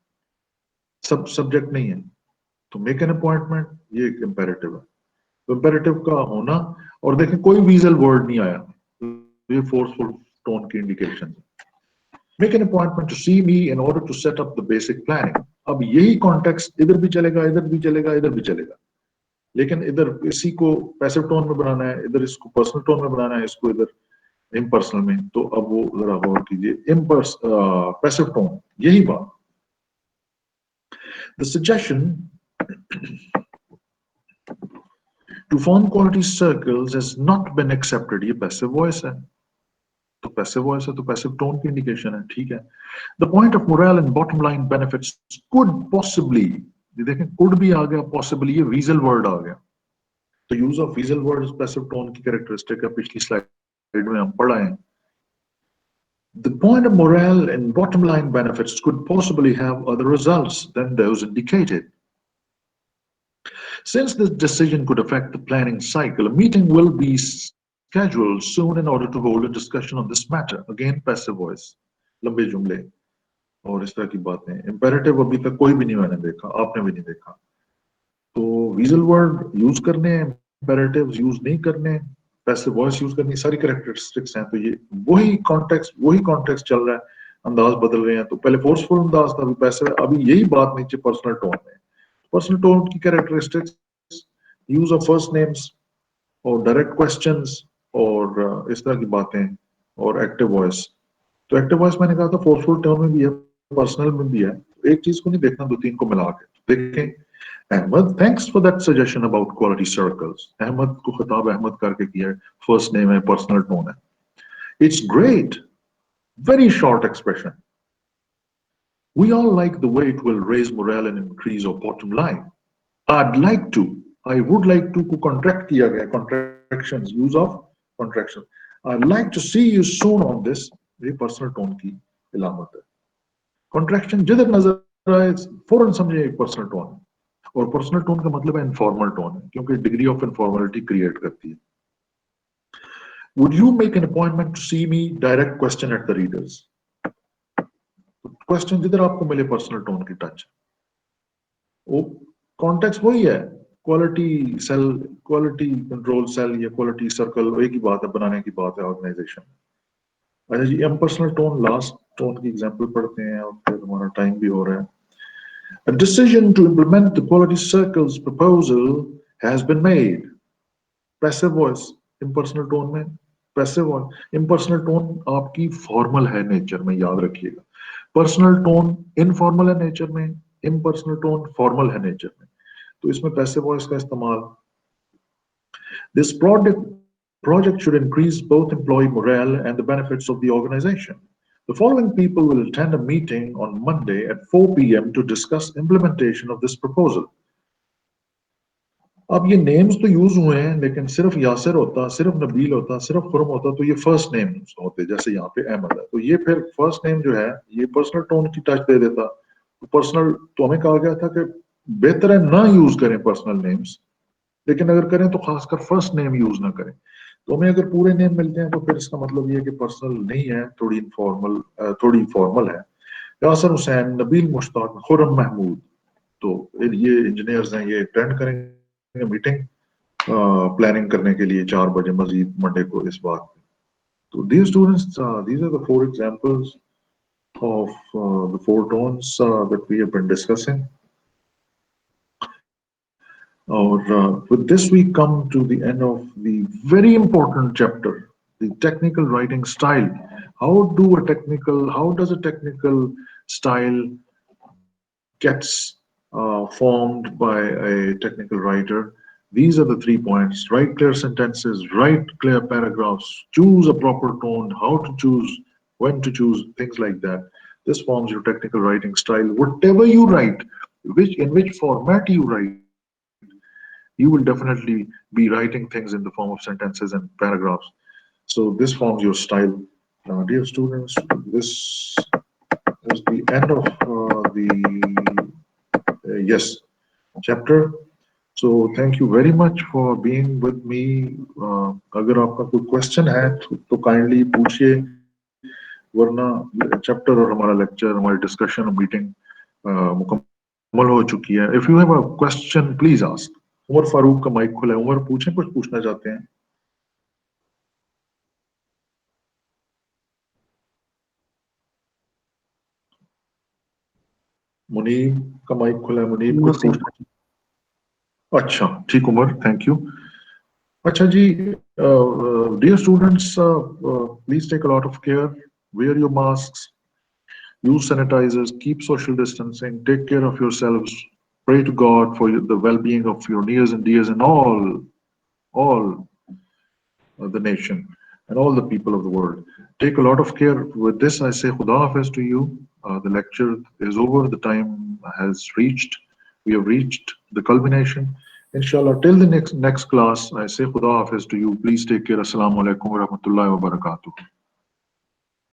Subject नहीं है. तो make an appointment ये एक imperative है. तो imperative का होना और देखें कोई weasel word नहीं आया. तो ये forceful tone की indication है. Make an appointment to see me in order to set up the basic planning. अब यही context इधर भी चलेगा, इधर भी चलेगा, इधर भी चलेगा. लेकिन इधर इसी को पैसिव टोन में बनाना है, इधर इसको पर्सनल टोन में बनाना है, इसको इधर इम्पर्सनल में. तो अब वो जरा गौर कीजिए. पैसिव टोन यही बात. The suggestion to form quality circles has not been accepted. ये पैसिव वॉइस है. तो पैसिव वॉइस है तो पैसिव टोन की इंडिकेशन है. ठीक है. The point of morale and bottom line benefits could possibly, ये देखें could भी आ गया, possibly ये weasel word आ गया. तो use of weasel word passive tone की कैरेक्टरिस्टिक है. पिछली स्लाइड में हम पढ़ा है. The point of morale and bottom line benefits could possibly have other results than those indicated. Since this decision could affect the planning cycle, a meeting will be scheduled soon in order to hold a discussion on this matter. Again, passive voice. लंबे जुमले और इस तरह की बातें. Imperative अभी तक कोई भी नहीं मैंने देखा, आपने भी नहीं देखा. तो weasel word यूज करने, imperatives यूज नहीं करने, पैसिव वॉइस यूज करनी, सारी कैरेक्टरिस्टिक्स हैं. तो ये वही कॉन्टेक्स्ट चल रहा है. अंदाज बदल रहे हैं. तो पहले फोर्सफुल अंदाज था, अभी पैसिव. अभी यही बात नीचे पर्सनल टोन में. पर्सनल टोन की characteristics, use of first names और डायरेक्ट क्वेश्चंस और इस तरह की बातें और एक्टिव वॉइस. तो एक्टिव वॉइस मैंने कहा था फोर्सफुल टोन में भी है, पर्सनल में भी है. एक चीज को नहीं देखना, दो तीन को मिला के देखें. Ahmed, thanks for that suggestion about quality circles. Ahmed को खिताब अहमद करके किया है. First name है, personal tone है. It's great. Very short expression. We all like the way it will raise morale and increase our bottom line. I'd like to. I would like to को contract किया गया. Contractions. Use of contraction. I'd like to see you soon on this. ये personal tone की इलामत है. Contraction जिधर नजर आए फौरन समझे एक personal tone. और पर्सनल टोन का मतलब है इनफॉर्मल टोन है, क्योंकि डिग्री ऑफ इनफॉर्मेलिटी क्रिएट करती है. Would you make an appointment to see me? Direct question at the readers. Question जिधर आपको मिले पर्सनल टोन की टच. वो कॉन्टेक्स्ट वही है. Quality cell, quality control cell या क्वालिटी सर्कल एक ही बात है, बनाने की बात है ऑर्गेनाइजेशन. अच्छा जी, इम्पर्सनल टोन लास्ट टोन की एग्जांपल पढ़ते हैं और फिर हमारा टाइम भी हो रहा है. A decision to implement the quality circles proposal has been made. Passive voice, impersonal tone में passive voice. Impersonal tone आपकी formal है nature में, याद रखिएगा. Personal tone informal है nature में, impersonal tone formal है nature में. तो इसमें passive voice का इस्तेमाल. This project should increase both employee morale and the benefits of the organization. The following people will attend a meeting on Monday at 4 p.m. to discuss implementation of this proposal. अब ये names तो use हुए हैं, लेकिन सिर्फ यासिर होता, सिर्फ नबील होता, सिर्फ खुरम होता तो ये फर्स्ट नेम होते, जैसे यहाँ पे अहमद है. तो ये फिर फर्स्ट नेम जो है ये पर्सनल टोन की टच दे देता. पर्सनल तो हमें कहा गया था कि बेहतर है ना यूज करें पर्सनल नेम्स, लेकिन अगर करें तो खासकर फर्स्ट नेम यूज ना करें. तो हमें अगर पूरे नेम मिलते हैं तो फिर इसका मतलब ये है कि पर्सनल नहीं है, थोड़ी फॉर्मल है. यासर हुसैन, नबील मुश्ताक, खुरम महमूद. तो ये इंजीनियर्स हैं, ये अटेंड करेंगे मीटिंग प्लानिंग करने के लिए 4 बजे मजीद मंडे को इस बात में. तो these students, these are the 4 examples of the 4 tones that we have been discussing. With this, we come to the end of the very important chapter, the technical writing style. How does a technical style gets formed by a technical writer? These are the 3 points: write clear sentences, write clear paragraphs, choose a proper tone, how to choose, when to choose, things like that. This forms your technical writing style. Whatever you write, in which format you write, you will definitely be writing things in the form of sentences and paragraphs. So this forms your style. Dear students, this is the end of the yes chapter. So thank you very much for being with me. अगर आपका कोई question है तो kindly पूछिए, वरना chapter और हमारा lecture, हमारी डिस्कशन और मीटिंग मुकम्मल हो चुकी है. If you have a question please ask. Umar Farooq का माइक खुला है. उमर पूछें, कुछ पूछना चाहते हैं? मुनीब का माइक खुला है. मुनीब नो कुछ सर। पूछना? अच्छा ठीक उमर, थैंक यू. अच्छा जी, dear students, please take a lot of care. Wear your masks, use sanitizers, keep social distancing, take care of yourselves, pray to God for the well-being of your nears and dears and all the nation and all the people of the world. Take a lot of care. With this, I say Khuda Hafiz to you. The lecture is over. The time has reached. We have reached the culmination. Inshallah, till the next class, I say Khuda Hafiz to you. Please take care. Assalamu alaikum wa rahmatullahi wa barakatuh.